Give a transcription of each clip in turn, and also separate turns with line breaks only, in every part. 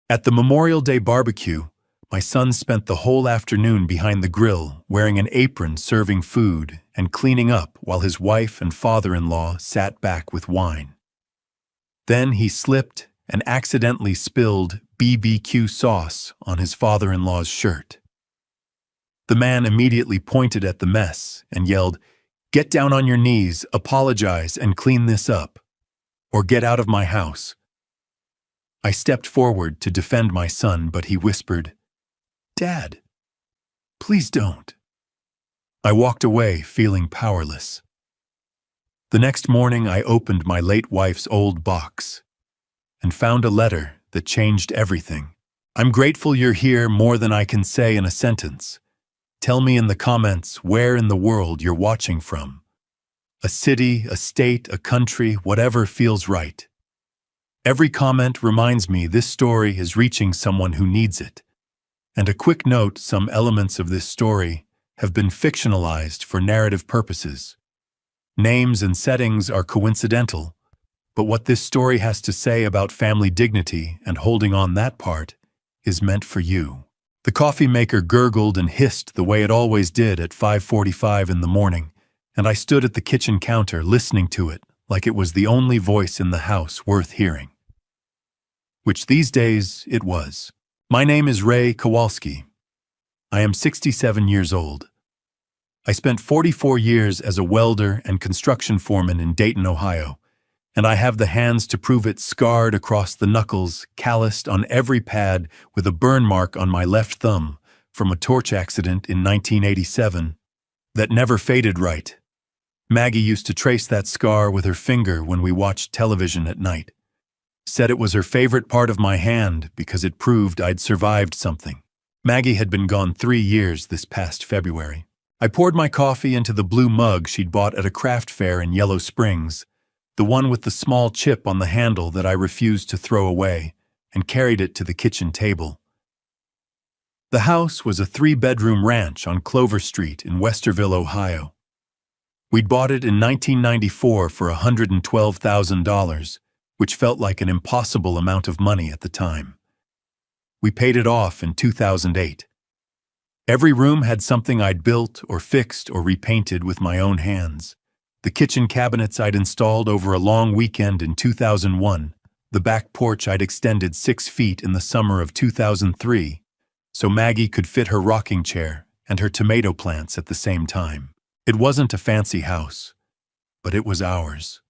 At the Memorial Day barbecue, my son spent the whole afternoon behind the grill, wearing an apron serving food and cleaning up while his wife and father-in-law sat back with wine. Then he slipped and accidentally spilled BBQ sauce on his father-in-law's shirt. The man immediately pointed at the mess and yelled, "Get down on your knees, apologize, and clean this up, or get out of my house." I stepped forward to defend my son, but he whispered, "Dad, please don't." I walked away, feeling powerless. The next morning, I opened my late wife's old box and found a letter that changed everything. "I'm grateful you're here more than I can say in a sentence. Tell me in the comments where in the world you're watching from. A city, a state, a country, whatever feels right. Every comment reminds me this story is reaching someone who needs it. And a quick note, some elements of this story have been fictionalized for narrative purposes. Names and settings are coincidental, but what this story has to say about family dignity and holding on, that part is meant for you." The coffee maker gurgled and hissed the way it always did at 5:45 in the morning, and I stood at the kitchen counter listening to it like it was the only voice in the house worth hearing. Which these days it was. My name is Ray Kowalski. I am 67 years old. I spent 44 years as a welder and construction foreman in Dayton, Ohio, and I have the hands to prove it, scarred across the knuckles, calloused on every pad, with a burn mark on my left thumb from a torch accident in 1987 that never faded right. Maggie used to trace that scar with her finger when we watched television at night. Said it was her favorite part of my hand because it proved I'd survived something. Maggie had been gone 3 years this past February. I poured my coffee into the blue mug she'd bought at a craft fair in Yellow Springs, the one with the small chip on the handle that I refused to throw away, and carried it to the kitchen table. The house was a 3-bedroom ranch on Clover Street in Westerville, Ohio. We'd bought it in 1994 for $112,000, which felt like an impossible amount of money at the time. We paid it off in 2008. Every room had something I'd built or fixed or repainted with my own hands. The kitchen cabinets I'd installed over a long weekend in 2001, the back porch I'd extended 6 feet in the summer of 2003, so Maggie could fit her rocking chair and her tomato plants at the same time. It wasn't a fancy house, but it was ours.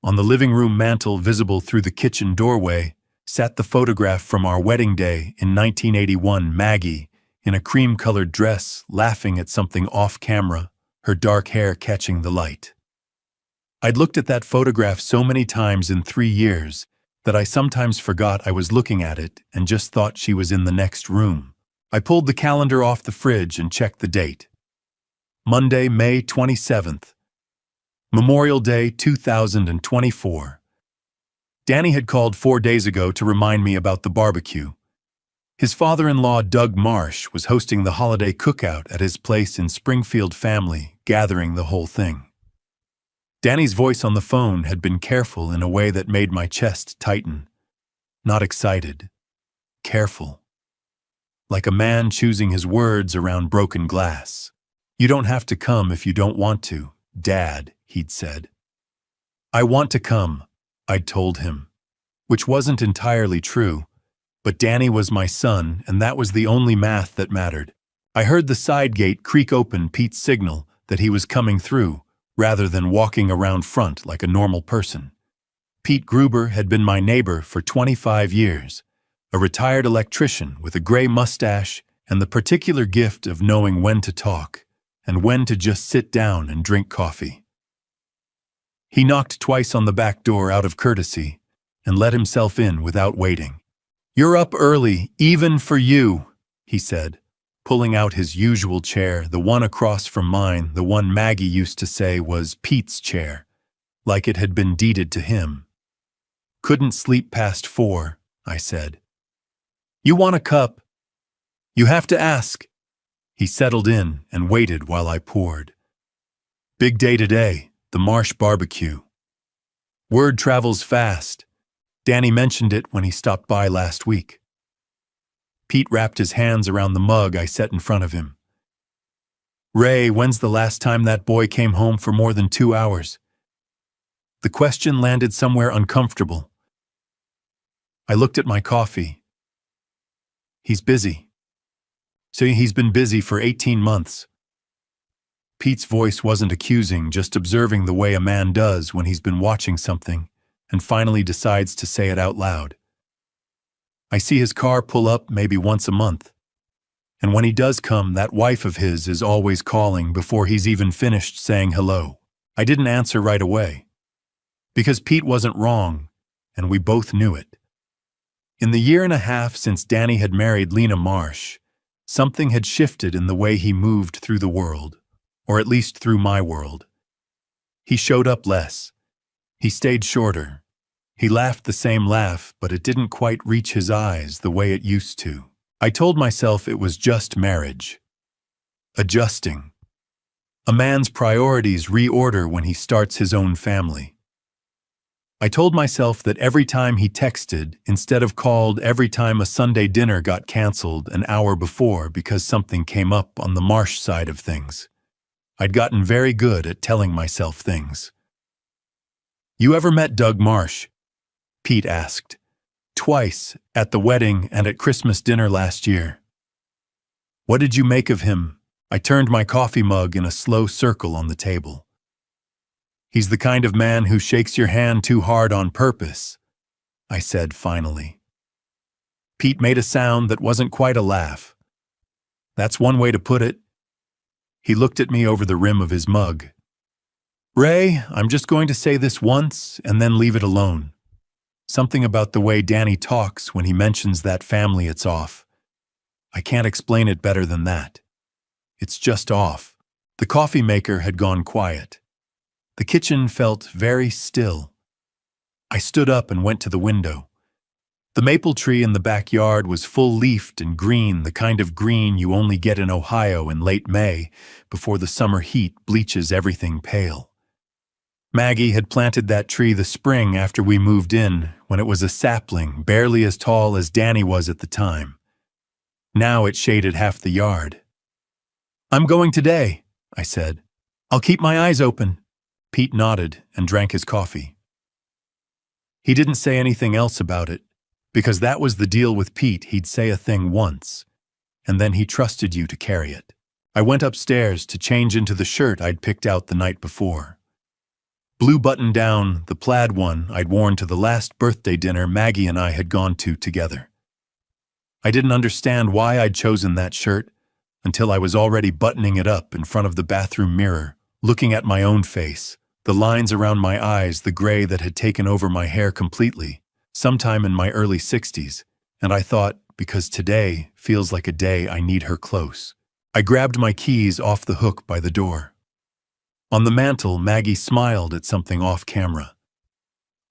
On the living room mantel, visible through the kitchen doorway, sat the photograph from our wedding day in 1981, Maggie, in a cream-colored dress, laughing at something off-camera, her dark hair catching the light. I'd looked at that photograph so many times in 3 years that I sometimes forgot I was looking at it and just thought she was in the next room. I pulled the calendar off the fridge and checked the date. Monday, May 27th. Memorial Day 2024. Danny had called 4 days ago to remind me about the barbecue. His father-in-law, Doug Marsh, was hosting the holiday cookout at his place in Springfield, family gathering the whole thing. Danny's voice on the phone had been careful in a way that made my chest tighten. Not excited. Careful. Like a man choosing his words around broken glass. "You don't have to come if you don't want to, Dad," he'd said. "I want to come," I'd told him, which wasn't entirely true. But Danny was my son, and that was the only math that mattered. I heard the side gate creak open, Pete's signal that he was coming through, rather than walking around front like a normal person. Pete Gruber had been my neighbor for 25 years, a retired electrician with a gray mustache and the particular gift of knowing when to talk and when to just sit down and drink coffee. He knocked twice on the back door out of courtesy and let himself in without waiting. "You're up early, even for you," he said, pulling out his usual chair, the one across from mine, the one Maggie used to say was Pete's chair, like it had been deeded to him. "Couldn't sleep past 4, I said. "You want a cup? You have to ask." He settled in and waited while I poured. Big day today, the Marsh barbecue. Word travels fast. Danny mentioned it when he stopped by last week. Pete wrapped his hands around the mug I set in front of him. "Ray, when's the last time that boy came home for more than 2 hours?" The question landed somewhere uncomfortable. I looked at my coffee. "He's busy." "So he's been busy for 18 months. Pete's voice wasn't accusing, just observing the way a man does when he's been watching something and finally decides to say it out loud. "I see his car pull up maybe once a month. And when he does come, that wife of his is always calling before he's even finished saying hello." I didn't answer right away, because Pete wasn't wrong, and we both knew it. In the year and a half since Danny had married Lena Marsh, something had shifted in the way he moved through the world, or at least through my world. He showed up less. He stayed shorter. He laughed the same laugh, but it didn't quite reach his eyes the way it used to. I told myself it was just marriage. Adjusting. A man's priorities reorder when he starts his own family. I told myself that every time he texted, instead of called every time a Sunday dinner got canceled an hour before because something came up on the Marsh side of things. I'd gotten very good at telling myself things. "You ever met Doug Marsh?" Pete asked. "Twice, at the wedding and at Christmas dinner last year." "What did you make of him?" I turned my coffee mug in a slow circle on the table. "He's the kind of man who shakes your hand too hard on purpose," I said finally. Pete made a sound that wasn't quite a laugh. "That's one way to put it." He looked at me over the rim of his mug. "Ray, I'm just going to say this once and then leave it alone. Something about the way Danny talks when he mentions that family it's off. I can't explain it better than that. It's just off." The coffee maker had gone quiet. The kitchen felt very still. I stood up and went to the window. The maple tree in the backyard was full-leafed and green, the kind of green you only get in Ohio in late May, before the summer heat bleaches everything pale. Maggie had planted that tree the spring after we moved in, when it was a sapling barely as tall as Danny was at the time. Now it shaded half the yard. "I'm going today," I said. "I'll keep my eyes open." Pete nodded and drank his coffee. He didn't say anything else about it, because that was the deal with Pete. He'd say a thing once, and then he trusted you to carry it. I went upstairs to change into the shirt I'd picked out the night before. Blue button-down, the plaid one I'd worn to the last birthday dinner Maggie and I had gone to together. I didn't understand why I'd chosen that shirt until I was already buttoning it up in front of the bathroom mirror, looking at my own face, the lines around my eyes, the gray that had taken over my hair completely, sometime in my early 60s, and I thought, because today feels like a day I need her close. I grabbed my keys off the hook by the door. On the mantel, Maggie smiled at something off camera.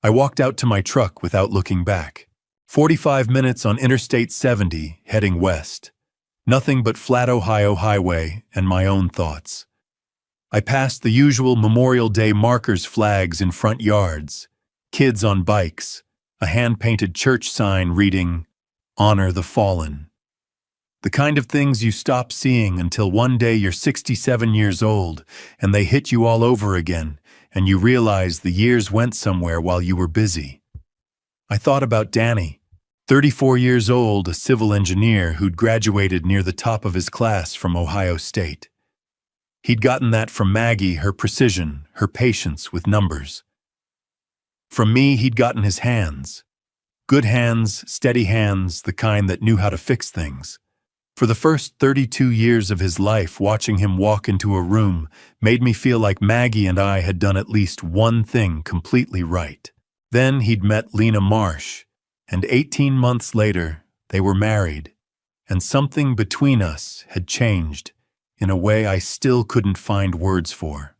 I walked out to my truck without looking back. 45 minutes on Interstate 70, heading west. Nothing but flat Ohio highway and my own thoughts. I passed the usual Memorial Day markers flags in front yards, kids on bikes, a hand-painted church sign reading, "Honor the Fallen." The kind of things you stop seeing until one day you're 67 years old and they hit you all over again and you realize the years went somewhere while you were busy. I thought about Danny, 34 years old, a civil engineer who'd graduated near the top of his class from Ohio State. He'd gotten that from Maggie, her precision, her patience with numbers. From me, he'd gotten his hands. Good hands, steady hands, the kind that knew how to fix things. For the first 32 years of his life, watching him walk into a room made me feel like Maggie and I had done at least one thing completely right. Then he'd met Lena Marsh, and 18 months later, they were married, and something between us had changed in a way I still couldn't find words for.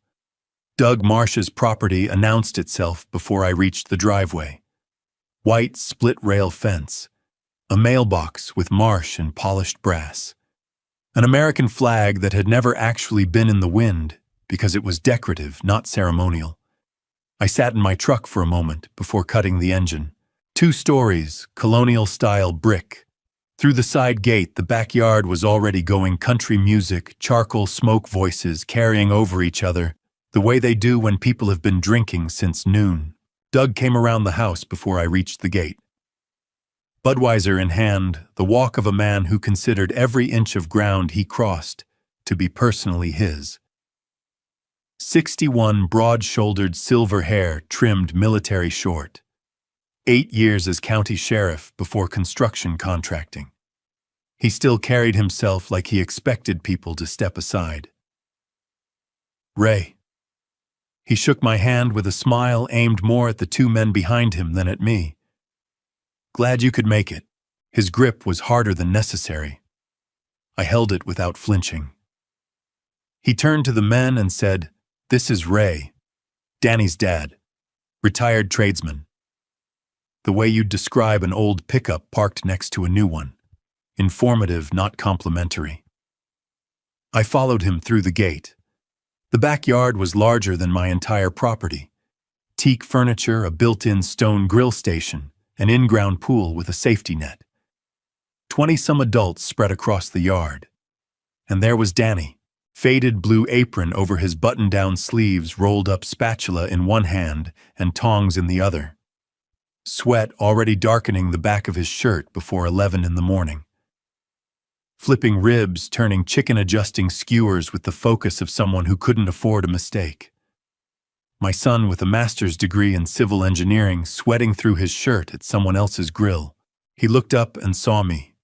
Doug Marsh's property announced itself before I reached the driveway. White split-rail fence, a mailbox with Marsh and polished brass, an American flag that had never actually been in the wind because it was decorative, not ceremonial. I sat in my truck for a moment before cutting the engine. 2 stories, colonial-style brick, Through the side gate, the backyard was already going country music, charcoal smoke voices carrying over each other, the way they do when people have been drinking since noon. Doug came around the house before I reached the gate. Budweiser in hand, the walk of a man who considered every inch of ground he crossed to be personally his. 61 broad-shouldered silver hair trimmed military short. 8 years as county sheriff before construction contracting. He still carried himself like he expected people to step aside. Ray. He shook my hand with a smile aimed more at the two men behind him than at me. Glad you could make it. His grip was harder than necessary. I held it without flinching. He turned to the men and said, "This is Ray, Danny's dad, retired tradesman." The way you'd describe an old pickup parked next to a new one. Informative, not complimentary. I followed him through the gate. The backyard was larger than my entire property. Teak furniture, a built-in stone grill station, an in-ground pool with a safety net. 20-some adults spread across the yard. And there was Danny, faded blue apron over his button-down sleeves, rolled up spatula in one hand and tongs in the other. Sweat already darkening the back of his shirt before 11 in the morning. Flipping ribs, turning chicken-adjusting skewers with the focus of someone who couldn't afford a mistake. My son with a master's degree in civil engineering sweating through his shirt at someone else's grill. He looked up and saw me.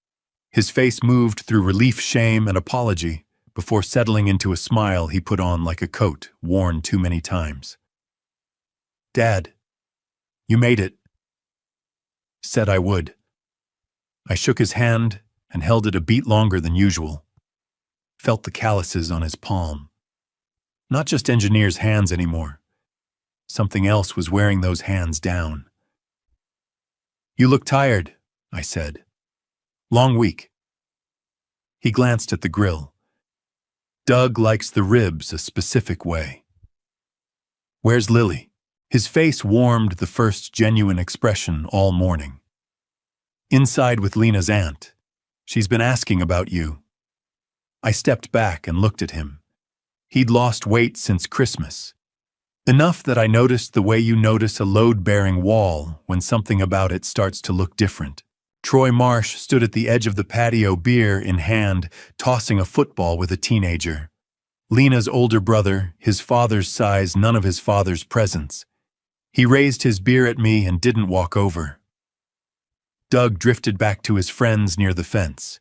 His face moved through relief, shame, and apology before settling into a smile he put on like a coat worn too many times. "Dad, you made it." Said I would. I shook his hand and held it a beat longer than usual. Felt the calluses on his palm. Not just engineers' hands anymore. Something else was wearing those hands down. "You look tired," I said. "Long week." He glanced at the grill. Doug likes the ribs a specific way. "Where's Lily?" His face warmed the first genuine expression all morning. "Inside with Lena's aunt. She's been asking about you." I stepped back and looked at him. He'd lost weight since Christmas. Enough that I noticed the way you notice a load-bearing wall when something about it starts to look different. Troy Marsh stood at the edge of the patio, beer in hand, tossing a football with a teenager. Lena's older brother, his father's size, none of his father's presence. He raised his beer at me and didn't walk over. Doug drifted back to his friends near the fence.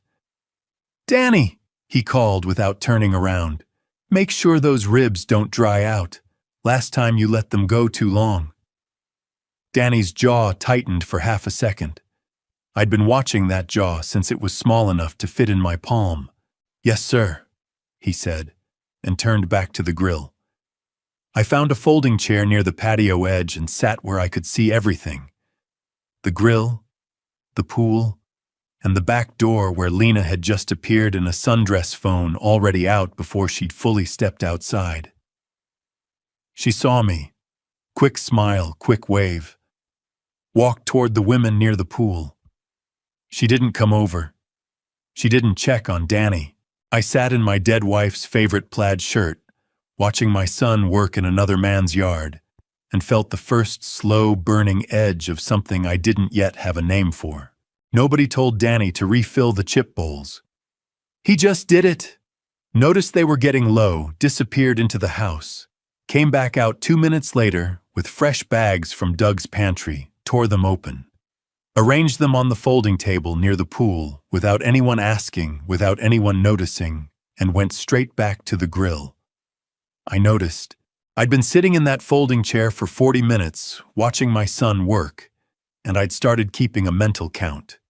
"Danny," he called without turning around. "Make sure those ribs don't dry out. Last time you let them go too long." Danny's jaw tightened for half a second. I'd been watching that jaw since it was small enough to fit in my palm. "Yes, sir," he said, and turned back to the grill. I found a folding chair near the patio edge and sat where I could see everything. The grill, the pool, and the back door where Lena had just appeared in a sundress phone already out before she'd fully stepped outside. She saw me. Quick smile, quick wave. Walked toward the women near the pool. She didn't come over. She didn't check on Danny. I sat in my dead wife's favorite plaid shirt, watching my son work in another man's yard, and felt the first slow burning edge of something I didn't yet have a name for. Nobody told Danny to refill the chip bowls. He just did it. Noticed they were getting low, disappeared into the house. Came back out 2 minutes later with fresh bags from Doug's pantry, tore them open. Arranged them on the folding table near the pool without anyone asking, without anyone noticing, and went straight back to the grill. I noticed. I'd been sitting in that folding chair for 40 minutes, watching my son work, and I'd started keeping a mental count.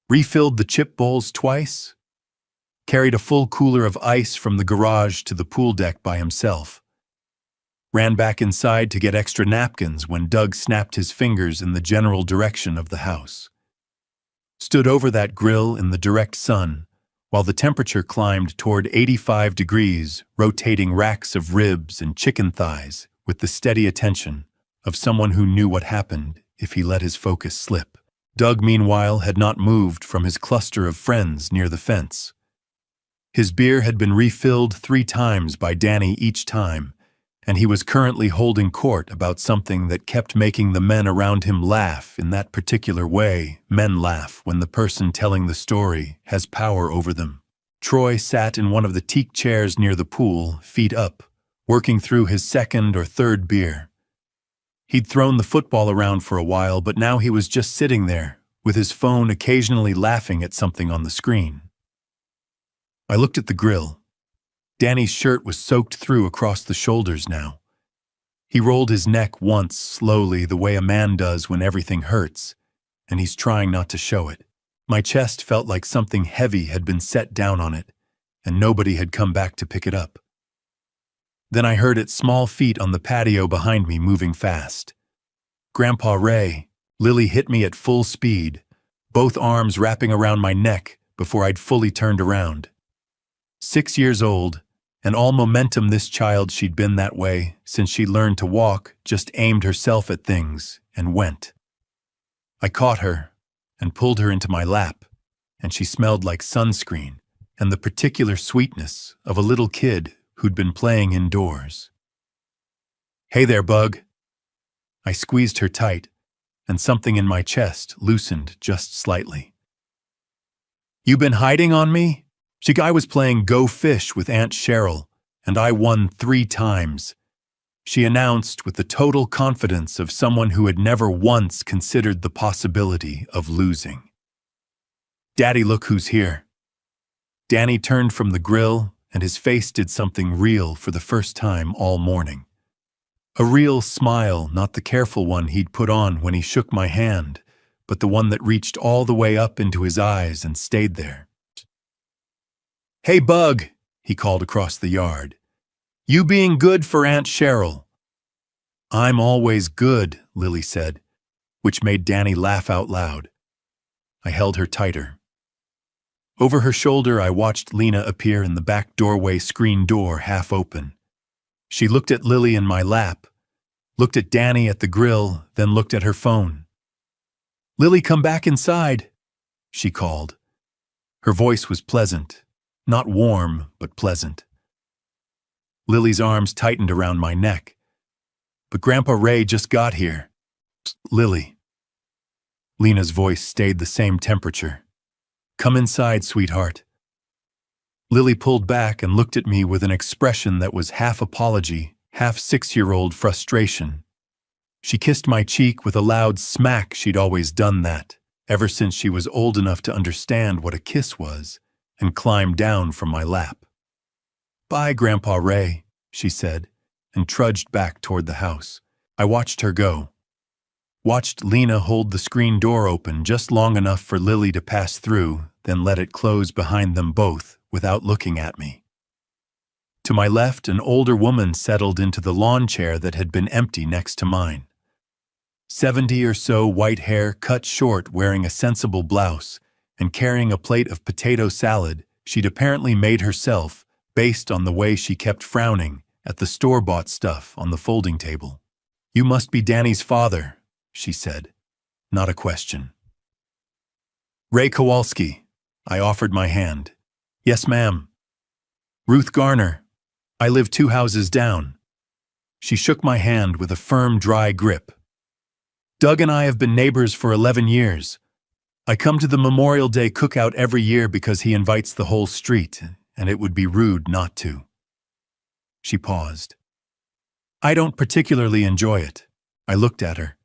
Refilled the chip bowls twice. Carried a full cooler of ice from the garage to the pool deck by himself. Ran back inside to get extra napkins when Doug snapped his fingers in the general direction of the house. Stood over that grill in the direct sun, while the temperature climbed toward 85 degrees, rotating racks of ribs and chicken thighs with the steady attention of someone who knew what happened if he let his focus slip. Doug, meanwhile, had not moved from his cluster of friends near the fence. His beer had been refilled 3 times by Danny each time, and he was currently holding court about something that kept making the men around him laugh in that particular way men laugh when the person telling the story has power over them. Troy sat in one of the teak chairs near the pool, feet up, working through his 2nd or 3rd beer. He'd thrown the football around for a while, but now he was just sitting there, with his phone occasionally laughing at something on the screen. I looked at the grill. Danny's shirt was soaked through across the shoulders now. He rolled his neck once, slowly, the way a man does when everything hurts, and he's trying not to show it. My chest felt like something heavy had been set down on it, and nobody had come back to pick it up. Then I heard its small feet on the patio behind me moving fast. Grandpa Ray, Lily hit me at full speed, both arms wrapping around my neck before I'd fully turned around. 6 years old, and all momentum this child, she'd been that way since she learned to walk, just aimed herself at things and went. I caught her and pulled her into my lap, and she smelled like sunscreen and the particular sweetness of a little kid who'd been playing indoors. "Hey there, Bug." I squeezed her tight, and something in my chest loosened just slightly. "You been hiding on me?" I was playing Go Fish with Aunt Cheryl, and I won 3 times, she announced with the total confidence of someone who had never once considered the possibility of losing. "Daddy, look who's here." Danny turned from the grill, and his face did something real for the first time all morning. A real smile, not the careful one he'd put on when he shook my hand, but the one that reached all the way up into his eyes and stayed there. "Hey, Bug," he called across the yard. "You being good for Aunt Cheryl?" "I'm always good," Lily said, which made Danny laugh out loud. I held her tighter. Over her shoulder, I watched Lena appear in the back doorway, screen door half open. She looked at Lily in my lap, looked at Danny at the grill, then looked at her phone. "Lily, come back inside," she called. Her voice was pleasant. Not warm, but pleasant. Lily's arms tightened around my neck. "But Grandpa Ray just got here." "Psst, Lily." Lena's voice stayed the same temperature. "Come inside, sweetheart." Lily pulled back and looked at me with an expression that was half apology, half 6-year-old frustration. She kissed my cheek with a loud smack. She'd always done that, ever since she was old enough to understand what a kiss was, and climbed down from my lap. "Bye, Grandpa Ray," she said, and trudged back toward the house. I watched her go. Watched Lena hold the screen door open just long enough for Lily to pass through, then let it close behind them both without looking at me. To my left, an older woman settled into the lawn chair that had been empty next to mine. 70 or so, white hair, cut short, wearing a sensible blouse, and carrying a plate of potato salad she'd apparently made herself based on the way she kept frowning at the store-bought stuff on the folding table. "You must be Danny's father," she said, not a question. "Ray Kowalski." I offered my hand. "Yes, ma'am." "Ruth Garner. I live 2 houses down." She shook my hand with a firm, dry grip. "Doug and I have been neighbors for 11 years. I come to the Memorial Day cookout every year because he invites the whole street, and it would be rude not to." She paused. "I don't particularly enjoy it." I looked at her.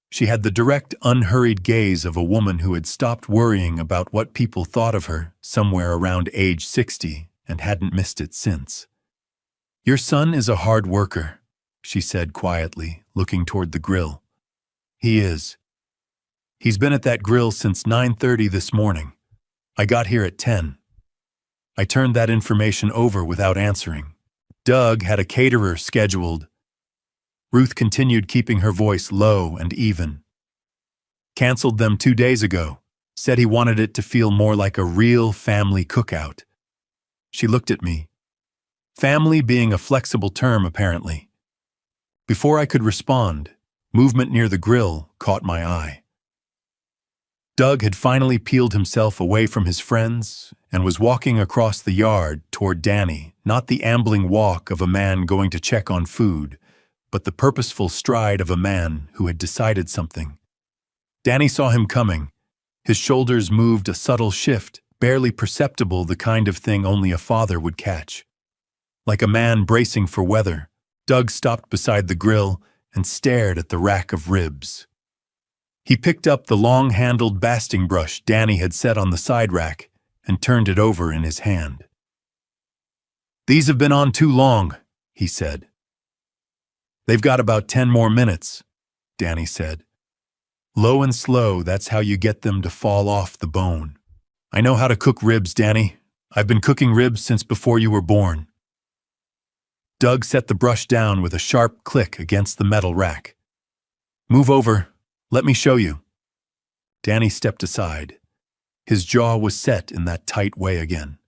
She had the direct, unhurried gaze of a woman who had stopped worrying about what people thought of her somewhere around age 60 and hadn't missed it since. "Your son is a hard worker," she said quietly, looking toward the grill. "He is. He's been at that grill since 9:30 this morning. I got here at 10. I turned that information over without answering. Doug had a caterer scheduled. Ruth continued, keeping her voice low and even. "Canceled them 2 days ago. Said he wanted it to feel more like a real family cookout." She looked at me. Family being a flexible term, apparently. Before I could respond, movement near the grill caught my eye. Doug had finally peeled himself away from his friends and was walking across the yard toward Danny, not the ambling walk of a man going to check on food, but the purposeful stride of a man who had decided something. Danny saw him coming. His shoulders moved a subtle shift, barely perceptible, the kind of thing only a father would catch. Like a man bracing for weather, Doug stopped beside the grill and stared at the rack of ribs. He picked up the long-handled basting brush Danny had set on the side rack and turned it over in his hand. "These have been on too long," he said. "They've got about 10 more minutes," Danny said. "Low and slow, that's how you get them to fall off the bone. I know how to cook ribs, Danny. I've been cooking ribs since before you were born." Doug set the brush down with a sharp click against the metal rack. "Move over. Let me show you." Danny stepped aside. His jaw was set in that tight way again.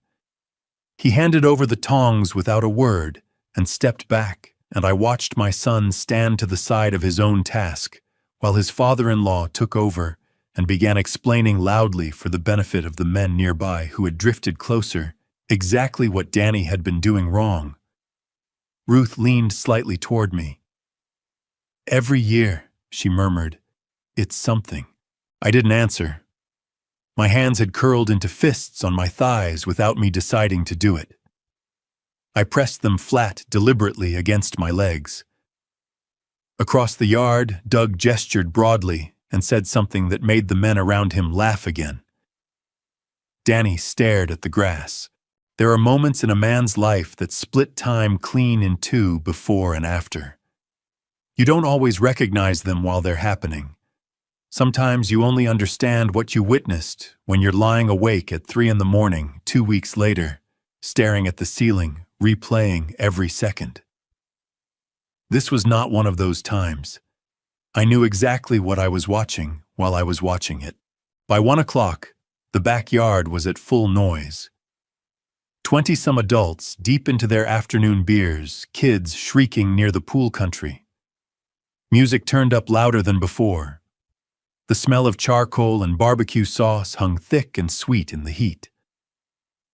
He handed over the tongs without a word and stepped back, and I watched my son stand to the side of his own task, while his father-in-law took over and began explaining loudly for the benefit of the men nearby who had drifted closer exactly what Danny had been doing wrong. Ruth leaned slightly toward me. "Every year," she murmured, "it's something." I didn't answer. My hands had curled into fists on my thighs without me deciding to do it. I pressed them flat deliberately against my legs. Across the yard, Doug gestured broadly and said something that made the men around him laugh again. Danny stared at the grass. There are moments in a man's life that split time clean in two before and after. You don't always recognize them while they're happening. Sometimes you only understand what you witnessed when you're lying awake at 3 a.m, 2 weeks later, staring at the ceiling, replaying every second. This was not one of those times. I knew exactly what I was watching while I was watching it. By 1 o'clock, the backyard was at full noise. 20-some adults deep into their afternoon beers, kids shrieking near the pool country. Music turned up louder than before. The smell of charcoal and barbecue sauce hung thick and sweet in the heat.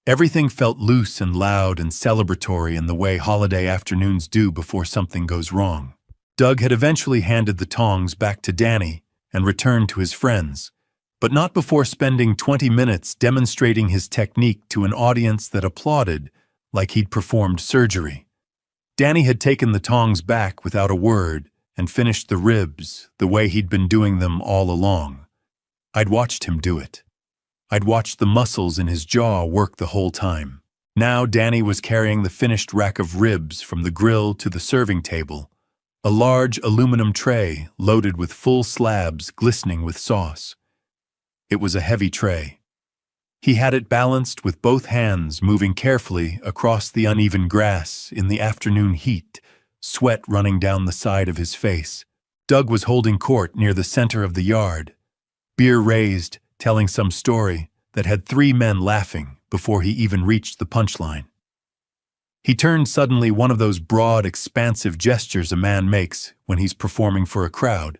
Everything felt loose and loud and celebratory in the way holiday afternoons do before something goes wrong. Doug had eventually handed the tongs back to Danny and returned to his friends, but not before spending 20 minutes demonstrating his technique to an audience that applauded like he'd performed surgery. Danny had taken the tongs back without a word and finished the ribs the way he'd been doing them all along. I'd watched him do it. I'd watched the muscles in his jaw work the whole time. Now Danny was carrying the finished rack of ribs from the grill to the serving table, a large aluminum tray loaded with full slabs glistening with sauce. It was a heavy tray. He had it balanced with both hands, moving carefully across the uneven grass in the afternoon heat, sweat running down the side of his face. Doug was holding court near the center of the yard, beer raised, telling some story that had 3 men laughing before he even reached the punchline. He turned suddenly one of those broad, expansive gestures a man makes when he's performing for a crowd,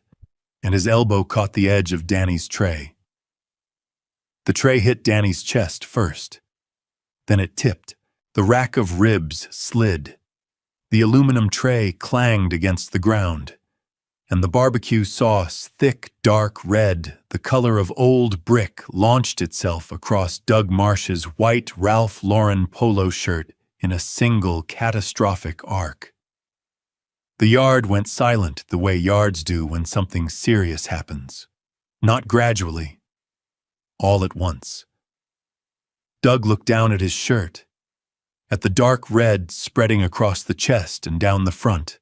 and his elbow caught the edge of Danny's tray. The tray hit Danny's chest first. Then it tipped. The rack of ribs slid. The aluminum tray clanged against the ground, and the barbecue sauce, thick, dark red, the color of old brick, launched itself across Doug Marsh's white Ralph Lauren polo shirt in a single catastrophic arc. The yard went silent the way yards do when something serious happens. Not gradually. All at once. Doug looked down at his shirt, at the dark red spreading across the chest and down the front.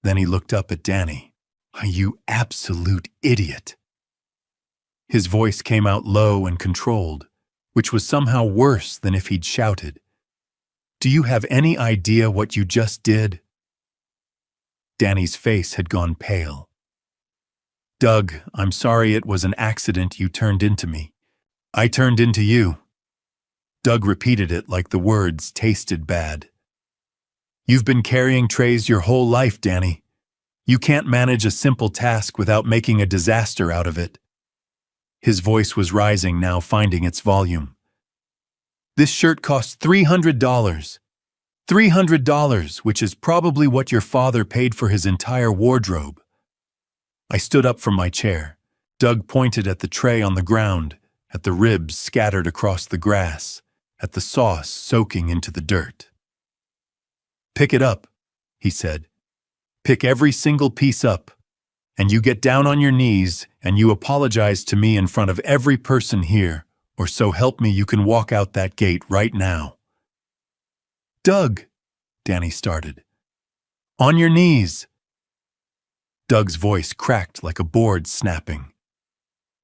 Then he looked up at Danny. "You absolute idiot." His voice came out low and controlled, which was somehow worse than if he'd shouted. "Do you have any idea what you just did?" Danny's face had gone pale. "Doug, I'm sorry, it was an accident. You turned into me. I turned into you." Doug repeated it like the words tasted bad. "You've been carrying trays your whole life, Danny. You can't manage a simple task without making a disaster out of it." His voice was rising now, finding its volume. "This shirt costs $300. $300, which is probably what your father paid for his entire wardrobe." I stood up from my chair. Doug pointed at the tray on the ground, at the ribs scattered across the grass, at the sauce soaking into the dirt. "Pick it up," he said. "Pick every single piece up. And you get down on your knees and you apologize to me in front of every person here, or so help me you can walk out that gate right now." "Doug," Danny started. "On your knees." Doug's voice cracked like a board snapping.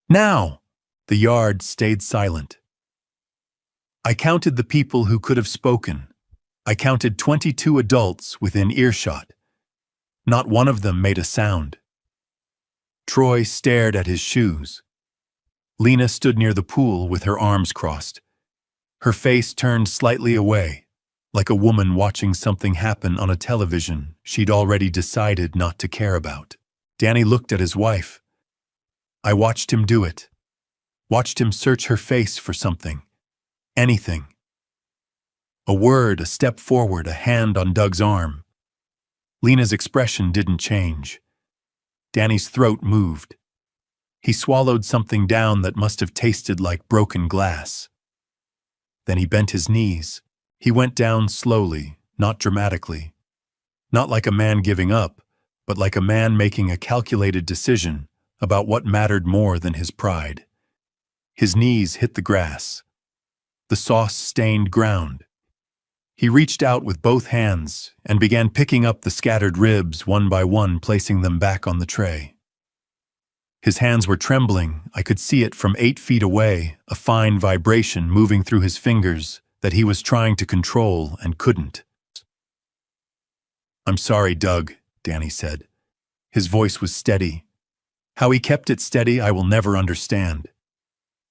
"Now!" The yard stayed silent. I counted the people who could have spoken. I counted 22 adults within earshot. Not one of them made a sound. Troy stared at his shoes. Lena stood near the pool with her arms crossed. Her face turned slightly away, like a woman watching something happen on a television she'd already decided not to care about. Danny looked at his wife. I watched him do it. Watched him search her face for something. Anything. A word, a step forward, a hand on Doug's arm. Lena's expression didn't change. Danny's throat moved. He swallowed something down that must have tasted like broken glass. Then he bent his knees. He went down slowly, not dramatically. Not like a man giving up, but like a man making a calculated decision about what mattered more than his pride. His knees hit the grass. The sauce-stained ground. He reached out with both hands and began picking up the scattered ribs one by one, placing them back on the tray. His hands were trembling. I could see it from 8 feet away, a fine vibration moving through his fingers that he was trying to control and couldn't. "I'm sorry, Doug," Danny said. His voice was steady. How he kept it steady, I will never understand.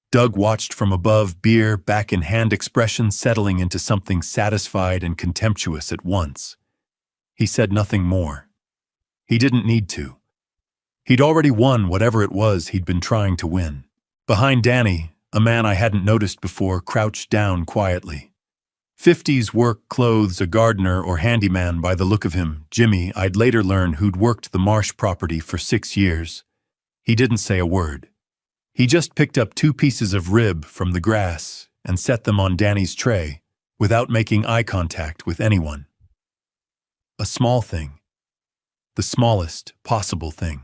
Doug watched from above, beer back in hand, expression settling into something satisfied and contemptuous at once. He said nothing more. He didn't need to. He'd already won whatever it was he'd been trying to win. Behind Danny, a man I hadn't noticed before crouched down quietly. 50s work clothes, a gardener or handyman by the look of him, Jimmy. I'd later learn who'd worked the Marsh property for 6 years. He didn't say a word. He just picked up 2 pieces of rib from the grass and set them on Danny's tray without making eye contact with anyone. A small thing. The smallest possible thing.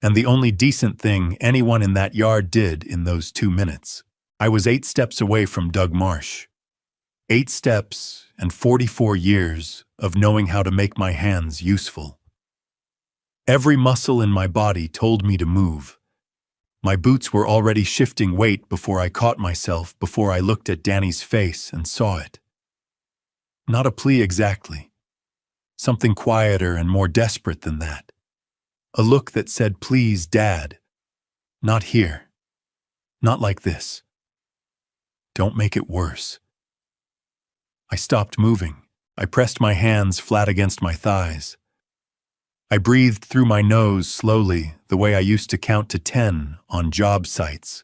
And the only decent thing anyone in that yard did in those 2 minutes. I was 8 steps away from Doug Marsh. 8 steps and 44 years of knowing how to make my hands useful. Every muscle in my body told me to move. My boots were already shifting weight before I caught myself, before I looked at Danny's face and saw it. Not a plea exactly. Something quieter and more desperate than that. A look that said, "Please, Dad. Not here. Not like this. Don't make it worse." I stopped moving. I pressed my hands flat against my thighs. I breathed through my nose slowly, the way I used to count to 10 on job sites,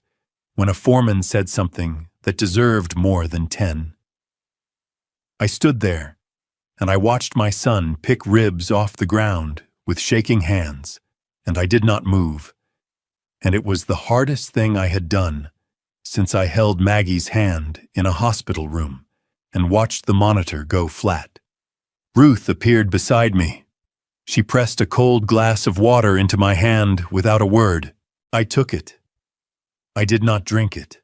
when a foreman said something that deserved more than 10. I stood there, and I watched my son pick ribs off the ground with shaking hands, and I did not move. And it was the hardest thing I had done since I held Maggie's hand in a hospital room and watched the monitor go flat. Ruth appeared beside me. She pressed a cold glass of water into my hand without a word. I took it. I did not drink it.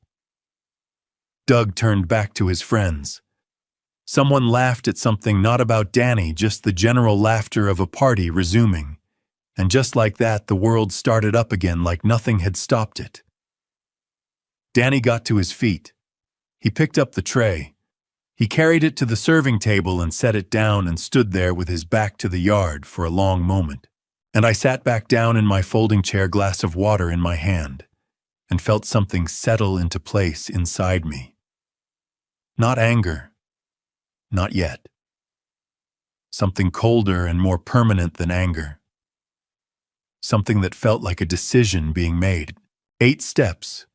Doug turned back to his friends. Someone laughed at something not about Danny, just the general laughter of a party resuming. And just like that, the world started up again like nothing had stopped it. Danny got to his feet. He picked up the tray. He carried it to the serving table and set it down and stood there with his back to the yard for a long moment. And I sat back down in my folding chair, glass of water in my hand, and felt something settle into place inside me. Not anger. Not yet. Something colder and more permanent than anger. Something that felt like a decision being made. 8 steps.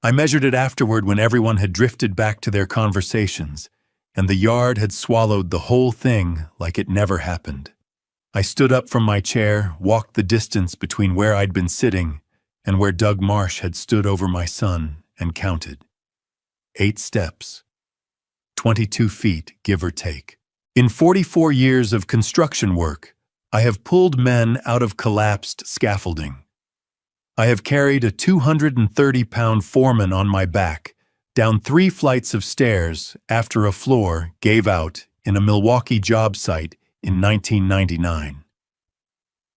I measured it afterward when everyone had drifted back to their conversations, and the yard had swallowed the whole thing like it never happened. I stood up from my chair, walked the distance between where I'd been sitting and where Doug Marsh had stood over my son, and counted. 8 steps. 22 feet, give or take. In 44 years of construction work, I have pulled men out of collapsed scaffolding. I have carried a 230-pound foreman on my back down 3 flights of stairs after a floor gave out in a Milwaukee job site in 1999.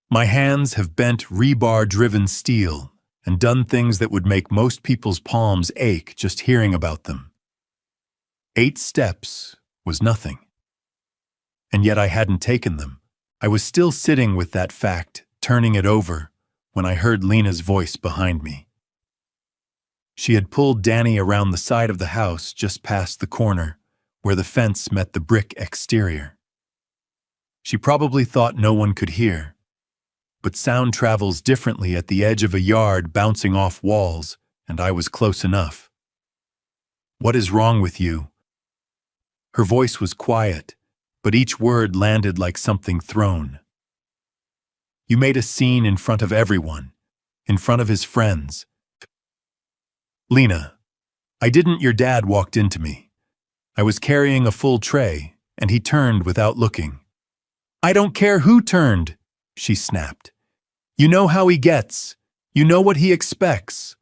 My hands have bent rebar-driven steel and done things that would make most people's palms ache just hearing about them. 8 steps was nothing. And yet I hadn't taken them. I was still sitting with that fact, turning it over, when I heard Lena's voice behind me. She had pulled Danny around the side of the house just past the corner, where the fence met the brick exterior. She probably thought no one could hear, but sound travels differently at the edge of a yard bouncing off walls, and I was close enough. "What is wrong with you?" Her voice was quiet, but each word landed like something thrown. "You made a scene in front of everyone, in front of his friends." "Lena, I didn't. Your dad walked into me. I was carrying a full tray, and he turned without looking." "I don't care who turned," she snapped. "You know how he gets. You know what he expects.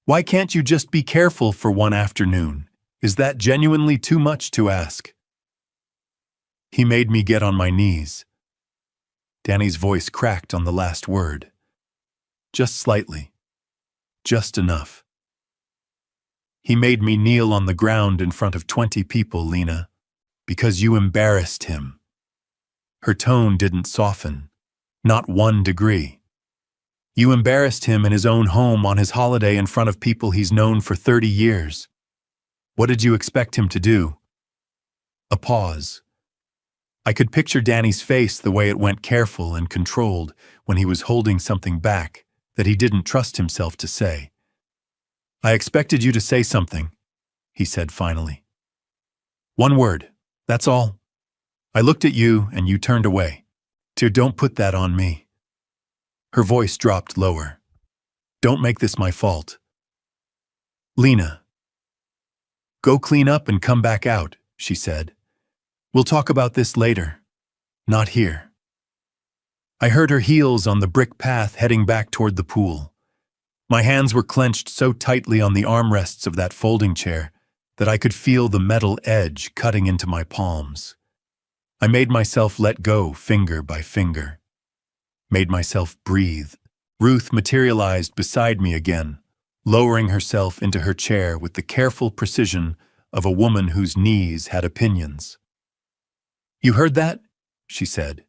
Why can't you just be careful for one afternoon? Is that genuinely too much to ask?" "He made me get on my knees." Danny's voice cracked on the last word. Just slightly. Just enough. "He made me kneel on the ground in front of 20 people, Lena, because you embarrassed him." Her tone didn't soften. Not 1 degree. "You embarrassed him in his own home on his holiday in front of people he's known for 30 years. What did you expect him to do?" A pause. I could picture Danny's face the way it went, careful and controlled, when he was holding something back that he didn't trust himself to say. "I expected you to say something," he said finally. "1 word, that's all. I looked at you and you turned away. Dear, don't put that on me." Her voice dropped lower. "Don't make this my fault." "Lena, go clean up and come back out," she said. "We'll talk about this later. Not here." I heard her heels on the brick path heading back toward the pool. My hands were clenched so tightly on the armrests of that folding chair that I could feel the metal edge cutting into my palms. I made myself let go finger by finger. Made myself breathe. Ruth materialized beside me again, lowering herself into her chair with the careful precision of a woman whose knees had opinions. "You heard that?" she said.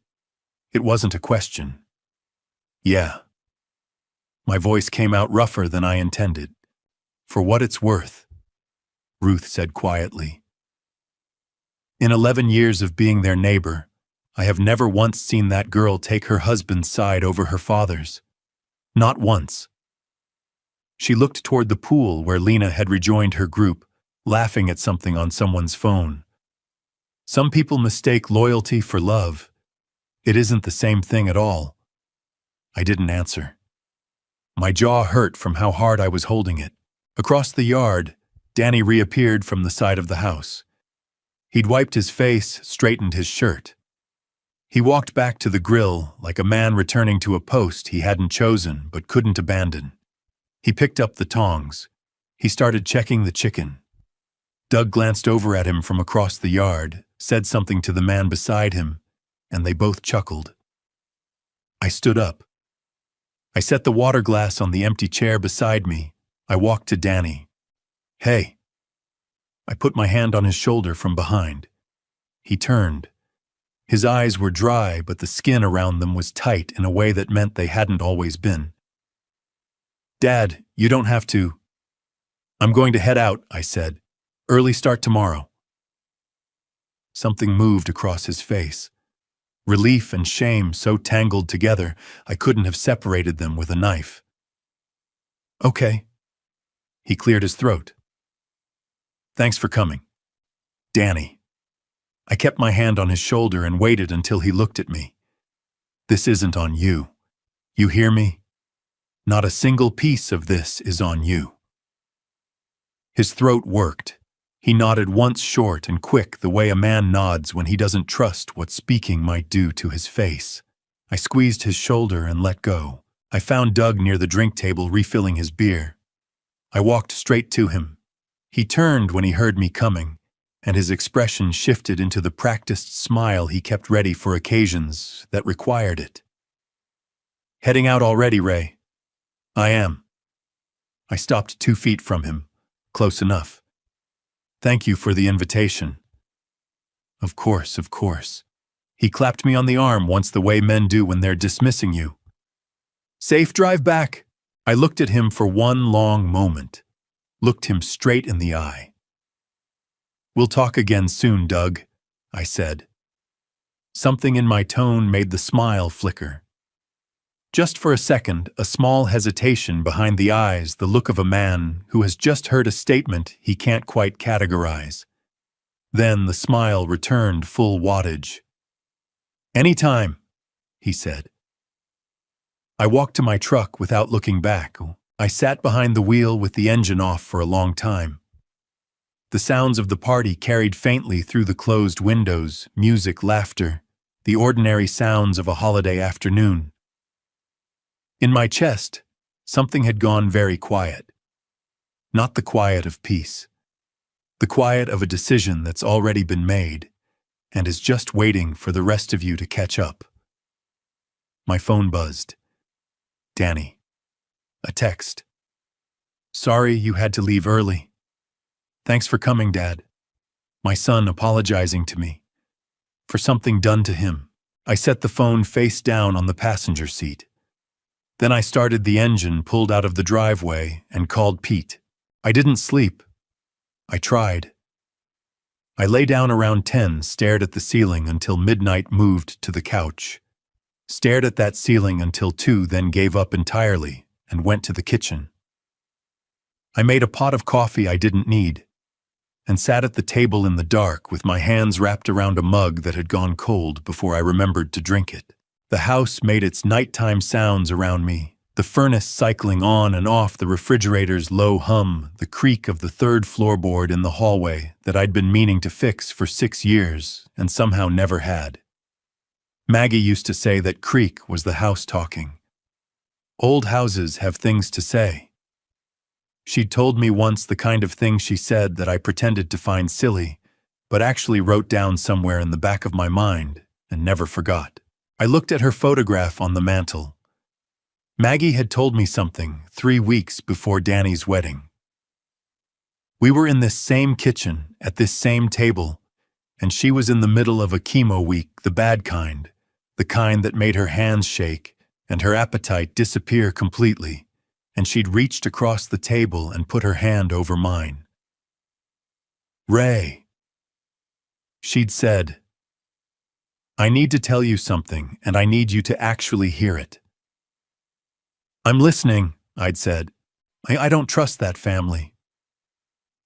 It wasn't a question. "Yeah." My voice came out rougher than I intended. "For what it's worth," Ruth said quietly. "In 11 years of being their neighbor, I have never once seen that girl take her husband's side over her father's. Not once." She looked toward the pool where Lena had rejoined her group, laughing at something on someone's phone. "Some people mistake loyalty for love. It isn't the same thing at all." I didn't answer. My jaw hurt from how hard I was holding it. Across the yard, Danny reappeared from the side of the house. He'd wiped his face, straightened his shirt. He walked back to the grill like a man returning to a post he hadn't chosen but couldn't abandon. He picked up the tongs. He started checking the chicken. Doug glanced over at him from across the yard, said something to the man beside him, and they both chuckled. I stood up. I set the water glass on the empty chair beside me. I walked to Danny. "Hey." I put my hand on his shoulder from behind. He turned. His eyes were dry, but the skin around them was tight in a way that meant they hadn't always been. "Dad, you don't have to." "I'm going to head out," I said. "Early start tomorrow." Something moved across his face. Relief and shame so tangled together, I couldn't have separated them with a knife. "Okay," He cleared his throat. Thanks for coming. Danny. I kept my hand on his shoulder and waited until he looked at me. This isn't on you. You hear me? Not a single piece of this is on you. His throat worked. He nodded once short and quick the way a man nods when he doesn't trust what speaking might do to his face. I squeezed his shoulder and let go. I found Doug near the drink table refilling his beer. I walked straight to him. He turned when he heard me coming, and his expression shifted into the practiced smile he kept ready for occasions that required it. Heading out already, Ray? I am. I stopped 2 feet from him. Close enough. Thank you for the invitation. Of course, of course. He clapped me on the arm once the way men do when they're dismissing you. Safe drive back. I looked at him for one long moment. Looked him straight in the eye. We'll talk again soon, Doug, I said. Something in my tone made the smile flicker. Just for a second, a small hesitation behind the eyes, the look of a man who has just heard a statement he can't quite categorize. Then the smile returned full wattage. Anytime, he said. I walked to my truck without looking back. I sat behind the wheel with the engine off for a long time. The sounds of the party carried faintly through the closed windows, music, laughter, the ordinary sounds of a holiday afternoon. In my chest, something had gone very quiet. Not the quiet of peace. The quiet of a decision that's already been made and is just waiting for the rest of you to catch up. My phone buzzed. Danny. A text. Sorry you had to leave early. Thanks for coming, Dad. My son apologizing to me. For something done to him. I set the phone face down on the passenger seat. Then I started the engine, pulled out of the driveway, and called Pete. I didn't sleep. I tried. I lay down around 10, stared at the ceiling until midnight, moved to the couch. Stared at that ceiling until 2, then gave up entirely and went to the kitchen. I made a pot of coffee I didn't need and sat at the table in the dark with my hands wrapped around a mug that had gone cold before I remembered to drink it. The house made its nighttime sounds around me, the furnace cycling on and off, the refrigerator's low hum, the creak of the third floorboard in the hallway that I'd been meaning to fix for 6 years and somehow never had. Maggie used to say that creak was the house talking. Old houses have things to say. She'd told me once the kind of thing she said that I pretended to find silly, but actually wrote down somewhere in the back of my mind and never forgot. I looked at her photograph on the mantel. Maggie had told me something 3 weeks before Danny's wedding. We were in this same kitchen, at this same table, and she was in the middle of a chemo week, the bad kind, the kind that made her hands shake and her appetite disappear completely, and she'd reached across the table and put her hand over mine. Ray, she'd said, I need to tell you something, and I need you to actually hear it. I'm listening, I'd said. I don't trust that family.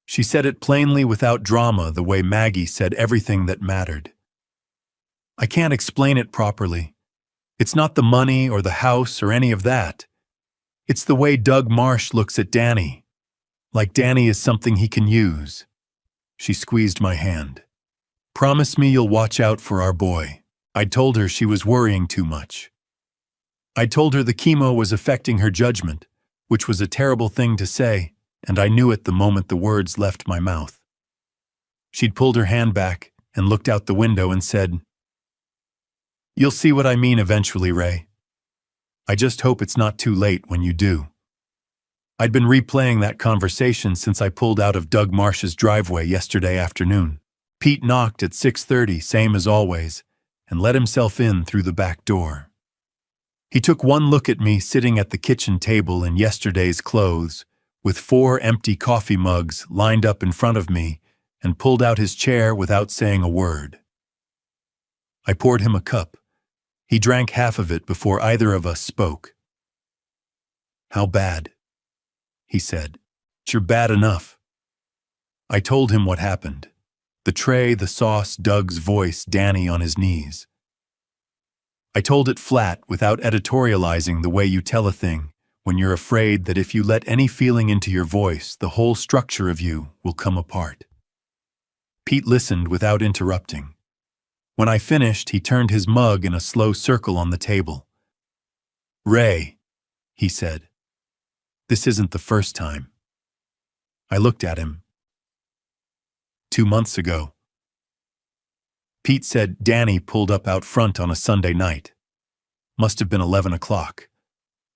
She said it plainly without drama, the way Maggie said everything that mattered. I can't explain it properly. It's not the money or the house or any of that. It's the way Doug Marsh looks at Danny, like Danny is something he can use. She squeezed my hand. Promise me you'll watch out for our boy. I'd told her she was worrying too much. I told her the chemo was affecting her judgment, which was a terrible thing to say, and I knew it the moment the words left my mouth. She'd pulled her hand back and looked out the window and said, You'll see what I mean eventually, Ray. I just hope it's not too late when you do. I'd been replaying that conversation since I pulled out of Doug Marsh's driveway yesterday afternoon. Pete knocked at 6:30, same as always, and let himself in through the back door. He took one look at me sitting at the kitchen table in yesterday's clothes, with 4 empty coffee mugs lined up in front of me, and pulled out his chair without saying a word. I poured him a cup. He drank half of it before either of us spoke. How bad? He said. You're bad enough." I told him what happened. The tray, the sauce, Doug's voice, Danny on his knees. I told it flat, without editorializing the way you tell a thing, when you're afraid that if you let any feeling into your voice, the whole structure of you will come apart. Pete listened without interrupting. When I finished, he turned his mug in a slow circle on the table. "Ray," he said, "this isn't the first time." I looked at him. 2 months ago. Pete said Danny pulled up out front on a Sunday night. Must have been 11 o'clock.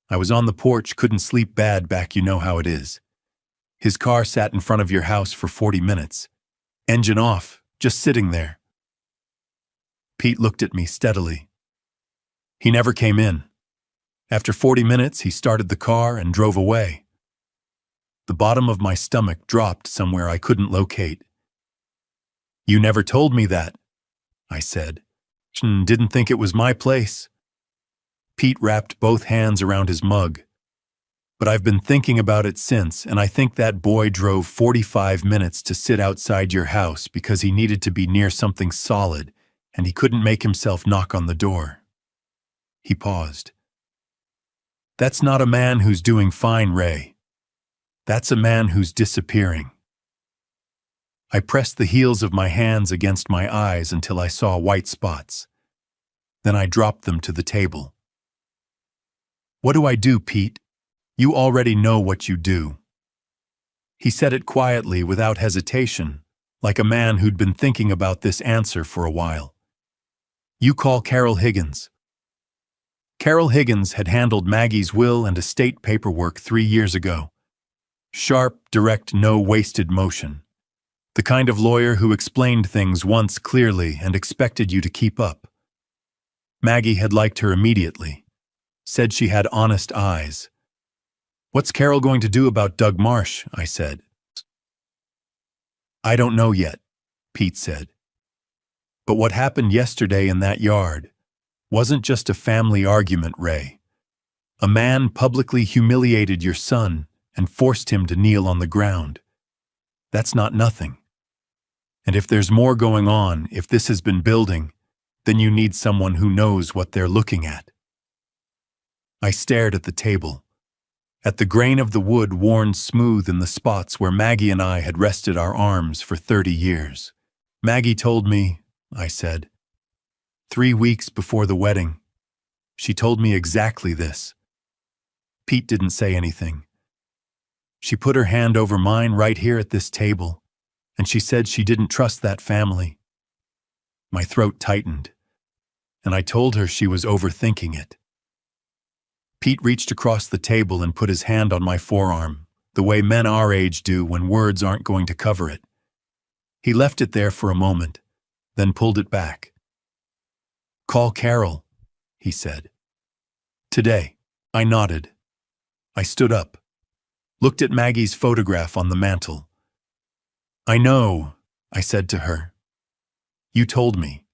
I was on the porch, couldn't sleep bad back, you know how it is. His car sat in front of your house for 40 minutes. Engine off, just sitting there. Pete looked at me steadily. He never came in. After 40 minutes, he started the car and drove away. The bottom of my stomach dropped somewhere I couldn't locate. "You never told me that," I said. "Didn't think it was my place." Pete wrapped both hands around his mug. "But I've been thinking about it since, and I think that boy drove 45 minutes to sit outside your house because he needed to be near something solid, and he couldn't make himself knock on the door." He paused. "That's not a man who's doing fine, Ray. That's a man who's disappearing." I pressed the heels of my hands against my eyes until I saw white spots. Then I dropped them to the table. "What do I do, Pete? You already know what you do." He said it quietly, without hesitation, like a man who'd been thinking about this answer for a while. "You call Carol Higgins." Carol Higgins had handled Maggie's will and estate paperwork 3 years ago. Sharp, direct, no wasted motion. The kind of lawyer who explained things once clearly and expected you to keep up. Maggie had liked her immediately. Said she had honest eyes. "What's Carol going to do about Doug Marsh?" I said. "I don't know yet," Pete said. "But what happened yesterday in that yard wasn't just a family argument, Ray. A man publicly humiliated your son and forced him to kneel on the ground. That's not nothing. And if there's more going on, if this has been building, then you need someone who knows what they're looking at." I stared at the table, at the grain of the wood worn smooth in the spots where Maggie and I had rested our arms for 30 years. "Maggie told me," I said, 3 weeks before the wedding. "She told me exactly this." Pete didn't say anything. "She put her hand over mine right here at this table, and she said she didn't trust that family." My throat tightened, and I told her she was overthinking it. Pete reached across the table and put his hand on my forearm, the way men our age do when words aren't going to cover it. He left it there for a moment, then pulled it back. "Call Carol," he said. "Today." I nodded. I stood up, looked at Maggie's photograph on the mantel. "I know," I said to her. "You told me."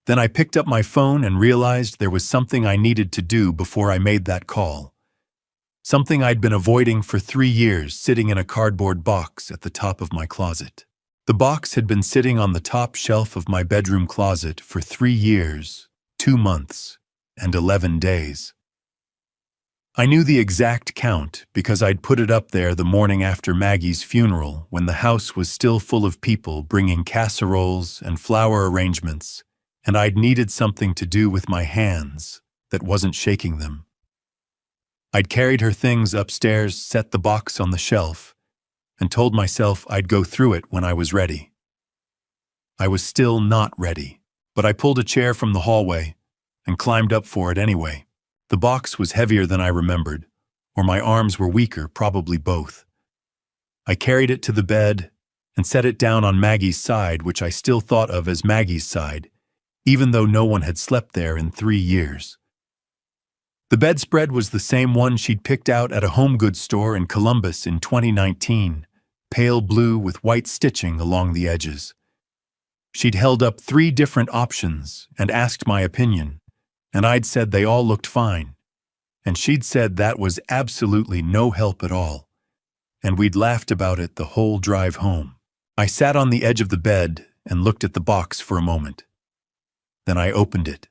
Then I picked up my phone and realized there was something I needed to do before I made that call. Something I'd been avoiding for 3 years, sitting in a cardboard box at the top of my closet. The box had been sitting on the top shelf of my bedroom closet for 3 years, 2 months, and 11 days. I knew the exact count because I'd put it up there the morning after Maggie's funeral, when the house was still full of people bringing casseroles and flower arrangements, and I'd needed something to do with my hands that wasn't shaking them. I'd carried her things upstairs, set the box on the shelf, and told myself I'd go through it when I was ready. I was still not ready, but I pulled a chair from the hallway and climbed up for it anyway. The box was heavier than I remembered, or my arms were weaker, probably both. I carried it to the bed and set it down on Maggie's side, which I still thought of as Maggie's side, even though no one had slept there in 3 years. The bedspread was the same one she'd picked out at a home goods store in Columbus in 2019, pale blue with white stitching along the edges. She'd held up 3 different options and asked my opinion, and I'd said they all looked fine, and she'd said that was absolutely no help at all. and we'd laughed about it the whole drive home. I sat on the edge of the bed and looked at the box for a moment. Then I opened it.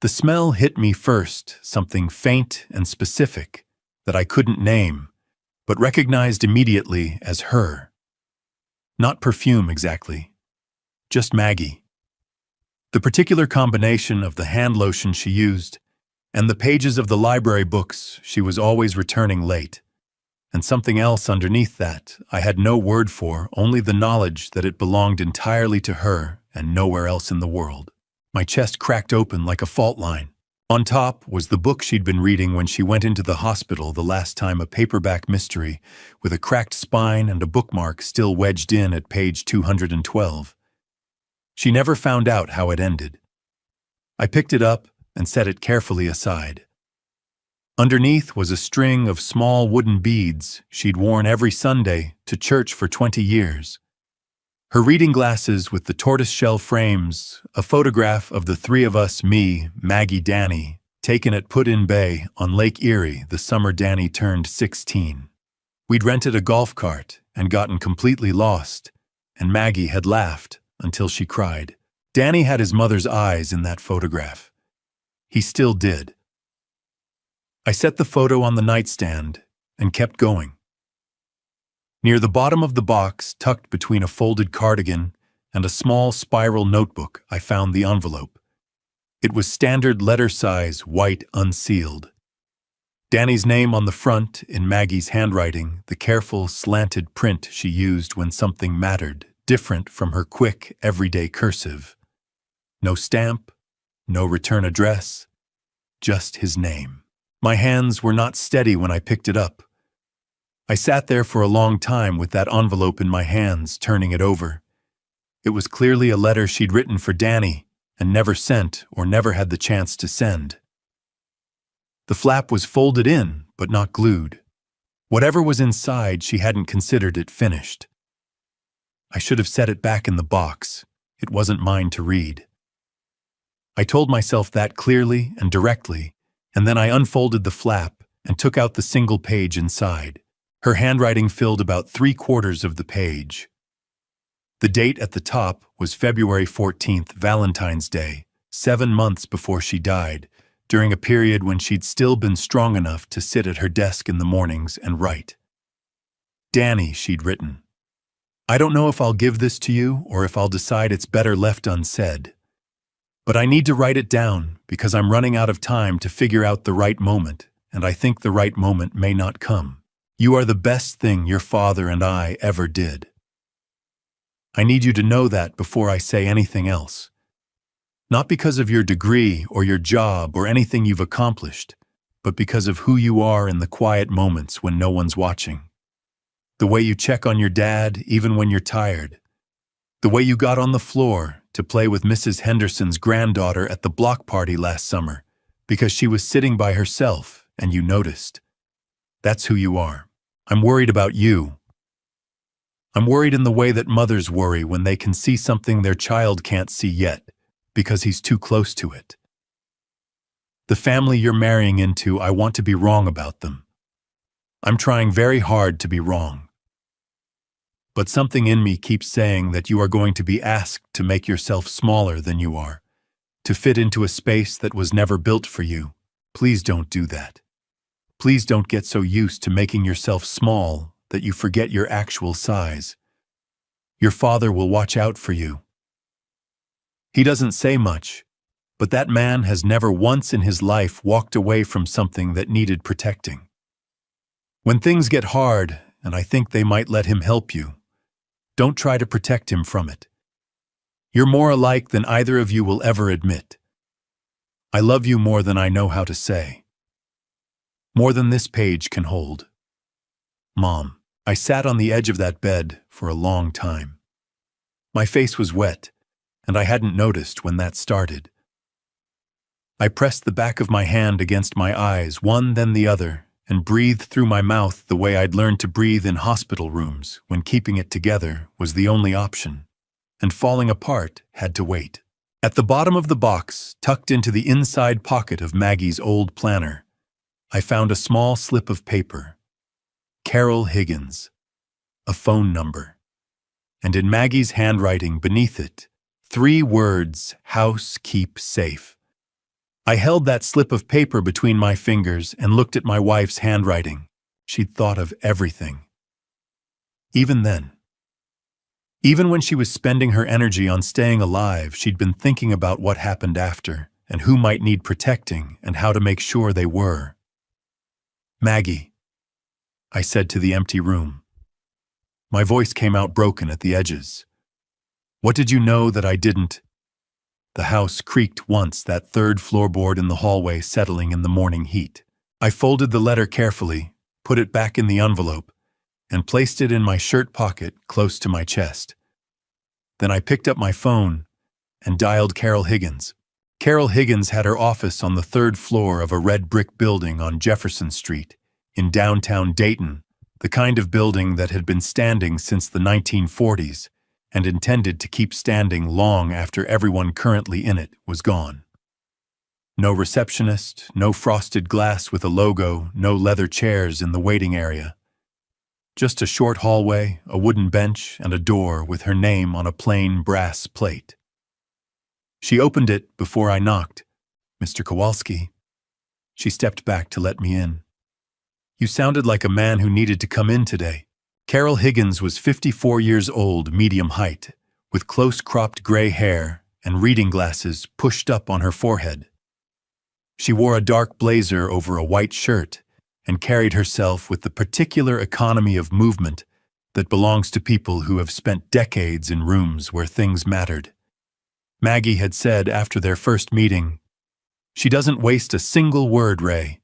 The smell hit me first, something faint and specific that I couldn't name, but recognized immediately as her. Not perfume exactly, just Maggie. The particular combination of the hand lotion she used and the pages of the library books she was always returning late. And something else underneath that I had no word for, only the knowledge that it belonged entirely to her and nowhere else in the world. My chest cracked open like a fault line. On top was the book she'd been reading when she went into the hospital the last time, a paperback mystery with a cracked spine and a bookmark still wedged in at page 212. She never found out how it ended. I picked it up and set it carefully aside. Underneath was a string of small wooden beads she'd worn every Sunday to church for 20 years. Her reading glasses with the tortoiseshell frames, a photograph of the three of us, me, Maggie, Danny, taken at Put-in Bay on Lake Erie the summer Danny turned 16. We'd rented a golf cart and gotten completely lost, and Maggie had laughed until she cried. Danny had his mother's eyes in that photograph. He still did. I set the photo on the nightstand and kept going. Near the bottom of the box, tucked between a folded cardigan and a small spiral notebook, I found the envelope. It was standard letter size, white, unsealed. Danny's name on the front in Maggie's handwriting, the careful, slanted print she used when something mattered, different from her quick, everyday cursive. No stamp, no return address, just his name. My hands were not steady when I picked it up. I sat there for a long time with that envelope in my hands, turning it over. It was clearly a letter she'd written for Danny and never sent or never had the chance to send. The flap was folded in, but not glued. Whatever was inside, she hadn't considered it finished. I should have set it back in the box. It wasn't mine to read. I told myself that clearly and directly, and then I unfolded the flap and took out the single page inside. Her handwriting filled about 3/4 of the page. The date at the top was February 14th, Valentine's Day, 7 months before she died, during a period when she'd still been strong enough to sit at her desk in the mornings and write. Danny, she'd written. I don't know if I'll give this to you or if I'll decide it's better left unsaid. But I need to write it down because I'm running out of time to figure out the right moment, and I think the right moment may not come. You are the best thing your father and I ever did. I need you to know that before I say anything else. Not because of your degree or your job or anything you've accomplished, but because of who you are in the quiet moments when no one's watching. The way you check on your dad even when you're tired. The way you got on the floor to play with Mrs. Henderson's granddaughter at the block party last summer because she was sitting by herself and you noticed. That's who you are. I'm worried about you. I'm worried in the way that mothers worry when they can see something their child can't see yet because he's too close to it. The family you're marrying into, I want to be wrong about them. I'm trying very hard to be wrong. But something in me keeps saying that you are going to be asked to make yourself smaller than you are, to fit into a space that was never built for you. Please don't do that. Please don't get so used to making yourself small that you forget your actual size. Your father will watch out for you. He doesn't say much, but that man has never once in his life walked away from something that needed protecting. When things get hard, and I think they might let him help you, don't try to protect him from it. You're more alike than either of you will ever admit. I love you more than I know how to say. More than this page can hold. Mom. I sat on the edge of that bed for a long time. My face was wet, and I hadn't noticed when that started. I pressed the back of my hand against my eyes, one then the other, and breathed through my mouth the way I'd learned to breathe in hospital rooms when keeping it together was the only option, and falling apart had to wait. At the bottom of the box, tucked into the inside pocket of Maggie's old planner, I found a small slip of paper. Carol Higgins, a phone number, and in Maggie's handwriting beneath it, 3 words, house keep safe. I held that slip of paper between my fingers and looked at my wife's handwriting. She'd thought of everything. Even then. Even when she was spending her energy on staying alive, she'd been thinking about what happened after, and who might need protecting, and how to make sure they were. Maggie, I said to the empty room. My voice came out broken at the edges. What did you know that I didn't? The house creaked once, that 3rd floorboard in the hallway settling in the morning heat. I folded the letter carefully, put it back in the envelope, and placed it in my shirt pocket close to my chest. Then I picked up my phone and dialed Carol Higgins. Carol Higgins had her office on the 3rd floor of a red brick building on Jefferson Street, in downtown Dayton, the kind of building that had been standing since the 1940s and intended to keep standing long after everyone currently in it was gone. No receptionist, no frosted glass with a logo, no leather chairs in the waiting area. Just a short hallway, a wooden bench, and a door with her name on a plain brass plate. She opened it before I knocked. "Mr. Kowalski." She stepped back to let me in. "You sounded like a man who needed to come in today." Carol Higgins was 54 years old, medium height, with close-cropped gray hair and reading glasses pushed up on her forehead. She wore a dark blazer over a white shirt and carried herself with the particular economy of movement that belongs to people who have spent decades in rooms where things mattered. Maggie had said after their first meeting, "She doesn't waste a single word, Ray."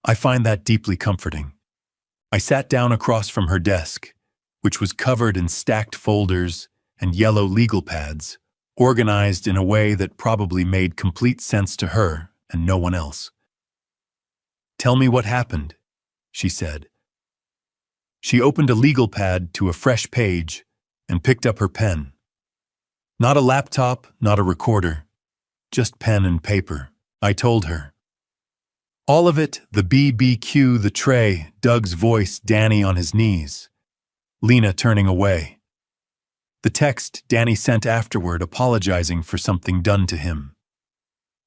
I find that deeply comforting. I sat down across from her desk, which was covered in stacked folders and yellow legal pads, organized in a way that probably made complete sense to her and no one else. "Tell me what happened," she said. She opened a legal pad to a fresh page and picked up her pen. Not a laptop, not a recorder, just pen and paper, I told her. All of it, the BBQ, the tray, Doug's voice, Danny on his knees, Lena turning away. The text Danny sent afterward apologizing for something done to him.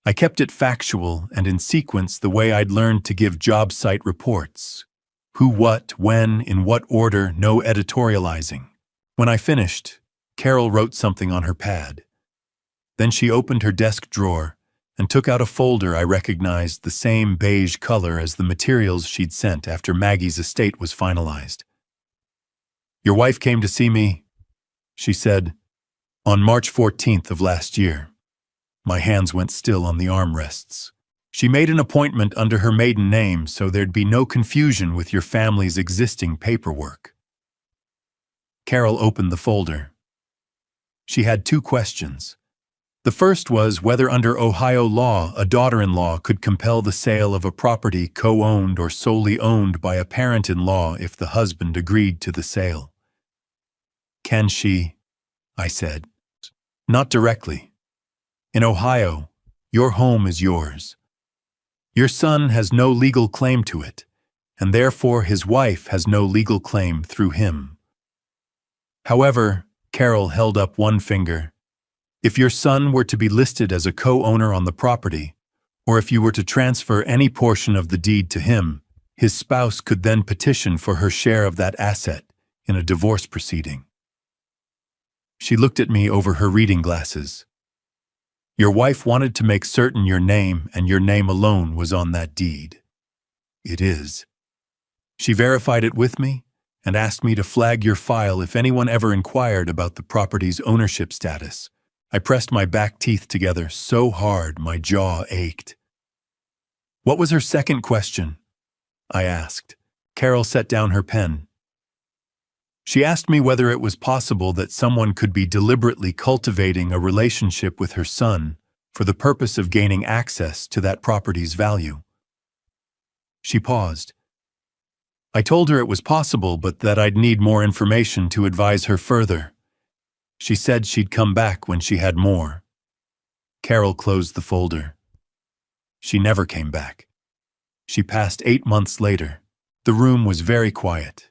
I kept it factual and in sequence the way I'd learned to give job site reports. Who, what, when, in what order, no editorializing. When I finished, Carol wrote something on her pad. Then she opened her desk drawer and took out a folder I recognized the same beige color as the materials she'd sent after Maggie's estate was finalized. "Your wife came to see me," she said, "on March 14th of last year." My hands went still on the armrests. "She made an appointment under her maiden name so there'd be no confusion with your family's existing paperwork." Carol opened the folder. She had 2 questions. The first was whether under Ohio law a daughter-in-law could compel the sale of a property co-owned or solely owned by a parent-in-law if the husband agreed to the sale. "Can she?" I said. "Not directly. In Ohio, your home is yours. Your son has no legal claim to it, and therefore his wife has no legal claim through him. However," Carol held up one finger, "if your son were to be listed as a co-owner on the property, or if you were to transfer any portion of the deed to him, his spouse could then petition for her share of that asset in a divorce proceeding." She looked at me over her reading glasses. "Your wife wanted to make certain your name and your name alone was on that deed." "It is." "She verified it with me and asked me to flag your file if anyone ever inquired about the property's ownership status." I pressed my back teeth together so hard my jaw ached. "What was her second question?" I asked. Carol set down her pen. "She asked me whether it was possible that someone could be deliberately cultivating a relationship with her son for the purpose of gaining access to that property's value." She paused. I told her it was possible, but that I'd need more information to advise her further. She said she'd come back when she had more. Carol closed the folder. She never came back. She passed 8 months later, The room was very quiet.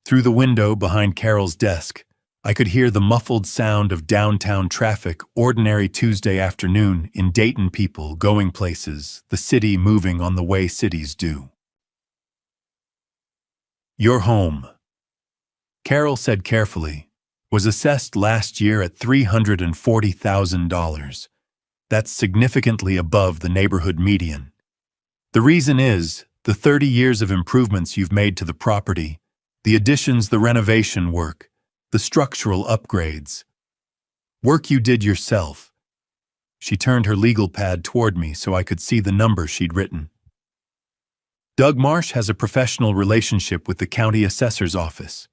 Through the window behind Carol's desk, I could hear the muffled sound of downtown traffic, ordinary Tuesday afternoon in Dayton, people going places, the city moving on the way cities do. Your home, Carol said carefully, was assessed last year at $340,000. That's significantly above the neighborhood median. The reason is the 30 years of improvements you've made to the property, the additions, the renovation work, the structural upgrades. Work you did yourself. She turned her legal pad toward me so I could see the number she'd written. Doug Marsh has a professional relationship with the county assessor's office.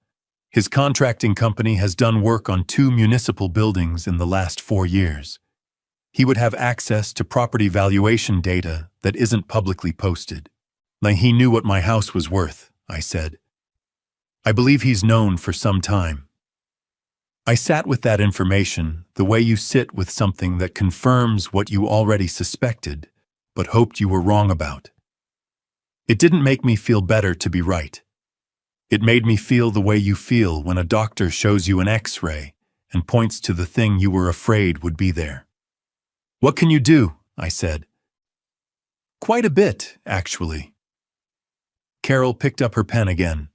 His contracting company has done work on 2 municipal buildings in the last 4 years. He would have access to property valuation data that isn't publicly posted. Like he knew what my house was worth, I said. I believe he's known for some time. I sat with that information the way you sit with something that confirms what you already suspected, but hoped you were wrong about. It didn't make me feel better to be right. It made me feel the way you feel when a doctor shows you an X-ray and points to the thing you were afraid would be there. What can you do? I said. Quite a bit, actually. Carol picked up her pen again.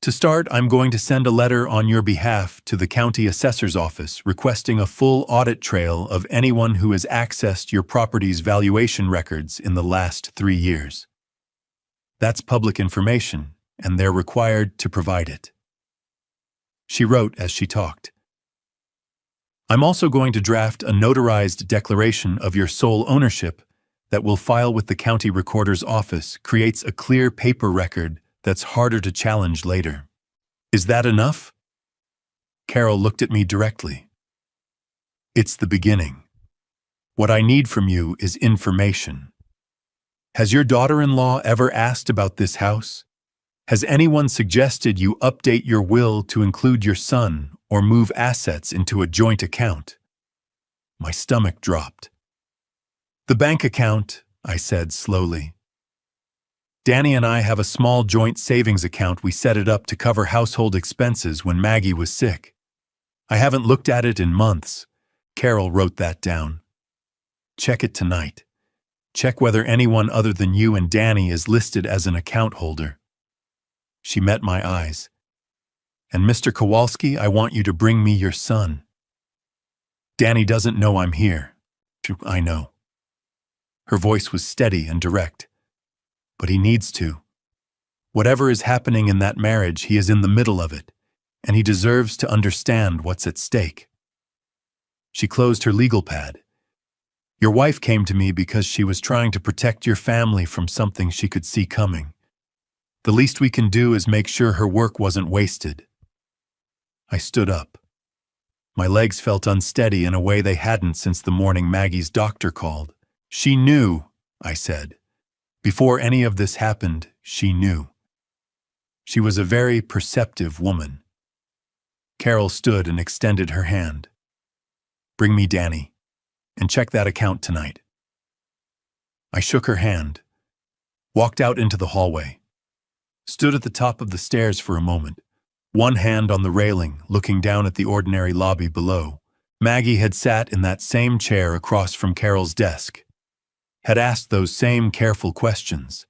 To start, I'm going to send a letter on your behalf to the county assessor's office requesting a full audit trail of anyone who has accessed your property's valuation records in the last 3 years. That's public information, and they're required to provide it. She wrote as she talked. I'm also going to draft a notarized declaration of your sole ownership that will file with the county recorder's office, creates a clear paper record that's harder to challenge later. Is that enough? Carol looked at me directly. It's the beginning. What I need from you is information. Has your daughter-in-law ever asked about this house? Has anyone suggested you update your will to include your son or move assets into a joint account? My stomach dropped. The bank account, I said slowly. Danny and I have a small joint savings account. We set it up to cover household expenses when Maggie was sick. I haven't looked at it in months. Carol wrote that down. Check it tonight. Check whether anyone other than you and Danny is listed as an account holder. She met my eyes. And Mr. Kowalski, I want you to bring me your son. Danny doesn't know I'm here. I know. Her voice was steady and direct. But he needs to. Whatever is happening in that marriage, he is in the middle of it, and he deserves to understand what's at stake. She closed her legal pad. Your wife came to me because she was trying to protect your family from something she could see coming. The least we can do is make sure her work wasn't wasted. I stood up. My legs felt unsteady in a way they hadn't since the morning Maggie's doctor called. She knew, I said. Before any of this happened, she knew. She was a very perceptive woman. Carol stood and extended her hand. Bring me Danny, and check that account tonight. I shook her hand, walked out into the hallway, stood at the top of the stairs for a moment, one hand on the railing, looking down at the ordinary lobby below. Maggie had sat in that same chair across from Carol's desk, had asked those same careful questions,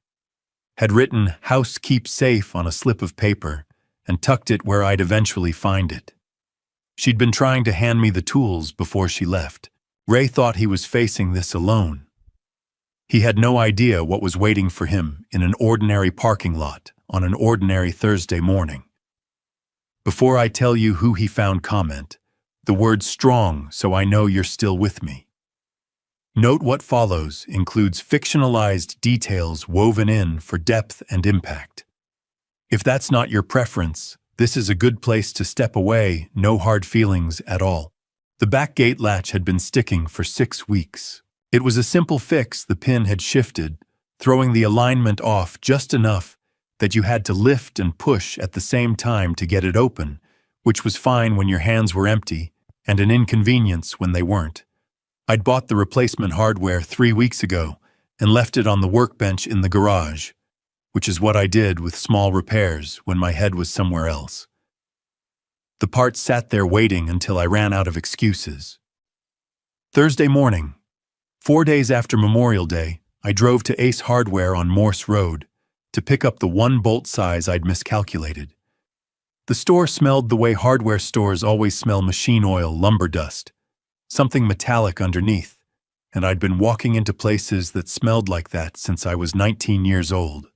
had written "House Keep Safe" on a slip of paper and tucked it where I'd eventually find it. She'd been trying to hand me the tools before she left. Ray thought he was facing this alone. He had no idea what was waiting for him in an ordinary parking lot on an ordinary Thursday morning. Before I tell you who he found, comment the word "strong" so I know you're still with me. Note what follows includes fictionalized details woven in for depth and impact. If that's not your preference, this is a good place to step away, no hard feelings at all. The back gate latch had been sticking for 6 weeks. It was a simple fix. The pin had shifted, throwing the alignment off just enough that you had to lift and push at the same time to get it open, which was fine when your hands were empty and an inconvenience when they weren't. I'd bought the replacement hardware 3 weeks ago and left it on the workbench in the garage. which is what I did with small repairs when my head was somewhere else. The parts sat there waiting until I ran out of excuses. Thursday morning, 4 days after Memorial Day, I drove to Ace Hardware on Morse Road to pick up the one bolt size I'd miscalculated. The store smelled the way hardware stores always smell: machine oil, lumber dust, something metallic underneath, and I'd been walking into places that smelled like that since I was 19 years old.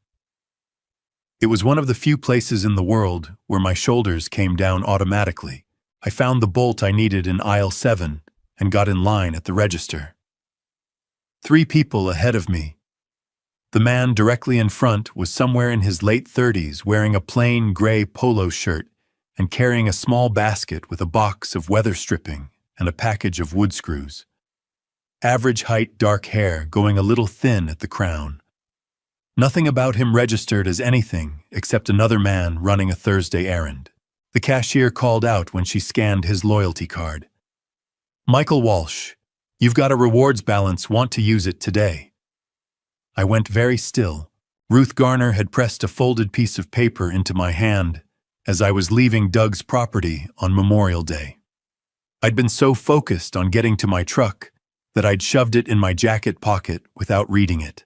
It was one of the few places in the world where my shoulders came down automatically. I found the bolt I needed in aisle 7 and got in line at the register. 3 people ahead of me. The man directly in front was somewhere in his late 30s, wearing a plain gray polo shirt and carrying a small basket with a box of weather stripping and a package of wood screws. Average height, dark hair, going a little thin at the crown. Nothing about him registered as anything except another man running a Thursday errand. The cashier called out when she scanned his loyalty card. "Michael Walsh, you've got a rewards balance, want to use it today." I went very still. Ruth Garner had pressed a folded piece of paper into my hand as I was leaving Doug's property on Memorial Day. I'd been so focused on getting to my truck that I'd shoved it in my jacket pocket without reading it.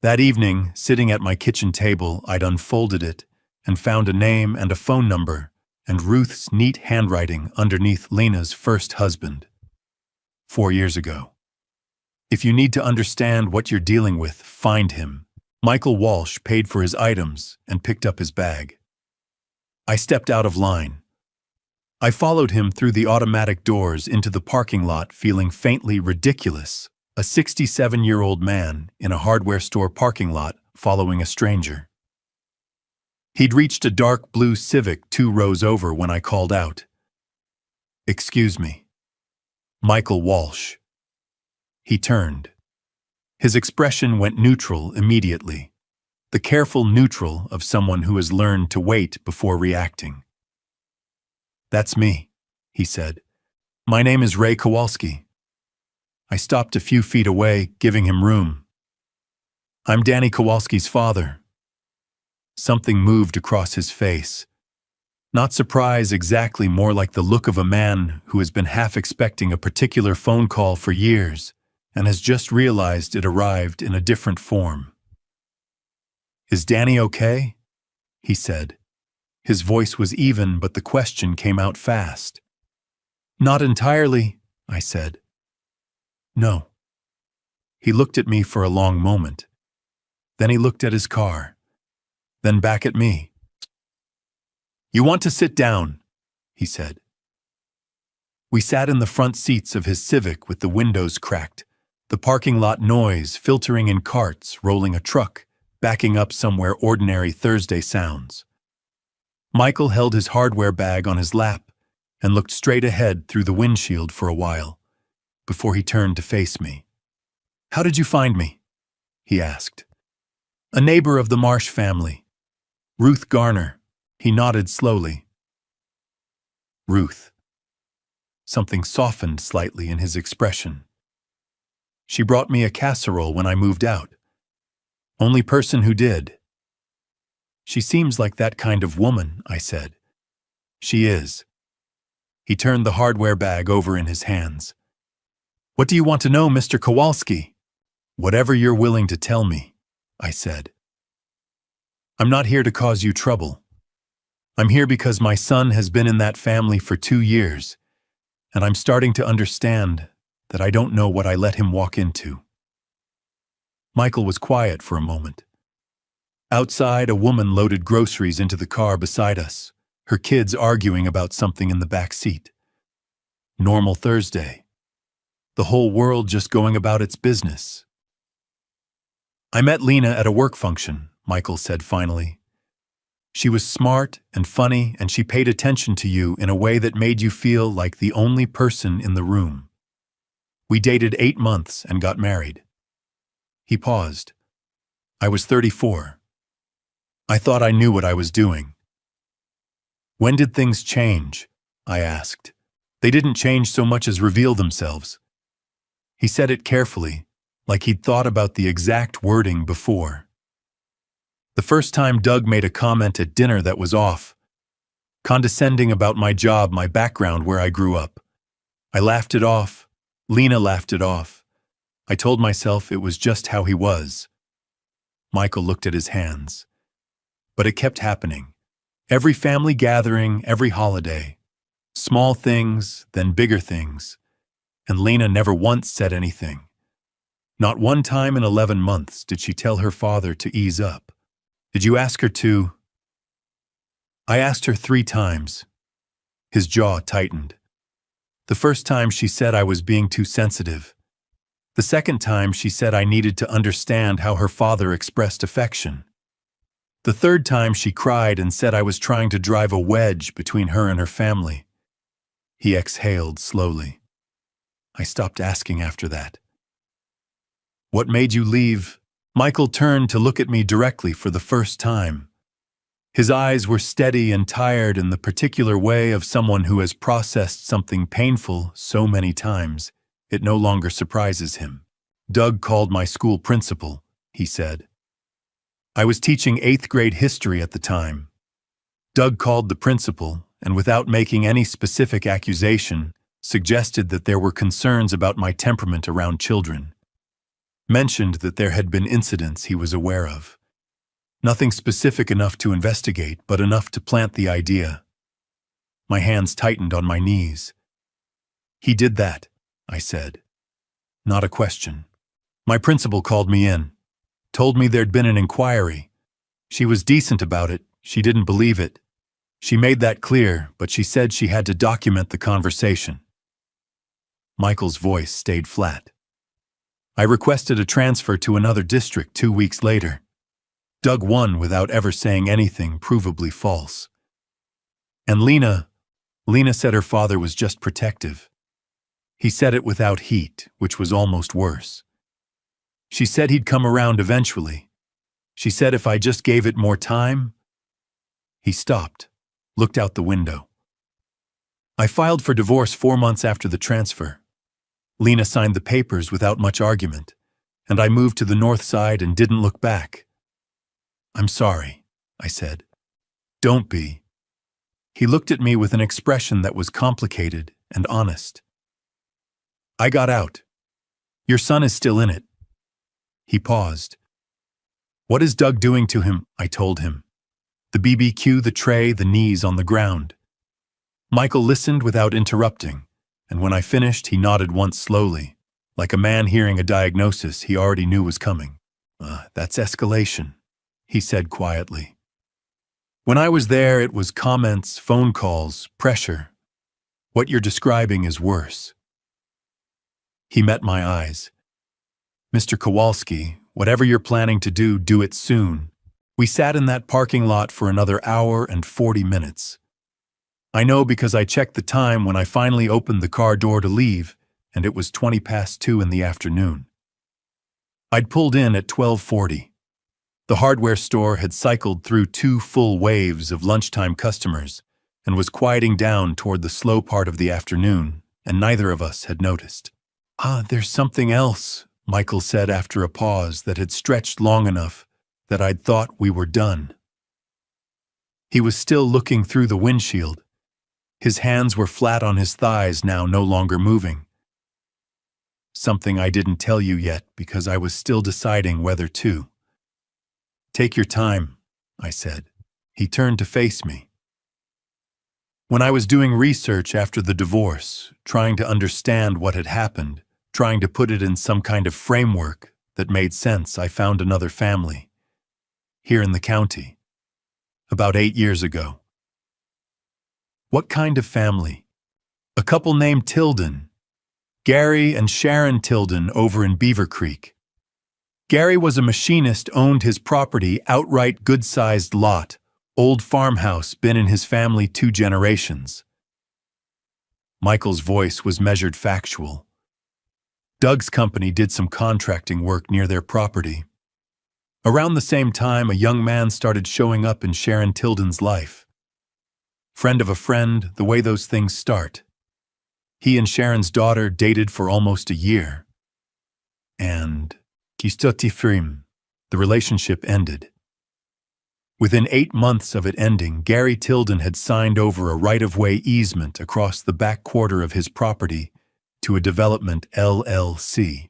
That evening, sitting at my kitchen table, I'd unfolded it and found a name and a phone number and Ruth's neat handwriting underneath Lena's first husband. 4 years ago. If you need to understand what you're dealing with, find him. Michael Walsh paid for his items and picked up his bag. I stepped out of line. I followed him through the automatic doors into the parking lot, feeling faintly ridiculous. A 67-year-old man in a hardware store parking lot following a stranger. He'd reached a dark blue Civic 2 rows over when I called out, "Excuse me, Michael Walsh." He turned. His expression went neutral immediately, the careful neutral of someone who has learned to wait before reacting. "That's me," he said. "My name is Ray Kowalski." I stopped a few feet away, giving him room. "I'm Danny Kowalski's father." Something moved across his face. Not surprise exactly, more like the look of a man who has been half expecting a particular phone call for years and has just realized it arrived in a different form. "Is Danny okay?" he said. His voice was even, but the question came out fast. "Not entirely," I said. "No." He looked at me for a long moment. Then he looked at his car. Then back at me. "You want to sit down," he said. We sat in the front seats of his Civic with the windows cracked, the parking lot noise filtering in carts, rolling a truck, backing up somewhere ordinary Thursday sounds. Michael held his hardware bag on his lap and looked straight ahead through the windshield for a while, before he turned to face me. "How did you find me?" he asked. "A neighbor of the Marsh family. Ruth Garner." He nodded slowly. "Ruth." Something softened slightly in his expression. "She brought me a casserole when I moved out. Only person who did." "She seems like that kind of woman," I said. "She is." He turned the hardware bag over in his hands. "What do you want to know, Mr. Kowalski?" "Whatever you're willing to tell me," I said. "I'm not here to cause you trouble. I'm here because my son has been in that family for 2 years, and I'm starting to understand that I don't know what I let him walk into." Michael was quiet for a moment. Outside, a woman loaded groceries into the car beside us, her kids arguing about something in the back seat. Normal Thursday. The whole world just going about its business. "I met Lena at a work function," Michael said finally. "She was smart and funny, and she paid attention to you in a way that made you feel like the only person in the room. We dated 8 months and got married." He paused. I was 34. I thought I knew what I was doing. "When did things change?" I asked. "They didn't change so much as reveal themselves." He said it carefully, like he'd thought about the exact wording before. The first time Doug made a comment at dinner that was off, condescending about my job, my background, where I grew up. I laughed it off. Lena laughed it off. I told myself it was just how he was. Michael looked at his hands. But it kept happening. Every family gathering, every holiday. Small things, then bigger things. And Lena never once said anything. Not one time in 11 months did she tell her father to ease up. Did you ask her to? I asked her 3 times. His jaw tightened. The first time she said I was being too sensitive. The second time she said I needed to understand how her father expressed affection. The third time she cried and said I was trying to drive a wedge between her and her family. He exhaled slowly. I stopped asking after that. What made you leave? Michael turned to look at me directly for the first time. His eyes were steady and tired in the particular way of someone who has processed something painful so many times, it no longer surprises him. Doug called my school principal, he said. I was teaching 8th grade history at the time. Doug called the principal, and without making any specific accusation, suggested that there were concerns about my temperament around children. Mentioned that there had been incidents he was aware of. Nothing specific enough to investigate, but enough to plant the idea. My hands tightened on my knees. He did that, I said. Not a question. My principal called me in. Told me there'd been an inquiry. She was decent about it. She didn't believe it. She made that clear, but she said she had to document the conversation. Michael's voice stayed flat. I requested a transfer to another district 2 weeks later. Doug won without ever saying anything provably false. And Lena said her father was just protective. He said it without heat, which was almost worse. She said he'd come around eventually. She said if I just gave it more time. He stopped, looked out the window. I filed for divorce 4 months after the transfer. Lena signed the papers without much argument, and I moved to the north side and didn't look back. I'm sorry, I said. Don't be. He looked at me with an expression that was complicated and honest. I got out. Your son is still in it. He paused. What is Doug doing to him? I told him. The BBQ, the tray, the knees on the ground. Michael listened without interrupting, and when I finished, he nodded once slowly, like a man hearing a diagnosis he already knew was coming. That's escalation, he said quietly. When I was there, it was comments, phone calls, pressure. What you're describing is worse. He met my eyes. Mr. Kowalski, whatever you're planning to do it soon. We sat in that parking lot for another hour and 40 minutes. I know because I checked the time when I finally opened the car door to leave, and it was 20 past 2 in the afternoon. I'd pulled in at 12:40. The hardware store had cycled through 2 full waves of lunchtime customers and was quieting down toward the slow part of the afternoon, and neither of us had noticed. There's something else, Michael said after a pause that had stretched long enough that I'd thought we were done. He was still looking through the windshield. His hands were flat on his thighs now, no longer moving. Something I didn't tell you yet because I was still deciding whether to. Take your time, I said. He turned to face me. When I was doing research after the divorce, trying to understand what had happened, trying to put it in some kind of framework that made sense, I found another family. Here in the county. About 8 years ago. What kind of family? A couple named Tilden. Gary and Sharon Tilden over in Beaver Creek. Gary was a machinist, owned his property, outright good-sized lot, old farmhouse, been in his family 2 generations. Michael's voice was measured factual. Doug's company did some contracting work near their property. Around the same time, a young man started showing up in Sharon Tilden's life. Friend of a friend, the way those things start. He and Sharon's daughter dated for almost a year. And the relationship ended. Within 8 months of it ending, Gary Tilden had signed over a right-of-way easement across the back quarter of his property to a development LLC.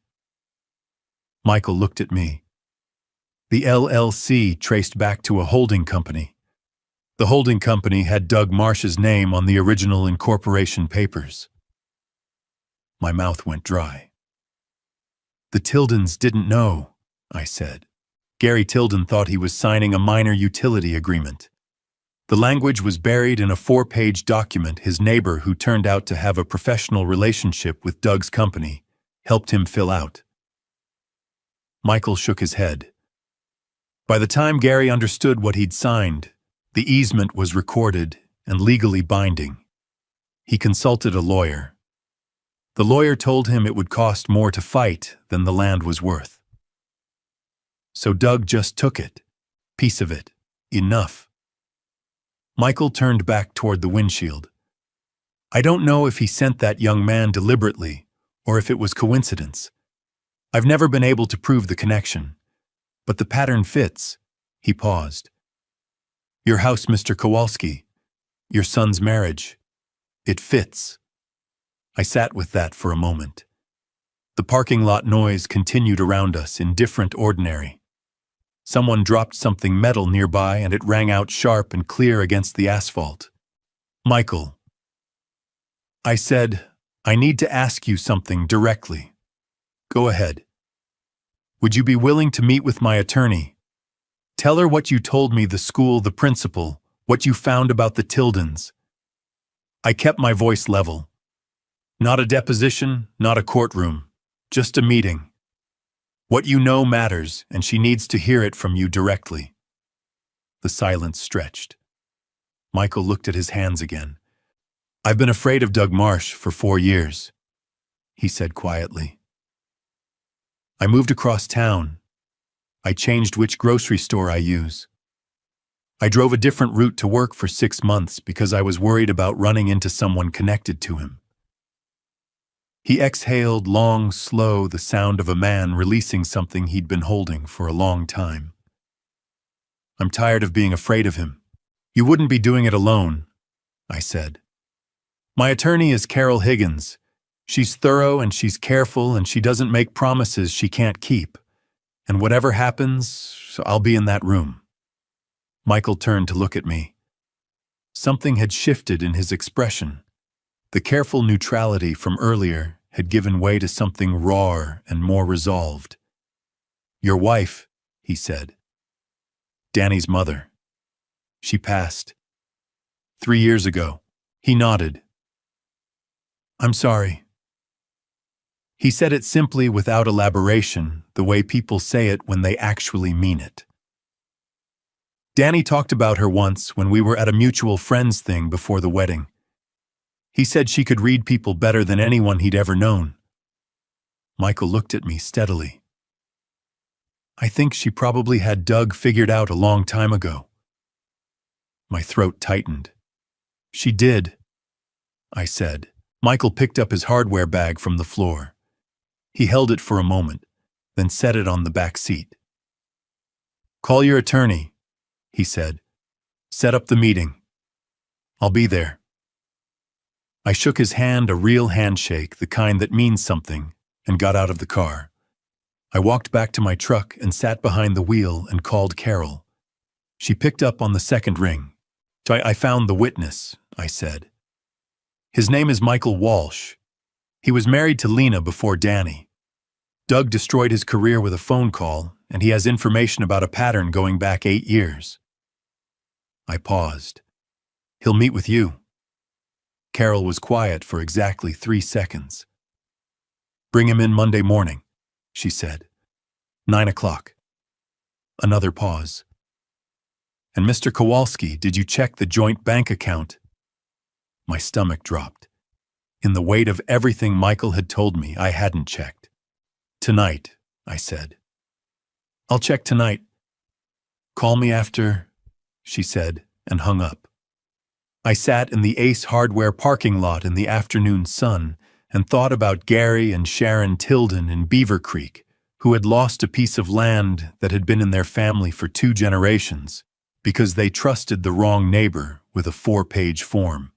Michael looked at me. The LLC traced back to a holding company. The holding company had Doug Marsh's name on the original incorporation papers. My mouth went dry. The Tildens didn't know, I said. Gary Tilden thought he was signing a minor utility agreement. The language was buried in a 4-page document his neighbor, who turned out to have a professional relationship with Doug's company, helped him fill out. Michael shook his head. By the time Gary understood what he'd signed, the easement was recorded and legally binding. He consulted a lawyer. The lawyer told him it would cost more to fight than the land was worth. So Doug just took it, piece of it, enough. Michael turned back toward the windshield. I don't know if he sent that young man deliberately or if it was coincidence. I've never been able to prove the connection, but the pattern fits. He paused. Your house, Mr. Kowalski, your son's marriage, it fits. I sat with that for a moment. The parking lot noise continued around us, indifferent, ordinary. Someone dropped something metal nearby and it rang out sharp and clear against the asphalt. Michael. I said, I need to ask you something directly. Go ahead. Would you be willing to meet with my attorney? Tell her what you told me, the school, the principal, what you found about the Tildens. I kept my voice level. Not a deposition, not a courtroom, just a meeting. What you know matters, and she needs to hear it from you directly. The silence stretched. Michael looked at his hands again. I've been afraid of Doug Marsh for 4 years, he said quietly. I moved across town. I changed which grocery store I use. I drove a different route to work for 6 months because I was worried about running into someone connected to him. He exhaled, long, slow, the sound of a man releasing something he'd been holding for a long time. I'm tired of being afraid of him. You wouldn't be doing it alone, I said. My attorney is Carol Higgins. She's thorough and she's careful and she doesn't make promises she can't keep. And whatever happens, I'll be in that room. Michael turned to look at me. Something had shifted in his expression. The careful neutrality from earlier had given way to something rawer and more resolved. Your wife, he said. Danny's mother. She passed 3 years ago. He nodded. I'm sorry. He said it simply, without elaboration, the way people say it when they actually mean it. Danny talked about her once when we were at a mutual friends thing before the wedding. He said she could read people better than anyone he'd ever known. Michael looked at me steadily. I think she probably had Doug figured out a long time ago. My throat tightened. She did, I said. Michael picked up his hardware bag from the floor. He held it for a moment, then set it on the back seat. Call your attorney, he said. Set up the meeting. I'll be there. I shook his hand, a real handshake, the kind that means something, and got out of the car. I walked back to my truck and sat behind the wheel and called Carol. She picked up on the second ring. I found the witness, I said. His name is Michael Walsh. He was married to Lena before Danny. Doug destroyed his career with a phone call, and he has information about a pattern going back 8 years. I paused. He'll meet with you. Carol was quiet for exactly 3 seconds. Bring him in Monday morning, she said. 9 o'clock. Another pause. And Mr. Kowalski, did you check the joint bank account? My stomach dropped. In the weight of everything Michael had told me, I hadn't checked. Tonight, I said. I'll check tonight. Call me after, she said, and hung up. I sat in the Ace Hardware parking lot in the afternoon sun and thought about Gary and Sharon Tilden in Beaver Creek, who had lost a piece of land that had been in their family for 2 generations, because they trusted the wrong neighbor with a 4-page form.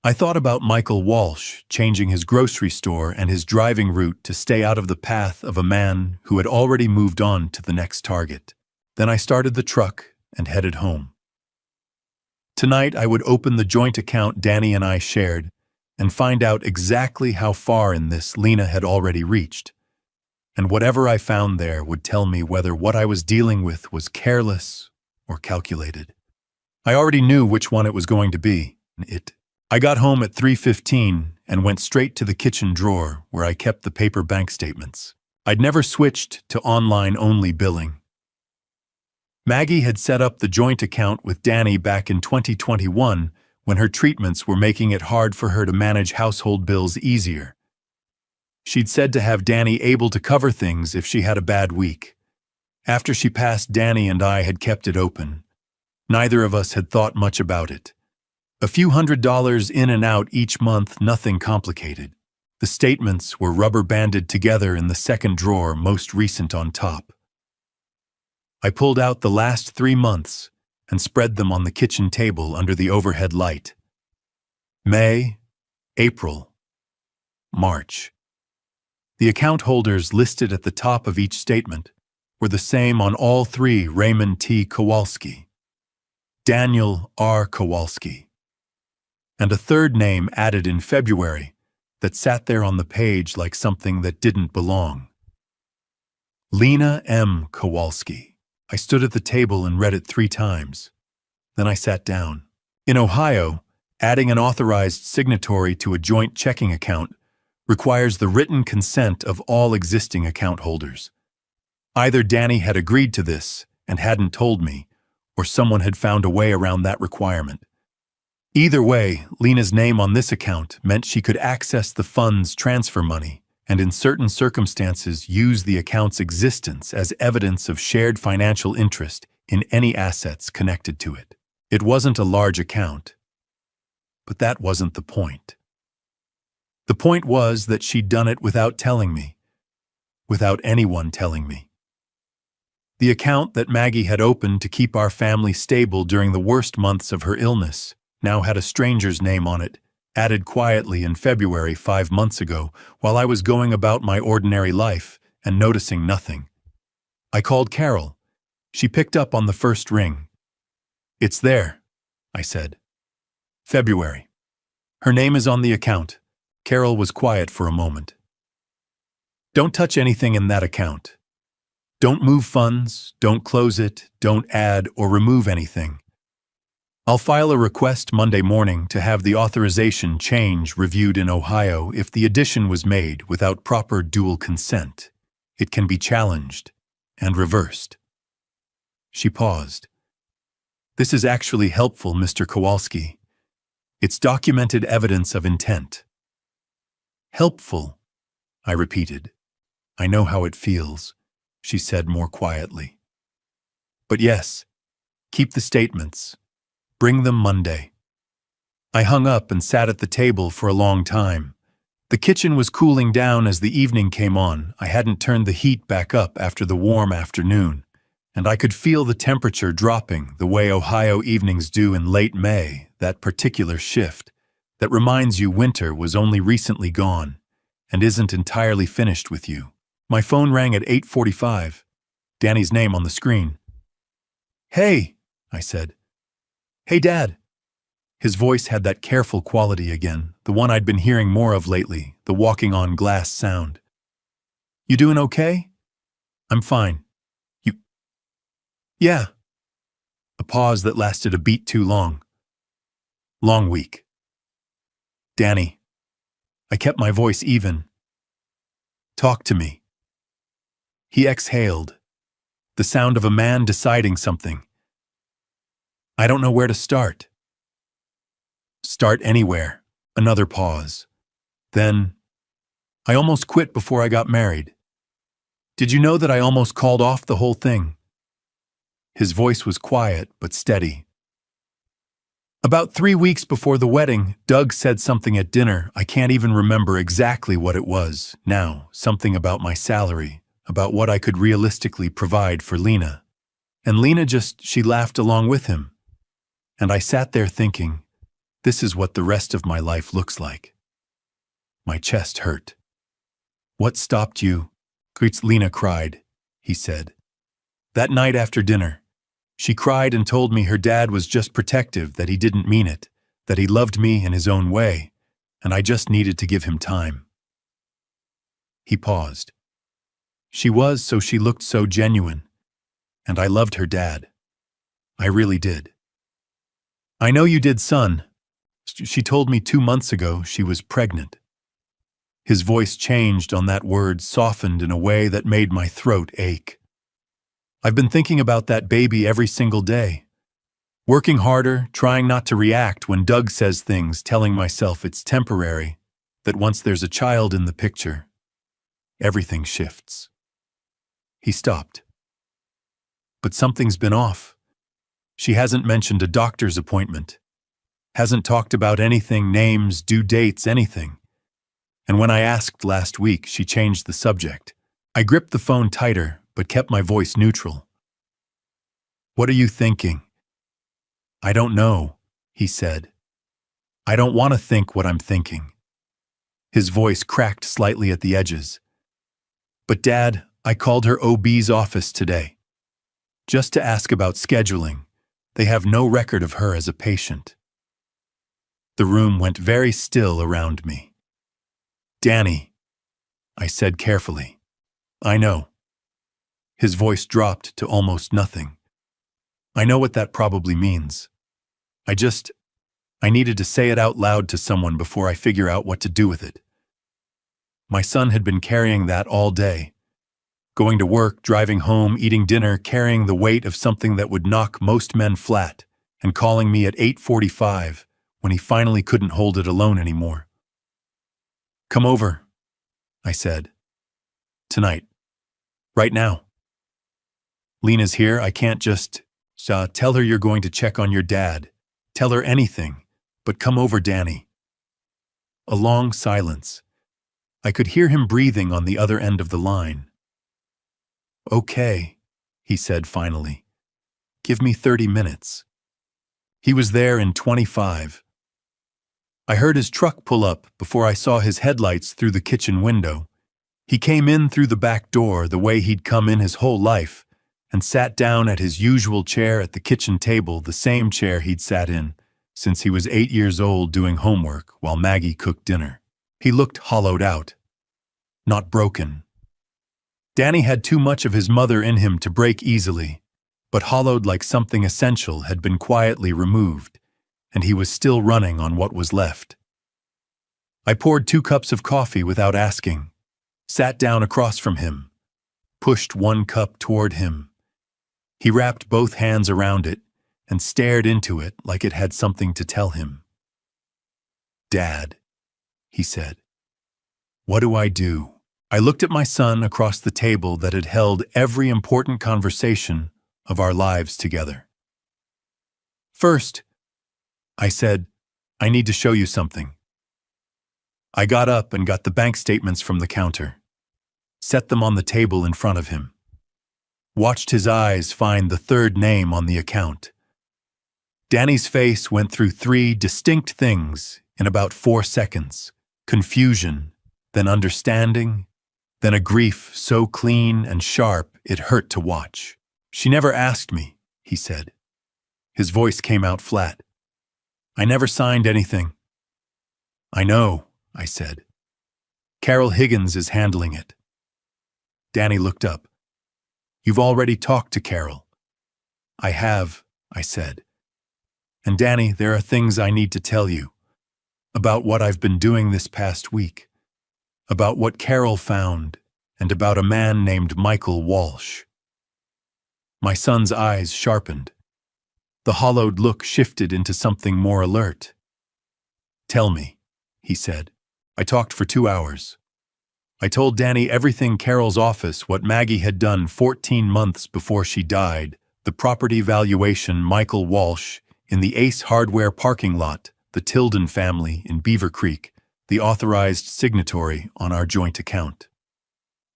I thought about Michael Walsh changing his grocery store and his driving route to stay out of the path of a man who had already moved on to the next target. Then I started the truck and headed home. Tonight I would open the joint account Danny and I shared and find out exactly how far in this Lena had already reached. And whatever I found there would tell me whether what I was dealing with was careless or calculated. I already knew which one it was going to be. I got home at 3:15 and went straight to the kitchen drawer where I kept the paper bank statements. I'd never switched to online-only billing. Maggie had set up the joint account with Danny back in 2021 when her treatments were making it hard for her to manage household bills easier. She'd said to have Danny able to cover things if she had a bad week. After she passed, Danny and I had kept it open. Neither of us had thought much about it. A few $100s in and out each month, nothing complicated. The statements were rubber-banded together in the second drawer, most recent on top. I pulled out the last 3 months and spread them on the kitchen table under the overhead light. May, April, March. The account holders listed at the top of each statement were the same on all 3: Raymond T. Kowalski, Daniel R. Kowalski, and a third name added in February that sat there on the page like something that didn't belong. Lena M. Kowalski. I stood at the table and read it 3 times. Then I sat down. In Ohio, adding an authorized signatory to a joint checking account requires the written consent of all existing account holders. Either Danny had agreed to this and hadn't told me, or someone had found a way around that requirement. Either way, Lena's name on this account meant she could access the fund's transfer money and in certain circumstances use the account's existence as evidence of shared financial interest in any assets connected to it. It wasn't a large account, but that wasn't the point. The point was that she'd done it without telling me, without anyone telling me. The account that Maggie had opened to keep our family stable during the worst months of her illness now had a stranger's name on it, added quietly in February 5 months ago while I was going about my ordinary life and noticing nothing. I called Carol. She picked up on the first ring. "It's there," I said. "February. Her name is on the account." Carol was quiet for a moment. "Don't touch anything in that account. Don't move funds, don't close it, don't add or remove anything. I'll file a request Monday morning to have the authorization change reviewed in Ohio if the addition was made without proper dual consent. It can be challenged and reversed." She paused. "This is actually helpful, Mr. Kowalski. It's documented evidence of intent." "Helpful," I repeated. "I know how it feels," she said more quietly. "But yes, keep the statements. Bring them Monday." I hung up and sat at the table for a long time. The kitchen was cooling down as the evening came on. I hadn't turned the heat back up after the warm afternoon, and I could feel the temperature dropping the way Ohio evenings do in late May, that particular shift that reminds you winter was only recently gone and isn't entirely finished with you. My phone rang at 8:45, Danny's name on the screen. "Hey," I said. "Hey, Dad." His voice had that careful quality again, the one I'd been hearing more of lately, the walking on glass sound. "You doing okay?" "I'm fine. You?" "Yeah." A pause that lasted a beat too long. "Long week." "Danny." I kept my voice even. "Talk to me." He exhaled, the sound of a man deciding something. "I don't know where to start." "Start anywhere." Another pause. Then, "I almost quit before I got married. Did you know that I almost called off the whole thing?" His voice was quiet but steady. "About 3 weeks before the wedding, Doug said something at dinner. I can't even remember exactly what it was now, something about my salary, about what I could realistically provide for Lena. And Lena she laughed along with him. And I sat there thinking, this is what the rest of my life looks like. My chest hurt. What stopped you? Lena cried, he said. That night after dinner, she cried and told me her dad was just protective, that he didn't mean it, that he loved me in his own way, and I just needed to give him time. He paused. She looked so genuine, and I loved her dad. I really did. I know you did, son. She told me 2 months ago she was pregnant. His voice changed on that word, softened in a way that made my throat ache. I've been thinking about that baby every single day. Working harder, trying not to react when Doug says things, telling myself it's temporary, that once there's a child in the picture, everything shifts. He stopped. But something's been off. She hasn't mentioned a doctor's appointment. Hasn't talked about anything, names, due dates, anything. And when I asked last week, she changed the subject. I gripped the phone tighter, but kept my voice neutral. What are you thinking? I don't know, he said. I don't want to think what I'm thinking. His voice cracked slightly at the edges. But Dad, I called her OB's office today. Just to ask about scheduling. They have no record of her as a patient. The room went very still around me. Danny, I said carefully. I know. His voice dropped to almost nothing. I know what that probably means. I needed to say it out loud to someone before I figure out what to do with it. My son had been carrying that all day. Going to work, driving home, eating dinner, carrying the weight of something that would knock most men flat, and calling me at 8:45 when he finally couldn't hold it alone anymore. Come over, I said. Tonight. Right now. Lena's here, I can't just... tell her you're going to check on your dad. Tell her anything, but come over, Danny. A long silence. I could hear him breathing on the other end of the line. Okay, he said finally. Give me 30 minutes. He was there in 25. I heard his truck pull up before I saw his headlights through the kitchen window. He came in through the back door the way he'd come in his whole life, and sat down at his usual chair at the kitchen table, the same chair he'd sat in since he was 8 years old doing homework while Maggie cooked dinner. He looked hollowed out, not broken. Danny had too much of his mother in him to break easily, but hollowed like something essential had been quietly removed, and he was still running on what was left. I poured 2 cups of coffee without asking, sat down across from him, pushed 1 cup toward him. He wrapped both hands around it and stared into it like it had something to tell him. Dad, he said. What do I do? I looked at my son across the table that had held every important conversation of our lives together. First, I said, I need to show you something. I got up and got the bank statements from the counter, set them on the table in front of him. Watched his eyes find the 3rd name on the account. Danny's face went through 3 distinct things in about 4 seconds. Confusion, then understanding, then a grief so clean and sharp it hurt to watch. She never asked me, he said. His voice came out flat. I never signed anything. I know, I said. Carol Higgins is handling it. Danny looked up. You've already talked to Carol. I have, I said. And Danny, there are things I need to tell you. About what I've been doing this past week. About what Carol found, and about a man named Michael Walsh. My son's eyes sharpened. The hollowed look shifted into something more alert. Tell me, he said. I talked for 2 hours. I told Danny everything Carol's office, what Maggie had done 14 months before she died, the property valuation Michael Walsh in the Ace Hardware parking lot, the Tilden family in Beaver Creek, the authorized signatory on our joint account.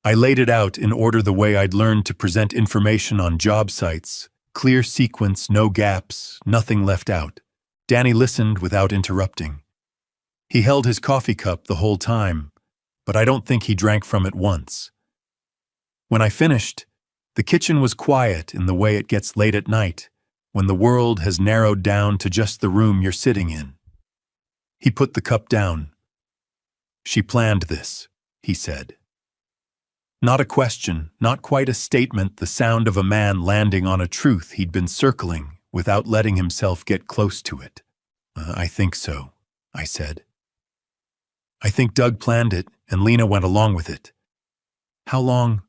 I laid it out in order the way I'd learned to present information on job sites, clear sequence, no gaps, nothing left out. Danny listened without interrupting. He held his coffee cup the whole time, but I don't think he drank from it once. When I finished, the kitchen was quiet in the way it gets late at night, when the world has narrowed down to just the room you're sitting in. He put the cup down. "She planned this," he said. Not a question, not quite a statement, the sound of a man landing on a truth he'd been circling without letting himself get close to it. I think so," I said. "I think Doug planned it, and Lena went along with it." "How long?"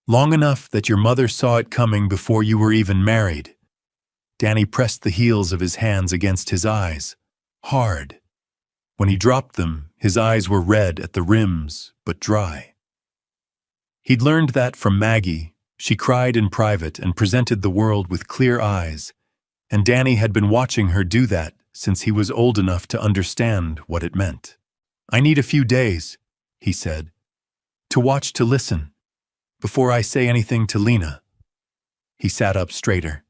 "Long enough that your mother saw it coming before you were even married." Danny pressed the heels of his hands against his eyes, hard. When he dropped them, his eyes were red at the rims, but dry. He'd learned that from Maggie. She cried in private and presented the world with clear eyes, and Danny had been watching her do that since he was old enough to understand what it meant. "I need a few days," he said, "to watch, to listen, before I say anything to Lena." He sat up straighter.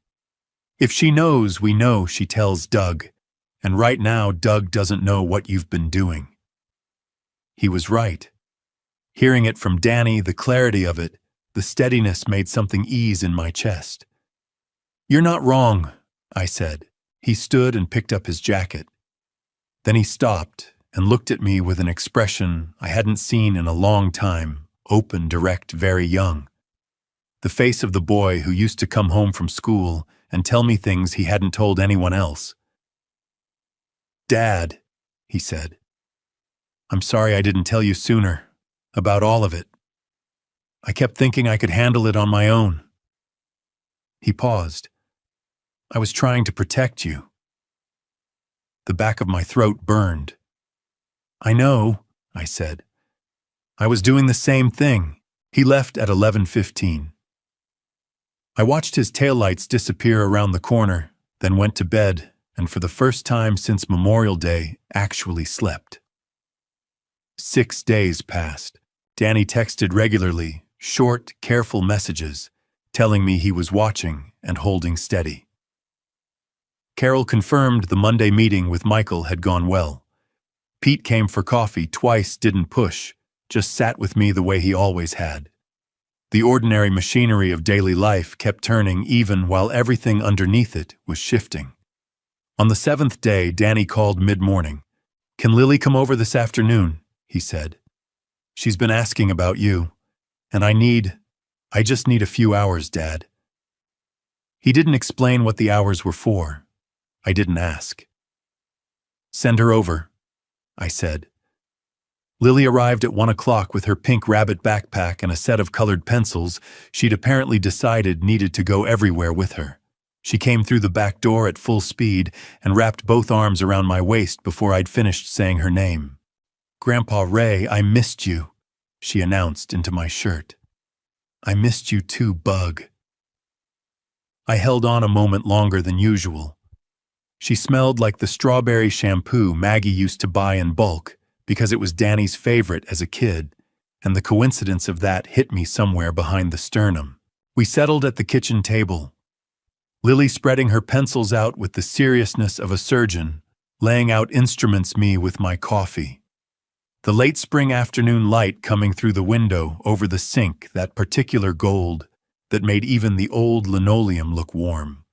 "If she knows, we know she tells Doug, and right now Doug doesn't know what you've been doing." He was right. Hearing it from Danny, the clarity of it, the steadiness made something ease in my chest. "You're not wrong," I said. He stood and picked up his jacket. Then he stopped and looked at me with an expression I hadn't seen in a long time, open, direct, very young. The face of the boy who used to come home from school and tell me things he hadn't told anyone else. "Dad," he said, "I'm sorry I didn't tell you sooner. About all of it. I kept thinking I could handle it on my own." He paused. "I was trying to protect you." The back of my throat burned. "I know," I said. "I was doing the same thing." He left at 11:15. I watched his taillights disappear around the corner, then went to bed, and for the first time since Memorial Day, actually slept. 6 days passed. Danny texted regularly, short, careful messages, telling me he was watching and holding steady. Carol confirmed the Monday meeting with Michael had gone well. Pete came for coffee twice, didn't push, just sat with me the way he always had. The ordinary machinery of daily life kept turning even while everything underneath it was shifting. On the 7th day, Danny called mid-morning. "Can Lily come over this afternoon?" he said. "She's been asking about you, and I just need a few hours, Dad." He didn't explain what the hours were for. I didn't ask. "Send her over," I said. Lily arrived at 1 o'clock with her pink rabbit backpack and a set of colored pencils she'd apparently decided needed to go everywhere with her. She came through the back door at full speed and wrapped both arms around my waist before I'd finished saying her name. "Grandpa Ray, I missed you," she announced into my shirt. "I missed you too, Bug." I held on a moment longer than usual. She smelled like the strawberry shampoo Maggie used to buy in bulk because it was Danny's favorite as a kid, and the coincidence of that hit me somewhere behind the sternum. We settled at the kitchen table. Lily spreading her pencils out with the seriousness of a surgeon, laying out instruments me with my coffee. The late spring afternoon light coming through the window over the sink, that particular gold that made even the old linoleum look warm.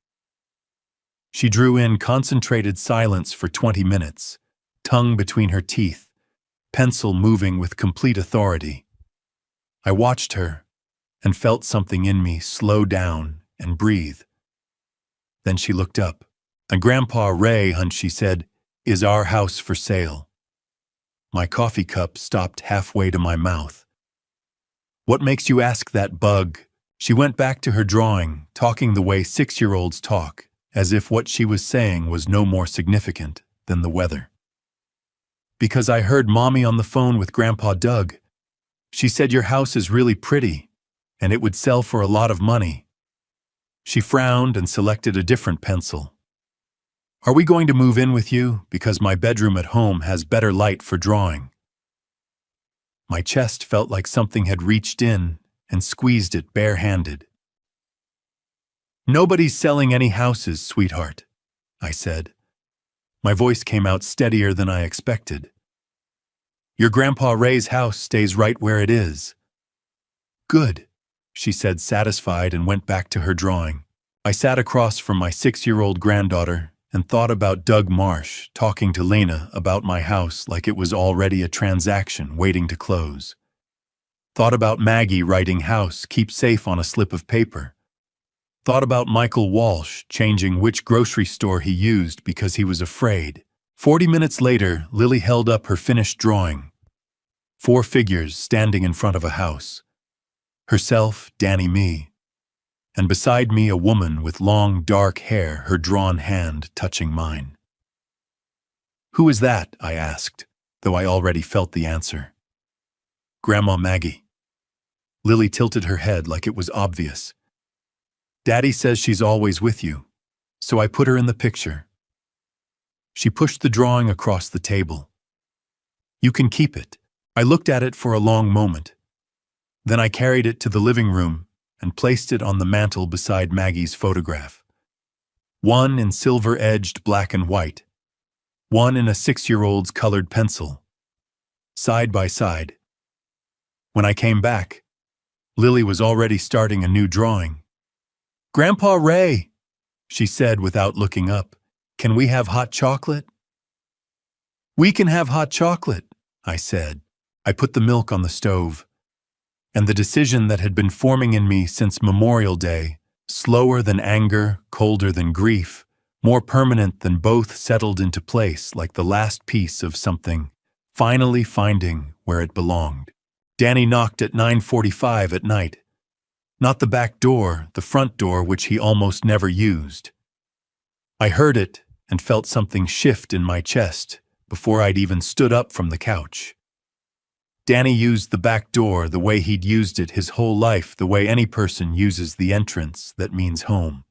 She drew in concentrated silence for 20 minutes, tongue between her teeth, pencil moving with complete authority. I watched her and felt something in me slow down and breathe. Then she looked up. "And Grandpa Ray, hunt," she said, "is our house for sale." My coffee cup stopped halfway to my mouth. "What makes you ask that, Bug?" She went back to her drawing, talking the way 6-year-olds talk, as if what she was saying was no more significant than the weather. "Because I heard Mommy on the phone with Grandpa Doug. She said your house is really pretty, and it would sell for a lot of money." She frowned and selected a different pencil. "Are we going to move in with you? Because my bedroom at home has better light for drawing." My chest felt like something had reached in and squeezed it bare-handed. Nobody's selling any houses, sweetheart, I said. My voice came out steadier than I expected. Your Grandpa Ray's house stays right where it is. Good, she said, satisfied, and went back to her drawing. I sat across from my 6-year-old granddaughter and thought about Doug Marsh talking to Lena about my house like it was already a transaction waiting to close. Thought about Maggie writing house keep safe on a slip of paper. Thought about Michael Walsh changing which grocery store he used because he was afraid. 40 minutes later, Lily held up her finished drawing. 4 figures standing in front of a house. Herself, Danny, me. And beside me a woman with long, dark hair, her drawn hand touching mine. Who is that? I asked, though I already felt the answer. Grandma Maggie. Lily tilted her head like it was obvious. Daddy says she's always with you, so I put her in the picture. She pushed the drawing across the table. You can keep it. I looked at it for a long moment. Then I carried it to the living room and placed it on the mantel beside Maggie's photograph. One in silver-edged black and white. One in a 6-year-old's colored pencil. Side by side. When I came back, Lily was already starting a new drawing. Grandpa Ray, she said without looking up, can we have hot chocolate? We can have hot chocolate, I said. I put the milk on the stove. And the decision that had been forming in me since Memorial Day, slower than anger, colder than grief, more permanent than both, settled into place like the last piece of something, finally finding where it belonged. Danny knocked at 9:45 at night. Not the back door, the front door, which he almost never used. I heard it and felt something shift in my chest before I'd even stood up from the couch. Danny used the back door the way he'd used it his whole life, the way any person uses the entrance that means home.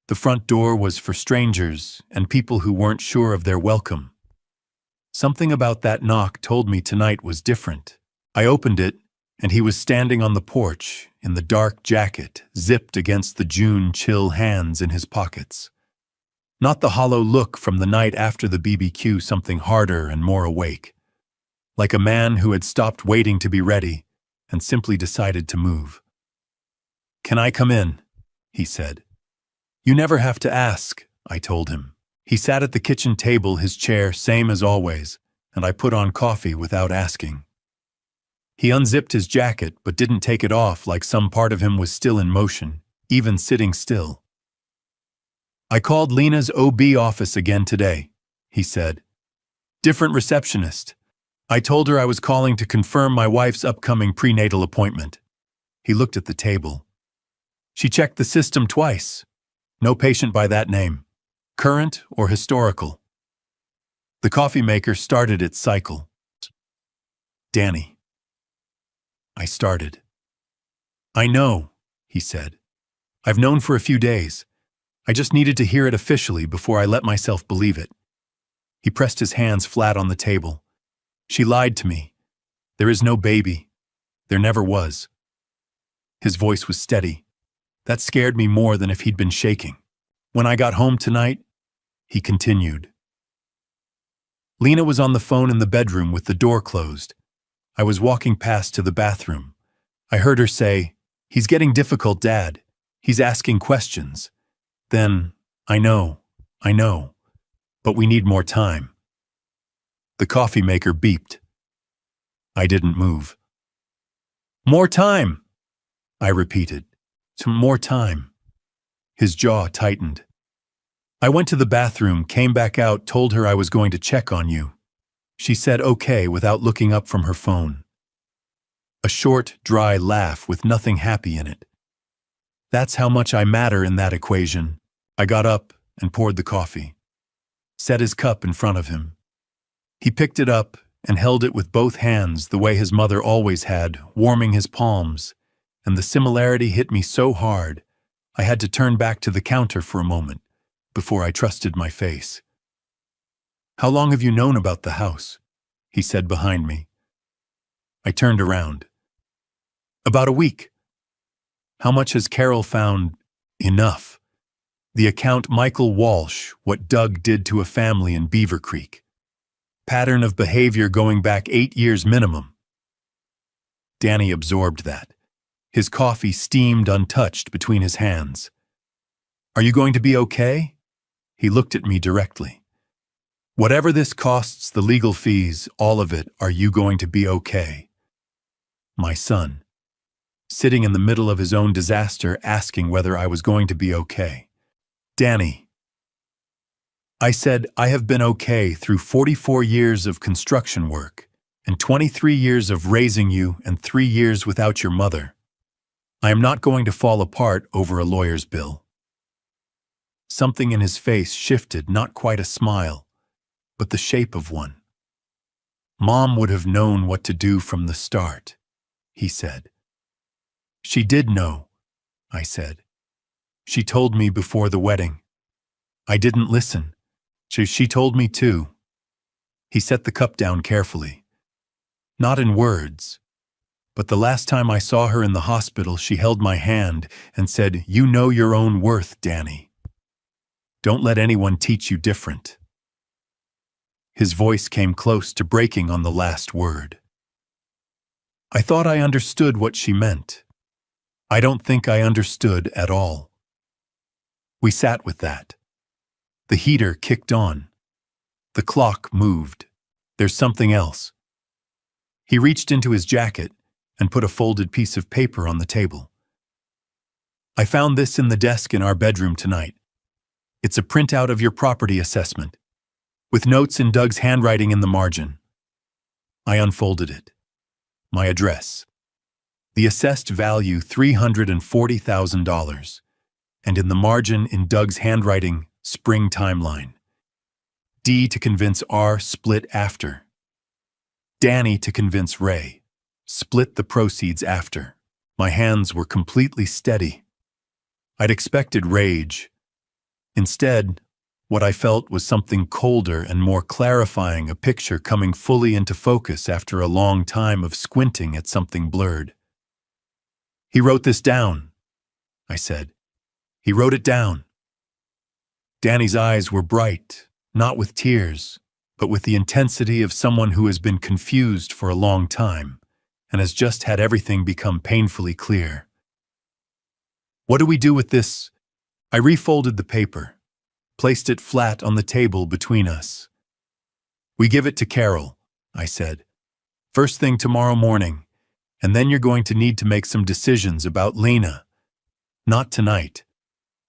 The front door was for strangers and people who weren't sure of their welcome. Something about that knock told me tonight was different. I opened it, and he was standing on the porch in the dark jacket, zipped against the June chill, hands in his pockets. Not the hollow look from the night after the BBQ, something harder and more awake. Like a man who had stopped waiting to be ready and simply decided to move. Can I come in? He said. You never have to ask, I told him. He sat at the kitchen table, his chair same as always, and I put on coffee without asking. He unzipped his jacket but didn't take it off, like some part of him was still in motion, even sitting still. I called Lena's OB office again today, he said. Different receptionist. I told her I was calling to confirm my wife's upcoming prenatal appointment. He looked at the table. She checked the system twice. No patient by that name, current or historical. The coffee maker started its cycle. Danny. I started. I know, he said. I've known for a few days. I just needed to hear it officially before I let myself believe it. He pressed his hands flat on the table. She lied to me. There is no baby. There never was. His voice was steady. That scared me more than if he'd been shaking. When I got home tonight, he continued. Lena was on the phone in the bedroom with the door closed. I was walking past to the bathroom. I heard her say, "He's getting difficult, Dad. He's asking questions." Then, I know, but we need more time. The coffee maker beeped. I didn't move. More time, I repeated. Some more time. His jaw tightened. I went to the bathroom, came back out, told her I was going to check on you. She said okay without looking up from her phone. A short, dry laugh with nothing happy in it. That's how much I matter in that equation. I got up and poured the coffee. Set his cup in front of him. He picked it up and held it with both hands the way his mother always had, warming his palms, and the similarity hit me so hard I had to turn back to the counter for a moment before I trusted my face. How long have you known about the house? He said behind me. I turned around. About a week. How much has Carol found? Enough. The account Michael Walsh, what Doug did to a family in Beaver Creek. Pattern of behavior going back 8 years minimum. Danny absorbed that. His coffee steamed untouched between his hands. Are you going to be okay? He looked at me directly. Whatever this costs, the legal fees, all of it, are you going to be okay? My son, sitting in the middle of his own disaster, asking whether I was going to be okay. Danny. I said, I have been okay through 44 years of construction work and 23 years of raising you and 3 years without your mother. I am not going to fall apart over a lawyer's bill. Something in his face shifted, not quite a smile, but the shape of one. Mom would have known what to do from the start, he said. She did know, I said. She told me before the wedding. I didn't listen. She told me too. He set the cup down carefully. Not in words, but the last time I saw her in the hospital, she held my hand and said, "You know your own worth, Danny. Don't let anyone teach you different." His voice came close to breaking on the last word. I thought I understood what she meant. I don't think I understood at all. We sat with that. The heater kicked on. The clock moved. There's something else. He reached into his jacket and put a folded piece of paper on the table. I found this in the desk in our bedroom tonight. It's a printout of your property assessment, with notes in Doug's handwriting in the margin. I unfolded it. My address. The assessed value $340,000, and in the margin in Doug's handwriting, spring timeline. D to convince R, split after. Danny to convince Ray, split the proceeds after. My hands were completely steady. I'd expected rage. Instead, what I felt was something colder and more clarifying, a picture coming fully into focus after a long time of squinting at something blurred. He wrote this down, I said. He wrote it down. Danny's eyes were bright, not with tears, but with the intensity of someone who has been confused for a long time and has just had everything become painfully clear. What do we do with this? I refolded the paper, placed it flat on the table between us. We give it to Carol, I said. First thing tomorrow morning, and then you're going to need to make some decisions about Lena. Not tonight,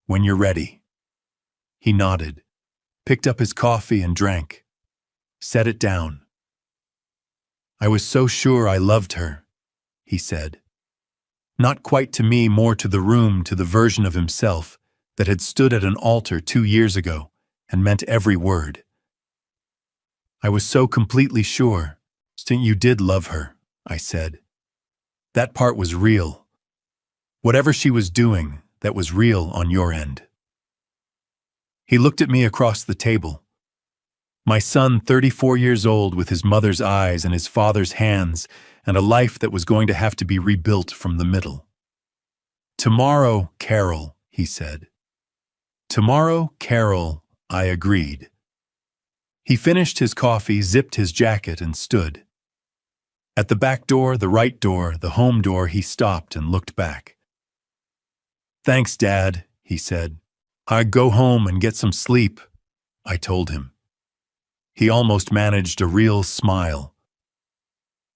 when you're ready. He nodded, picked up his coffee and drank, set it down. I was so sure I loved her, he said. Not quite to me, more to the room, to the version of himself that had stood at an altar 2 years ago and meant every word. I was so completely sure. You did love her, I said. That part was real. Whatever she was doing, that was real on your end. He looked at me across the table. My son, 34 years old, with his mother's eyes and his father's hands, and a life that was going to have to be rebuilt from the middle. Tomorrow, Carol, he said. Tomorrow, Carol, I agreed. He finished his coffee, zipped his jacket, and stood. At the back door, the right door, the home door, he stopped and looked back. Thanks, Dad, he said. I'd go home and get some sleep, I told him. He almost managed a real smile.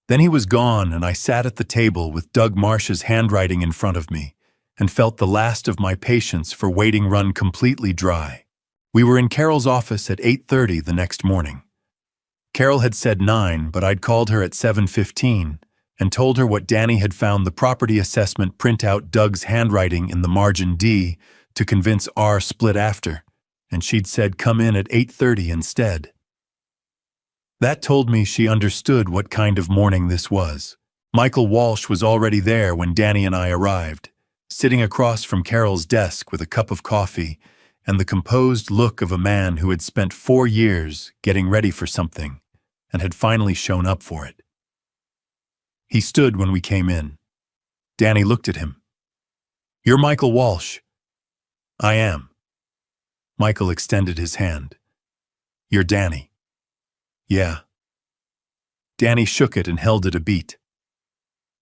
Then he was gone, and I sat at the table with Doug Marsh's handwriting in front of me and felt the last of my patience for waiting run completely dry. We were in Carol's office at 8:30 the next morning. Carol had said 9, but I'd called her at 7:15 and told her what Danny had found the property assessment printout Doug's handwriting in the margin D to convince R split after, and she'd said come in at 8:30 instead. That told me she understood what kind of morning this was. Michael Walsh was already there when Danny and I arrived, sitting across from Carol's desk with a cup of coffee and the composed look of a man who had spent 4 years getting ready for something and had finally shown up for it. He stood when we came in. Danny looked at him. You're Michael Walsh. I am. Michael extended his hand. You're Danny. Yeah. Danny shook it and held it a beat.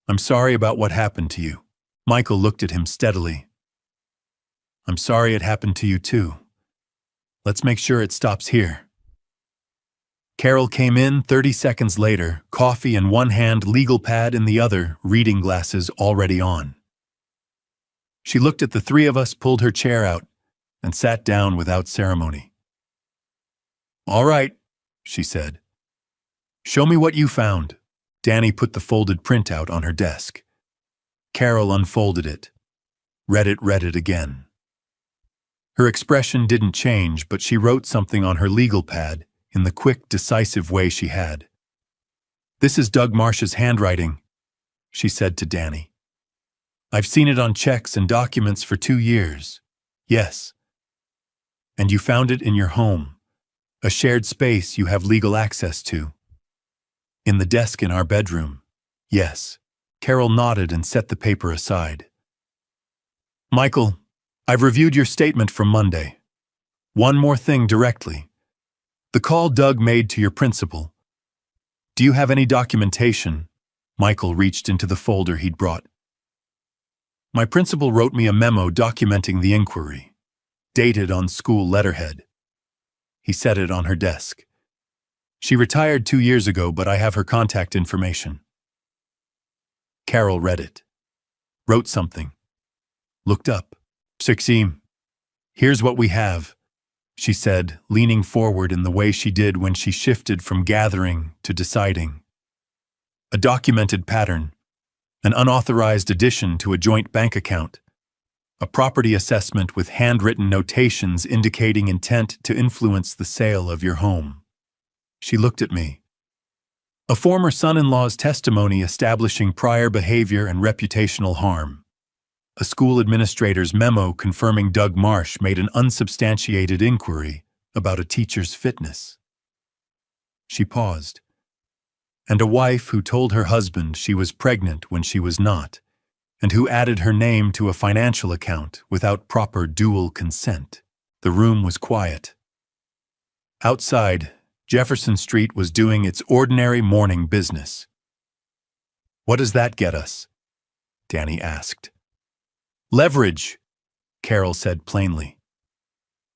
I'm sorry about what happened to you. Michael looked at him steadily. I'm sorry it happened to you too. Let's make sure it stops here. Carol came in 30 seconds later, coffee in one hand, legal pad in the other, reading glasses already on. She looked at the three of us, pulled her chair out, and sat down without ceremony. All right, she said. Show me what you found. Danny put the folded printout on her desk. Carol unfolded it, read it again. Her expression didn't change, but she wrote something on her legal pad in the quick, decisive way she had. This is Doug Marsh's handwriting, she said to Danny. I've seen it on checks and documents for 2 years. Yes. And you found it in your home, a shared space you have legal access to. In the desk in our bedroom. Yes. Carol nodded and set the paper aside. Michael, I've reviewed your statement from Monday. One more thing directly. The call Doug made to your principal. Do you have any documentation? Michael reached into the folder he'd brought. My principal wrote me a memo documenting the inquiry, dated on school letterhead. He set it on her desk. She retired 2 years ago, but I have her contact information. Carol read it, wrote something, looked up. Sixim. Here's what we have, she said, leaning forward in the way she did when she shifted from gathering to deciding. A documented pattern, an unauthorized addition to a joint bank account, a property assessment with handwritten notations indicating intent to influence the sale of your home. She looked at me. A former son-in-law's testimony establishing prior behavior and reputational harm. A school administrator's memo confirming Doug Marsh made an unsubstantiated inquiry about a teacher's fitness. She paused. And a wife who told her husband she was pregnant when she was not, and who added her name to a financial account without proper dual consent. The room was quiet. Outside, Jefferson Street was doing its ordinary morning business. What does that get us? Danny asked. Leverage, Carol said plainly.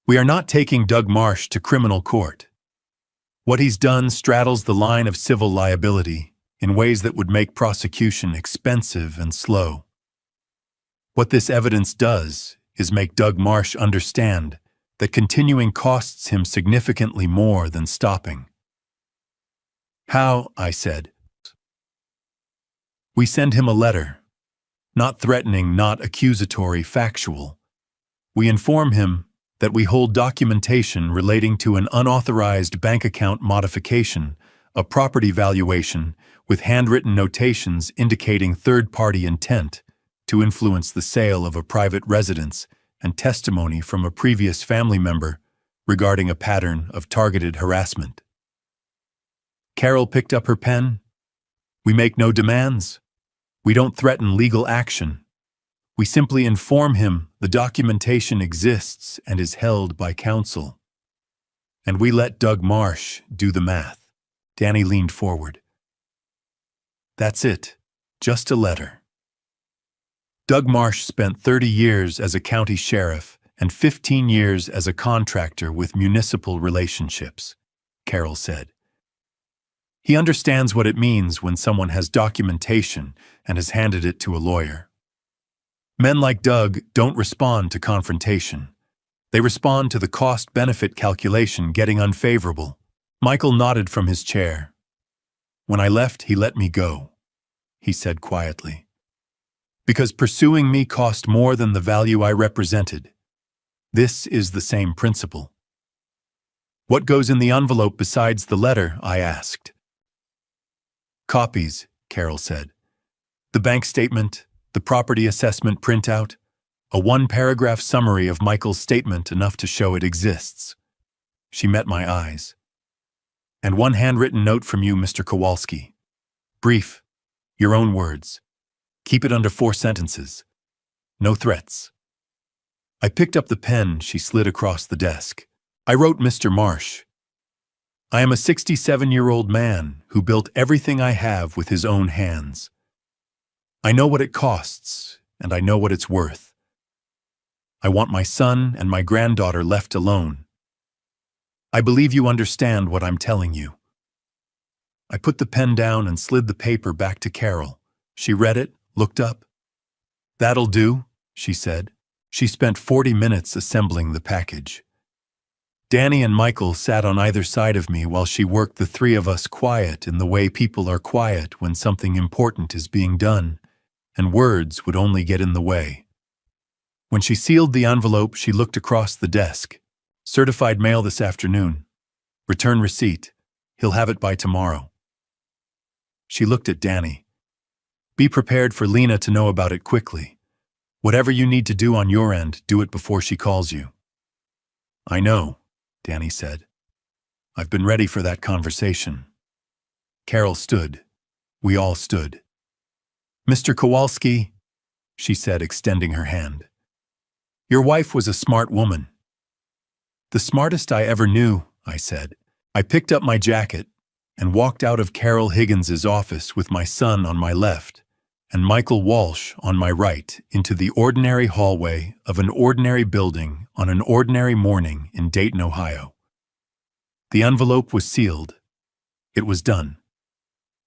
We are not taking Doug Marsh to criminal court. What he's done straddles the line of civil liability in ways that would make prosecution expensive and slow. What this evidence does is make Doug Marsh understand that continuing costs him significantly more than stopping. How, I said. We send him a letter. Not threatening, not accusatory, factual. We inform him that we hold documentation relating to an unauthorized bank account modification, a property valuation with handwritten notations indicating third-party intent to influence the sale of a private residence, and testimony from a previous family member regarding a pattern of targeted harassment. Carol picked up her pen. We make no demands. We don't threaten legal action. We simply inform him the documentation exists and is held by counsel. And we let Doug Marsh do the math. Danny leaned forward. That's it. Just a letter. Doug Marsh spent 30 years as a county sheriff and 15 years as a contractor with municipal relationships, Carol said. He understands what it means when someone has documentation and has handed it to a lawyer. Men like Doug don't respond to confrontation. They respond to the cost-benefit calculation getting unfavorable. Michael nodded from his chair. When I left, he let me go, he said quietly. Because pursuing me cost more than the value I represented. This is the same principle. What goes in the envelope besides the letter? I asked. Copies, Carol said. The bank statement, the property assessment printout, a one-paragraph summary of Michael's statement enough to show it exists. She met my eyes. And one handwritten note from you, Mr. Kowalski. Brief, your own words. Keep it under 4 sentences. No threats. I picked up the pen she slid across the desk. I wrote Mr. Marsh. I am a 67-year-old man who built everything I have with his own hands. I know what it costs, and I know what it's worth. I want my son and my granddaughter left alone. I believe you understand what I'm telling you. I put the pen down and slid the paper back to Carol. She read it, looked up. "That'll do," she said. She spent 40 minutes assembling the package. Danny and Michael sat on either side of me while she worked the three of us quiet in the way people are quiet when something important is being done, and words would only get in the way. When she sealed the envelope, she looked across the desk. "Certified mail this afternoon. Return receipt. He'll have it by tomorrow." She looked at Danny. "Be prepared for Lena to know about it quickly. Whatever you need to do on your end, do it before she calls you." "I know," Danny said. "I've been ready for that conversation." Carol stood. We all stood. "Mr. Kowalski," she said, extending her hand. "Your wife was a smart woman." "The smartest I ever knew," I said. I picked up my jacket and walked out of Carol Higgins's office with my son on my left and Michael Walsh on my right into the ordinary hallway of an ordinary building on an ordinary morning in Dayton, Ohio. The envelope was sealed. It was done.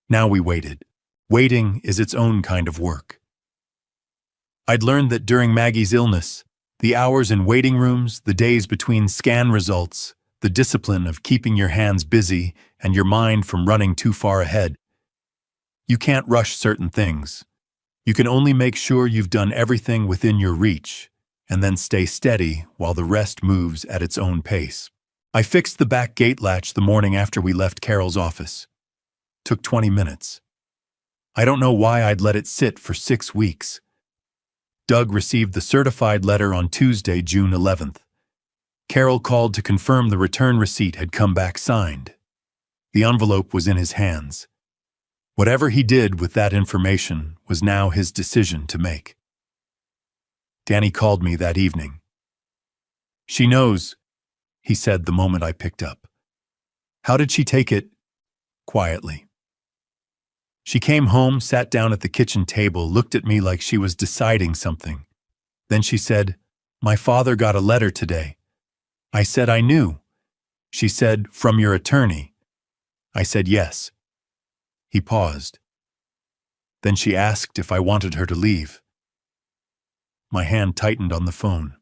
Now we waited. Waiting is its own kind of work. I'd learned that during Maggie's illness, the hours in waiting rooms, the days between scan results, the discipline of keeping your hands busy and your mind from running too far ahead. You can't rush certain things. You can only make sure you've done everything within your reach, and then stay steady while the rest moves at its own pace. I fixed the back gate latch the morning after we left Carol's office. Took 20 minutes. I don't know why I'd let it sit for 6 weeks. Doug received the certified letter on Tuesday, June 11th. Carol called to confirm the return receipt had come back signed. The envelope was in his hands. Whatever he did with that information was now his decision to make. Danny called me that evening. "She knows," he said the moment I picked up. "How did she take it?" Quietly. She came home, sat down at the kitchen table, looked at me like she was deciding something. Then she said, "My father got a letter today." I said I knew. She said, "From your attorney." I said yes. He paused. Then she asked if I wanted her to leave. My hand tightened on the phone.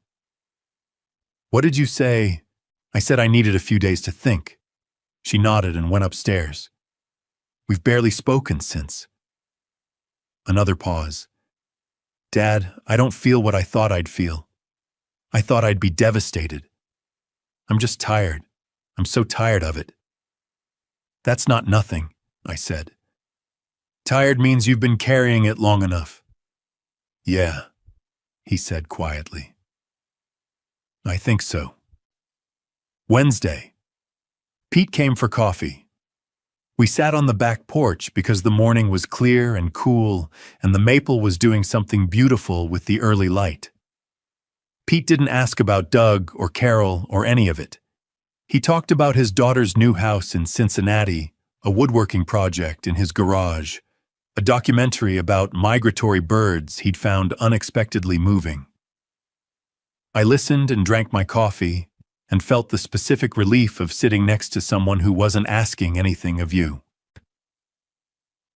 "What did you say?" I said I needed a few days to think. She nodded and went upstairs. "We've barely spoken since." Another pause. "Dad, I don't feel what I thought I'd feel. I thought I'd be devastated. I'm just tired. I'm so tired of it." "That's not nothing," I said. "Tired means you've been carrying it long enough." "Yeah," he said quietly. "I think so." Wednesday. Pete came for coffee. We sat on the back porch because the morning was clear and cool, and the maple was doing something beautiful with the early light. Pete didn't ask about Doug or Carol or any of it. He talked about his daughter's new house in Cincinnati, a woodworking project in his garage, a documentary about migratory birds he'd found unexpectedly moving. I listened and drank my coffee and felt the specific relief of sitting next to someone who wasn't asking anything of you.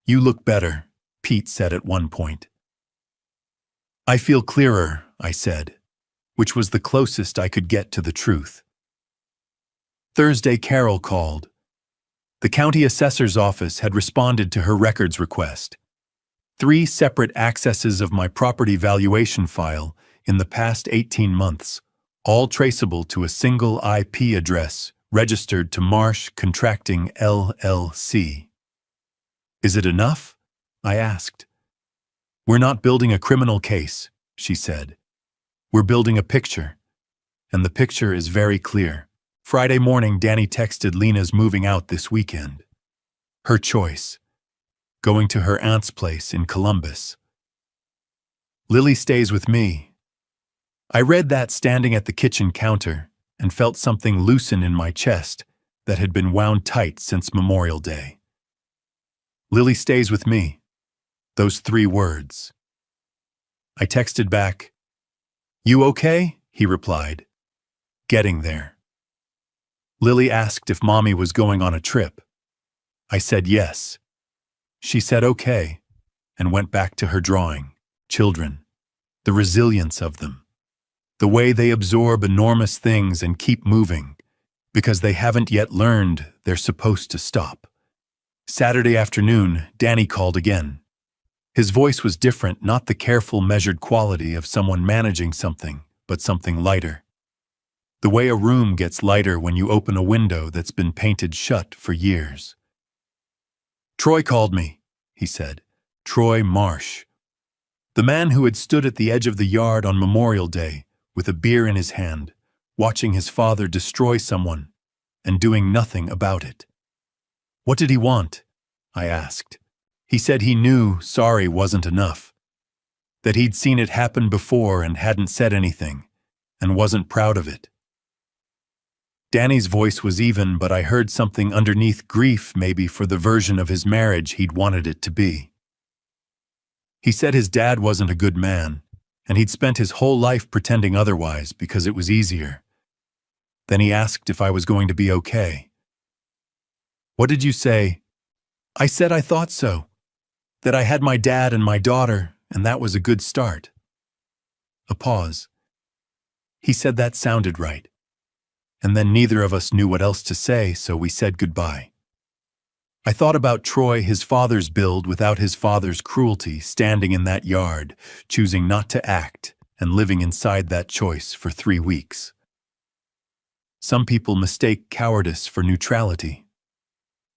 "You look better," Pete said at one point. "I feel clearer," I said, which was the closest I could get to the truth. Thursday, Carol called. The county assessor's office had responded to her records request. 3 separate accesses of my property valuation file in the past 18 months, all traceable to a single IP address registered to Marsh Contracting LLC. "Is it enough?" I asked. "We're not building a criminal case," she said. "We're building a picture, and the picture is very clear." Friday morning, Danny texted Lena's moving out this weekend. Her choice. Going to her aunt's place in Columbus. "Lily stays with me." I read that standing at the kitchen counter and felt something loosen in my chest that had been wound tight since Memorial Day. Lily stays with me. Those 3 words. I texted back, "You okay?" He replied, "Getting there." Lily asked if Mommy was going on a trip. I said yes. She said okay, and went back to her drawing. Children, the resilience of them. The way they absorb enormous things and keep moving, because they haven't yet learned they're supposed to stop. Saturday afternoon, Danny called again. His voice was different, not the careful, measured quality of someone managing something, but something lighter. The way a room gets lighter when you open a window that's been painted shut for years. "Troy called me," he said. Troy Marsh. The man who had stood at the edge of the yard on Memorial Day with a beer in his hand, watching his father destroy someone and doing nothing about it. "What did he want?" I asked. He said he knew sorry wasn't enough, that he'd seen it happen before and hadn't said anything, and wasn't proud of it. Danny's voice was even, but I heard something underneath, grief maybe for the version of his marriage he'd wanted it to be. He said his dad wasn't a good man, and he'd spent his whole life pretending otherwise because it was easier. Then he asked if I was going to be okay. "What did you say?" I said I thought so, that I had my dad and my daughter, and that was a good start. A pause. He said that sounded right. And then neither of us knew what else to say, so we said goodbye. I thought about Troy, his father's build without his father's cruelty, standing in that yard, choosing not to act, and living inside that choice for 3 weeks. Some people mistake cowardice for neutrality.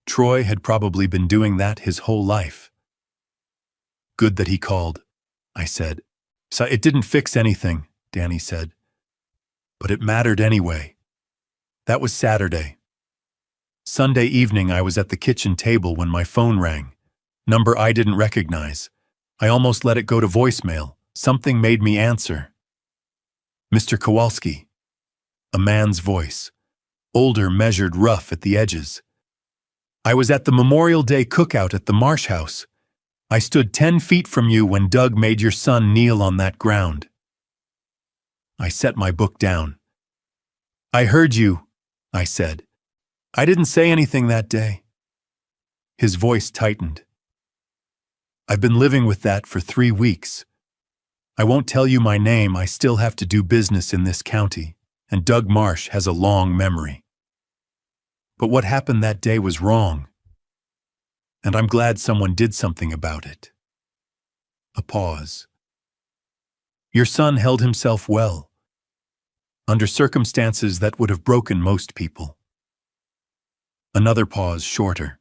Troy had probably been doing that his whole life. "Good that he called," I said. "So it didn't fix anything," Danny said. "But it mattered anyway." That was Saturday. Sunday evening I was at the kitchen table when my phone rang. Number I didn't recognize. I almost let it go to voicemail. Something made me answer. "Mr. Kowalski." A man's voice. Older, measured, rough at the edges. "I was at the Memorial Day cookout at the Marsh House. I stood 10 feet from you when Doug made your son kneel on that ground." I set my book down. "I heard you," I said. "I didn't say anything that day." His voice tightened. "I've been living with that for 3 weeks. I won't tell you my name, I still have to do business in this county, and Doug Marsh has a long memory. But what happened that day was wrong, and I'm glad someone did something about it." A pause. "Your son held himself well, under circumstances that would have broken most people." Another pause, shorter.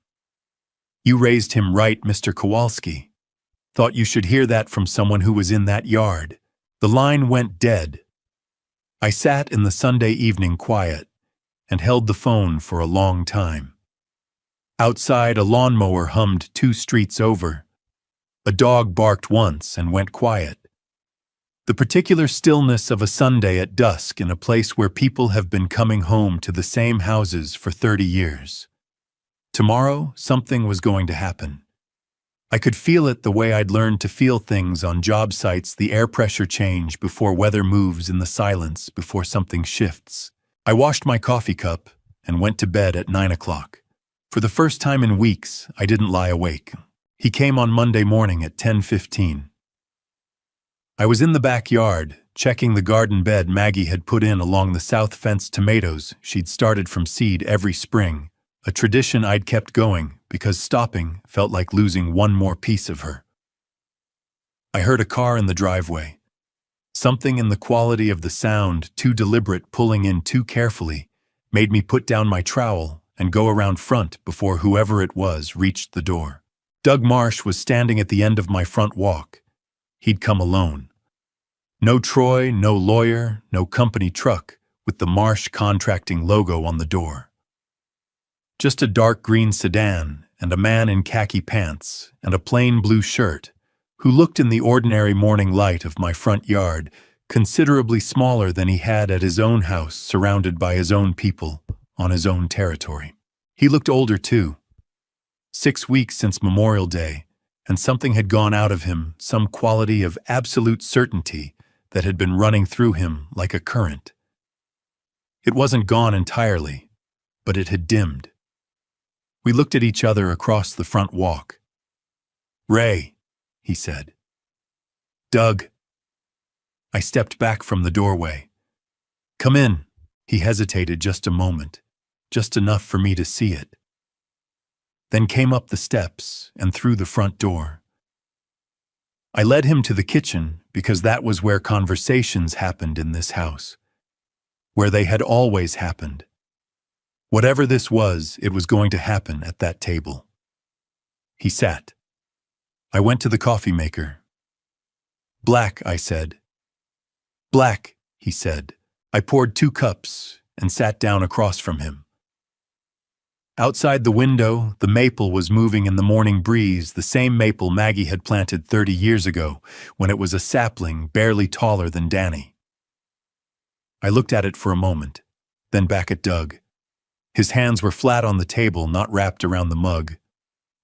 "You raised him right, Mr. Kowalski. Thought you should hear that from someone who was in that yard." The line went dead. I sat in the Sunday evening quiet and held the phone for a long time. Outside, a lawnmower hummed 2 streets over. A dog barked once and went quiet. The particular stillness of a Sunday at dusk in a place where people have been coming home to the same houses for 30 years. Tomorrow, something was going to happen. I could feel it the way I'd learned to feel things on job sites, the air pressure change before weather moves, in the silence before something shifts. I washed my coffee cup and went to bed at 9 o'clock. For the first time in weeks, I didn't lie awake. He came on Monday morning at 10:15. I was in the backyard, checking the garden bed Maggie had put in along the south fence, tomatoes she'd started from seed every spring, a tradition I'd kept going because stopping felt like losing one more piece of her. I heard a car in the driveway. Something in the quality of the sound, too deliberate, pulling in too carefully, made me put down my trowel and go around front before whoever it was reached the door. Doug Marsh was standing at the end of my front walk. He'd come alone. No Troy, no lawyer, no company truck with the Marsh Contracting logo on the door. Just a dark green sedan and a man in khaki pants and a plain blue shirt who looked in the ordinary morning light of my front yard considerably smaller than he had at his own house, surrounded by his own people, on his own territory. He looked older too. 6 weeks since Memorial Day, and something had gone out of him, some quality of absolute certainty that had been running through him like a current. It wasn't gone entirely, but it had dimmed. We looked at each other across the front walk. "Ray," he said. "Doug." I stepped back from the doorway. "Come in." He hesitated just a moment, just enough for me to see it. Then came up the steps and through the front door. I led him to the kitchen because that was where conversations happened in this house, where they had always happened. Whatever this was, it was going to happen at that table. He sat. I went to the coffee maker. "Black," I said. "Black," he said. I poured 2 cups and sat down across from him. Outside the window, the maple was moving in the morning breeze, the same maple Maggie had planted 30 years ago, when it was a sapling barely taller than Danny. I looked at it for a moment, then back at Doug. His hands were flat on the table, not wrapped around the mug.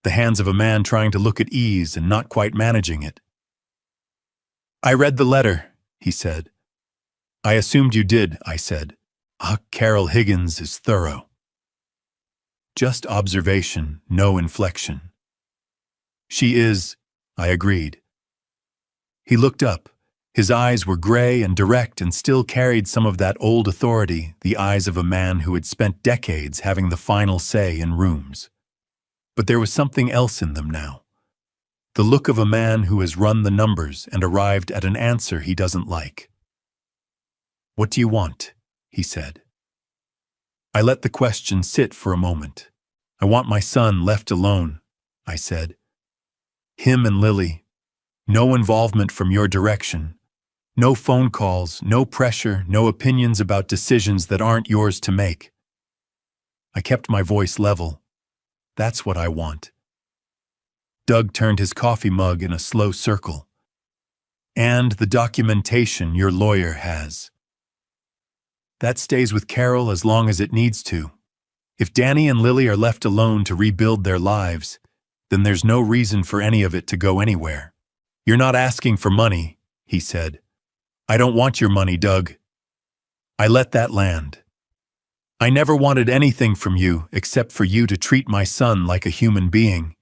The hands of a man trying to look at ease and not quite managing it. "I read the letter," he said. "I assumed you did," I said. Carol Higgins is thorough." Just observation, no inflection. "She is," I agreed. He looked up. His eyes were gray and direct and still carried some of that old authority, the eyes of a man who had spent decades having the final say in rooms. But there was something else in them now. The look of a man who has run the numbers and arrived at an answer he doesn't like. "What do you want?" he said. I let the question sit for a moment. "I want my son left alone," I said. "Him and Lily. No involvement from your direction. No phone calls, no pressure, no opinions about decisions that aren't yours to make." I kept my voice level. "That's what I want." Doug turned his coffee mug in a slow circle. "And the documentation your lawyer has. That stays with Carol as long as it needs to. If Danny and Lily are left alone to rebuild their lives, then there's no reason for any of it to go anywhere. You're not asking for money," he said. "I don't want your money, Doug." I let that land. "I never wanted anything from you except for you to treat my son like a human being.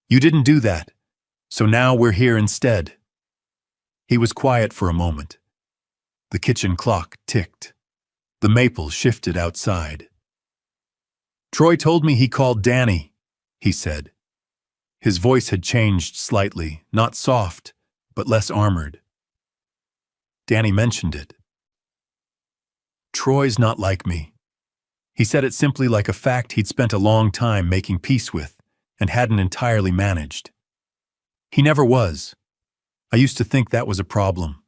You didn't do that, so now we're here instead." He was quiet for a moment. The kitchen clock ticked. The maple shifted outside. "Troy told me he called Danny," he said. His voice had changed slightly, not soft, but less armored. "Danny mentioned it." "Troy's not like me." He said it simply like a fact he'd spent a long time making peace with and hadn't entirely managed. He never was. I used to think that was a problem.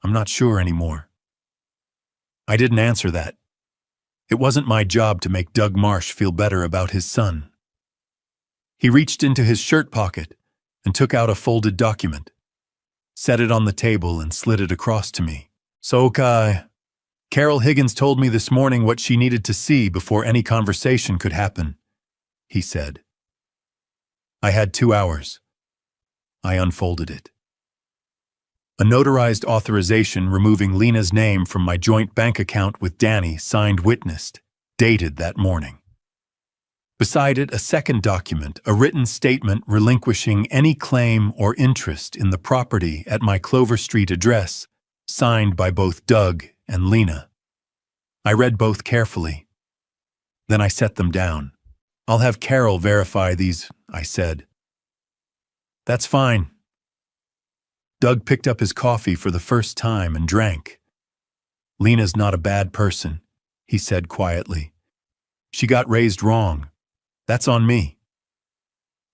I'm not sure anymore. I didn't answer that. It wasn't my job to make Doug Marsh feel better about his son. He reached into his shirt pocket and took out a folded document, set it on the table and slid it across to me. "So, Carol Higgins told me this morning what she needed to see before any conversation could happen," he said. I had 2 hours. I unfolded it. A notarized authorization removing Lena's name from my joint bank account with Danny, signed witnessed, dated that morning. Beside it, a second document, a written statement relinquishing any claim or interest in the property at my Clover Street address, signed by both Doug and Lena. I read both carefully. Then I set them down. "I'll have Carol verify these," I said. "That's fine." Doug picked up his coffee for the first time and drank. "Lena's not a bad person," he said quietly. "She got raised wrong. That's on me."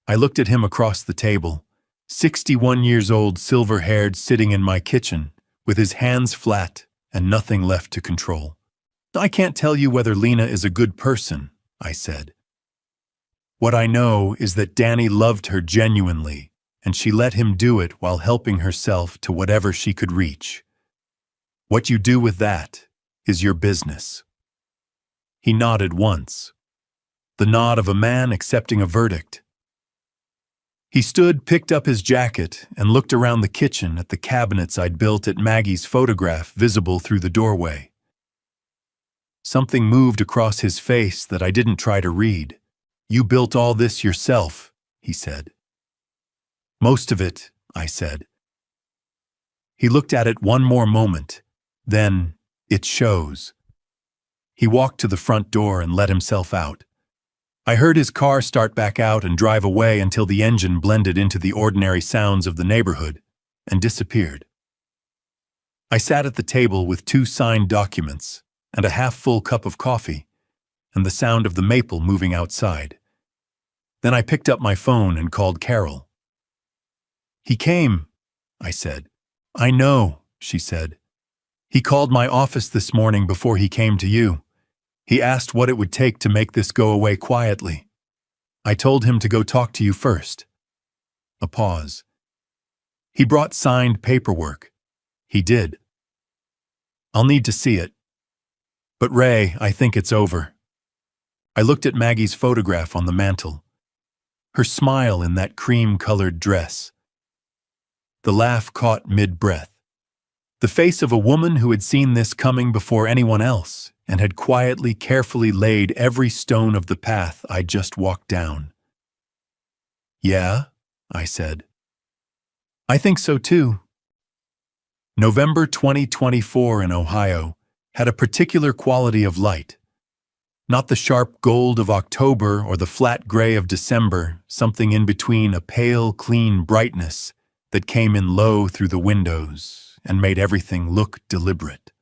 I looked at him across the table, 61 years old, silver-haired, sitting in my kitchen, with his hands flat and nothing left to control. "I can't tell you whether Lena is a good person," I said. "What I know is that Danny loved her genuinely, and she let him do it while helping herself to whatever she could reach. What you do with that is your business." He nodded once, the nod of a man accepting a verdict. He stood, picked up his jacket, and looked around the kitchen at the cabinets I'd built at Maggie's photograph visible through the doorway. Something moved across his face that I didn't try to read. "You built all this yourself," he said. "Most of it," I said. He looked at it one more moment. Then, "It shows." He walked to the front door and let himself out. I heard his car start back out and drive away until the engine blended into the ordinary sounds of the neighborhood and disappeared. I sat at the table with 2 signed documents and a half-full cup of coffee and the sound of the maple moving outside. Then I picked up my phone and called Carol. "He came," I said. "I know," she said. "He called my office this morning before he came to you. He asked what it would take to make this go away quietly. I told him to go talk to you first." A pause. "He brought signed paperwork." "He did." "I'll need to see it. But Ray, I think it's over." I looked at Maggie's photograph on the mantel. Her smile in that cream-colored dress. The laugh caught mid-breath. The face of a woman who had seen this coming before anyone else and had quietly, carefully laid every stone of the path I'd just walked down. "Yeah," I said. "I think so too." November 2024 in Ohio had a particular quality of light. Not the sharp gold of October or the flat gray of December, something in between, a pale, clean brightness that came in low through the windows and made everything look deliberate.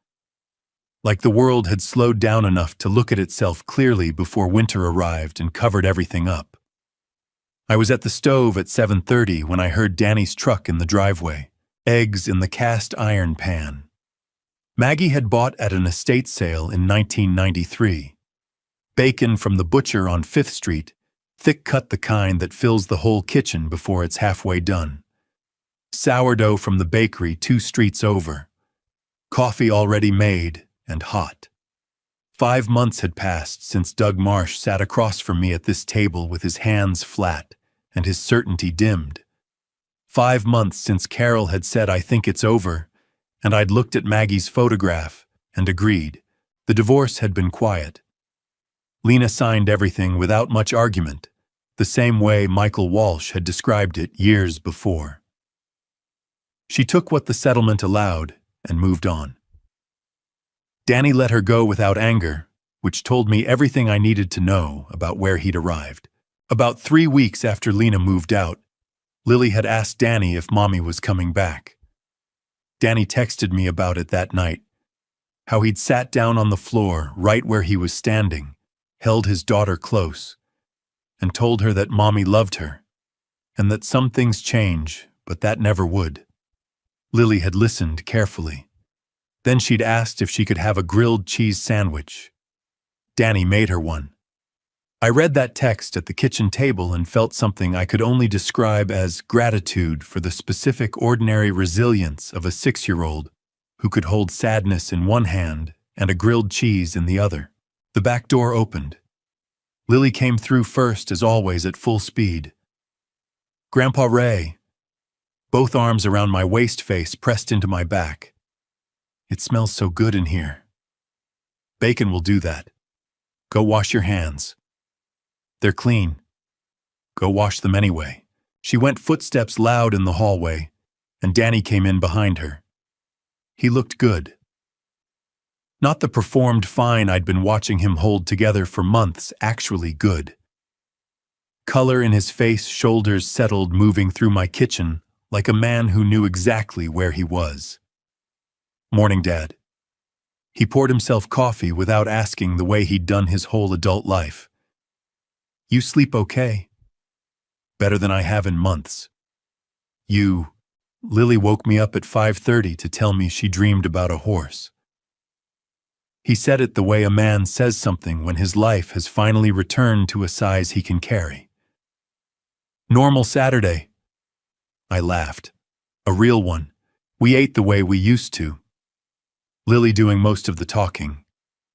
Like the world had slowed down enough to look at itself clearly before winter arrived and covered everything up. I was at the stove at 7:30 when I heard Danny's truck in the driveway, eggs in the cast iron pan. Maggie had bought at an estate sale in 1993. Bacon from the butcher on 5th Street, thick-cut, the kind that fills the whole kitchen before it's halfway done. Sourdough from the bakery 2 streets over. Coffee already made and hot. 5 months had passed since Doug Marsh sat across from me at this table with his hands flat and his certainty dimmed. 5 months since Carol had said, "I think it's over," and I'd looked at Maggie's photograph and agreed. The divorce had been quiet. Lena signed everything without much argument, the same way Michael Walsh had described it years before. She took what the settlement allowed and moved on. Danny let her go without anger, which told me everything I needed to know about where he'd arrived. About 3 weeks after Lena moved out, Lily had asked Danny if Mommy was coming back. Danny texted me about it that night, how he'd sat down on the floor right where he was standing, held his daughter close, and told her that Mommy loved her, and that some things change, but that never would. Lily had listened carefully. Then she'd asked if she could have a grilled cheese sandwich. Danny made her one. I read that text at the kitchen table and felt something I could only describe as gratitude for the specific, ordinary resilience of a 6-year-old who could hold sadness in one hand and a grilled cheese in the other. The back door opened. Lily came through first, as always, at full speed. "Grandpa Ray," both arms around my waist, face pressed into my back. "It smells so good in here." "Bacon will do that. Go wash your hands." "They're clean." "Go wash them anyway." She went, footsteps loud in the hallway, and Danny came in behind her. He looked good. Not the performed fine I'd been watching him hold together for months, actually good. Color in his face, shoulders settled, moving through my kitchen like a man who knew exactly where he was. "Morning, Dad." He poured himself coffee without asking, the way he'd done his whole adult life. "You sleep okay?" "Better than I have in months." "You..." Lily woke me up at 5:30 to tell me she dreamed about a horse. He said it the way a man says something when his life has finally returned to a size he can carry. "Normal Saturday." I laughed. "A real one. We ate the way we used to." Lily doing most of the talking.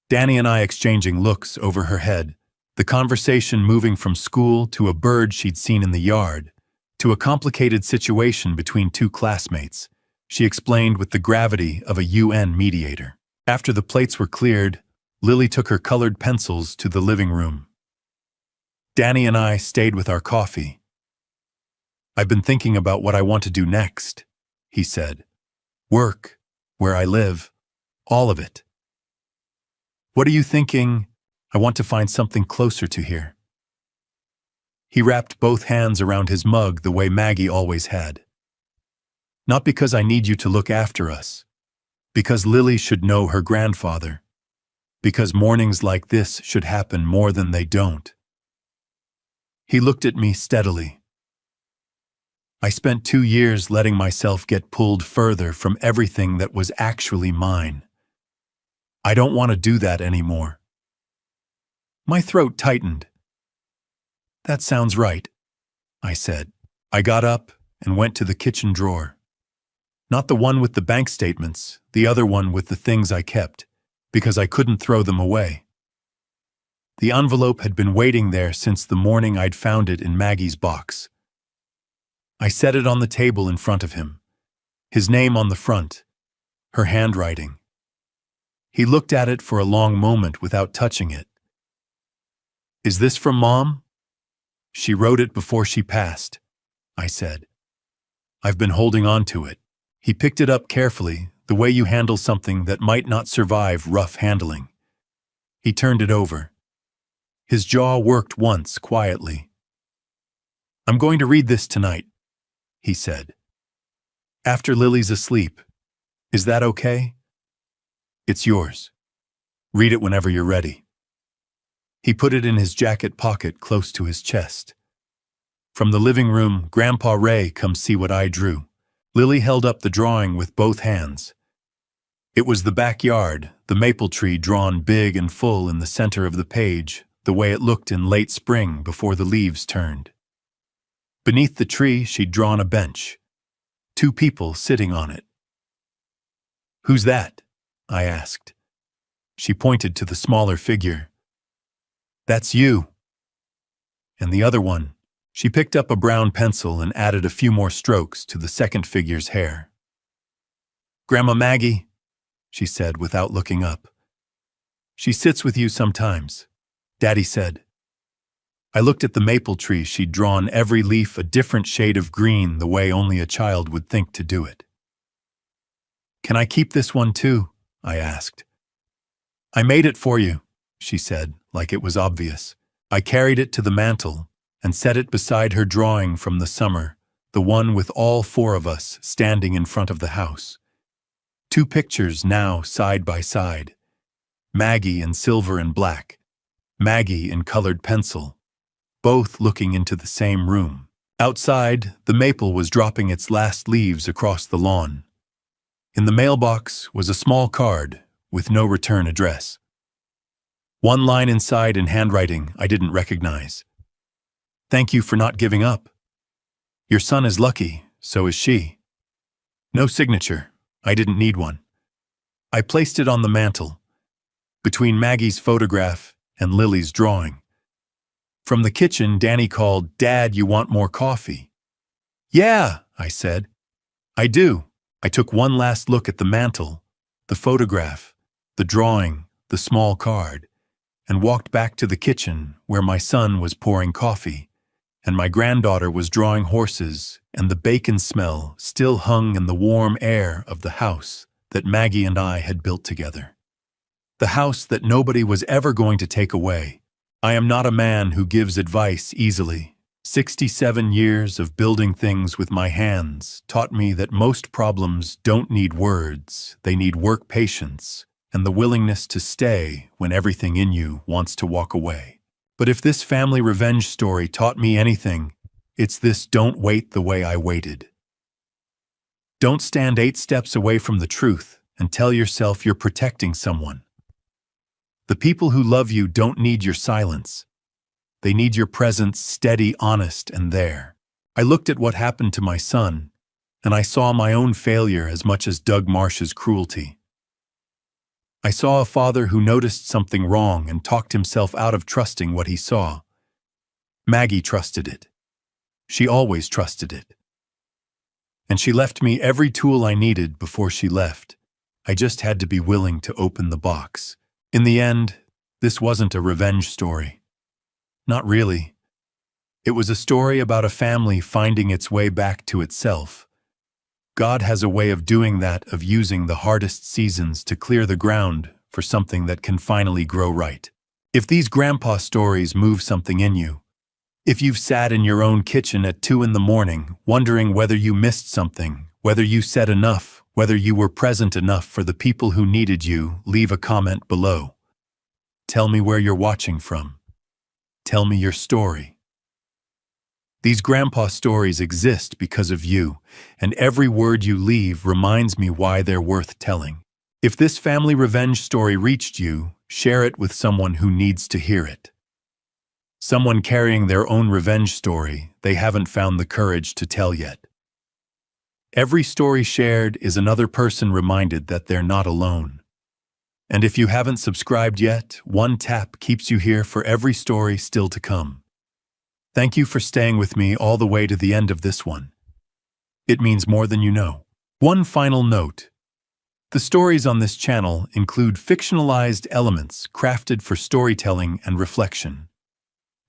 Danny and I exchanging looks over her head, the conversation moving from school to a bird she'd seen in the yard, to a complicated situation between two classmates, she explained with the gravity of a UN mediator. After the plates were cleared, Lily took her colored pencils to the living room. Danny and I stayed with our coffee. "I've been thinking about what I want to do next," he said. "Work, where I live, all of it." "What are you thinking?" "I want to find something closer to here." He wrapped both hands around his mug the way Maggie always had. "Not because I need you to look after us. Because Lily should know her grandfather. Because mornings like this should happen more than they don't." He looked at me steadily. "I spent 2 years letting myself get pulled further from everything that was actually mine. I don't want to do that anymore." My throat tightened. "That sounds right," I said. I got up and went to the kitchen drawer. Not the one with the bank statements, the other one with the things I kept, because I couldn't throw them away. The envelope had been waiting there since the morning I'd found it in Maggie's box. I set it on the table in front of him, his name on the front, her handwriting. He looked at it for a long moment without touching it. "Is this from Mom?" "She wrote it before she passed," I said. "I've been holding on to it." He picked it up carefully, the way you handle something that might not survive rough handling. He turned it over. His jaw worked once quietly. "I'm going to read this tonight," he said. "After Lily's asleep. Is that okay? It's yours. Read it whenever you're ready." He put it in his jacket pocket close to his chest. From the living room, Grandpa Ray come see what I drew. Lily held up the drawing with both hands. It was the backyard, the maple tree drawn big and full in the center of the page, the way it looked in late spring before the leaves turned. Beneath the tree, she'd drawn a bench. 2 people sitting on it. "Who's that?" I asked. She pointed to the smaller figure. "That's you." And the other one. She picked up a brown pencil and added a few more strokes to the second figure's hair. "Grandma Maggie," she said without looking up. "She sits with you sometimes," Daddy said. I looked at the maple tree she'd drawn, every leaf a different shade of green, the way only a child would think to do it. "Can I keep this one too?" I asked. "I made it for you," she said, like it was obvious. I carried it to the mantel and set it beside her drawing from the summer, the one with all 4 of us standing in front of the house. 2 pictures now side by side. Maggie in silver and black, Maggie in colored pencil, both looking into the same room. Outside, the maple was dropping its last leaves across the lawn. In the mailbox was a small card with no return address. One line inside in handwriting I didn't recognize. "Thank you for not giving up. Your son is lucky, so is she." No signature. I didn't need one. I placed it on the mantel, between Maggie's photograph and Lily's drawing. From the kitchen, Danny called, "Dad, you want more coffee?" "Yeah," I said. "I do." I took one last look at the mantel, the photograph, the drawing, the small card, and walked back to the kitchen where my son was pouring coffee, and my granddaughter was drawing horses, and the bacon smell still hung in the warm air of the house that Maggie and I had built together. The house that nobody was ever going to take away. I am not a man who gives advice easily. 67 years of building things with my hands taught me that most problems don't need words, they need work patience and the willingness to stay when everything in you wants to walk away. But if this family revenge story taught me anything, it's this: don't wait the way I waited. Don't stand 8 steps away from the truth and tell yourself you're protecting someone. The people who love you don't need your silence. They need your presence, steady, honest, and there. I looked at what happened to my son, and I saw my own failure as much as Doug Marsh's cruelty. I saw a father who noticed something wrong and talked himself out of trusting what he saw. Maggie trusted it. She always trusted it. And she left me every tool I needed before she left. I just had to be willing to open the box. In the end, this wasn't a revenge story. Not really. It was a story about a family finding its way back to itself. God has a way of doing that, of using the hardest seasons to clear the ground for something that can finally grow right. If these grandpa stories move something in you, if you've sat in your own kitchen at 2 in the morning, wondering whether you missed something, whether you said enough, whether you were present enough for the people who needed you, leave a comment below. Tell me where you're watching from. Tell me your story. These grandpa stories exist because of you, and every word you leave reminds me why they're worth telling. If this family revenge story reached you, share it with someone who needs to hear it. Someone carrying their own revenge story they haven't found the courage to tell yet. Every story shared is another person reminded that they're not alone. And if you haven't subscribed yet, one tap keeps you here for every story still to come. Thank you for staying with me all the way to the end of this one. It means more than you know. One final note. The stories on this channel include fictionalized elements crafted for storytelling and reflection.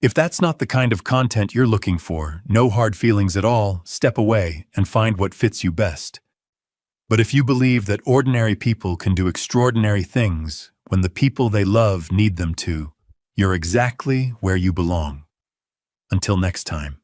If that's not the kind of content you're looking for, no hard feelings at all, step away and find what fits you best. But if you believe that ordinary people can do extraordinary things when the people they love need them to, you're exactly where you belong. Until next time.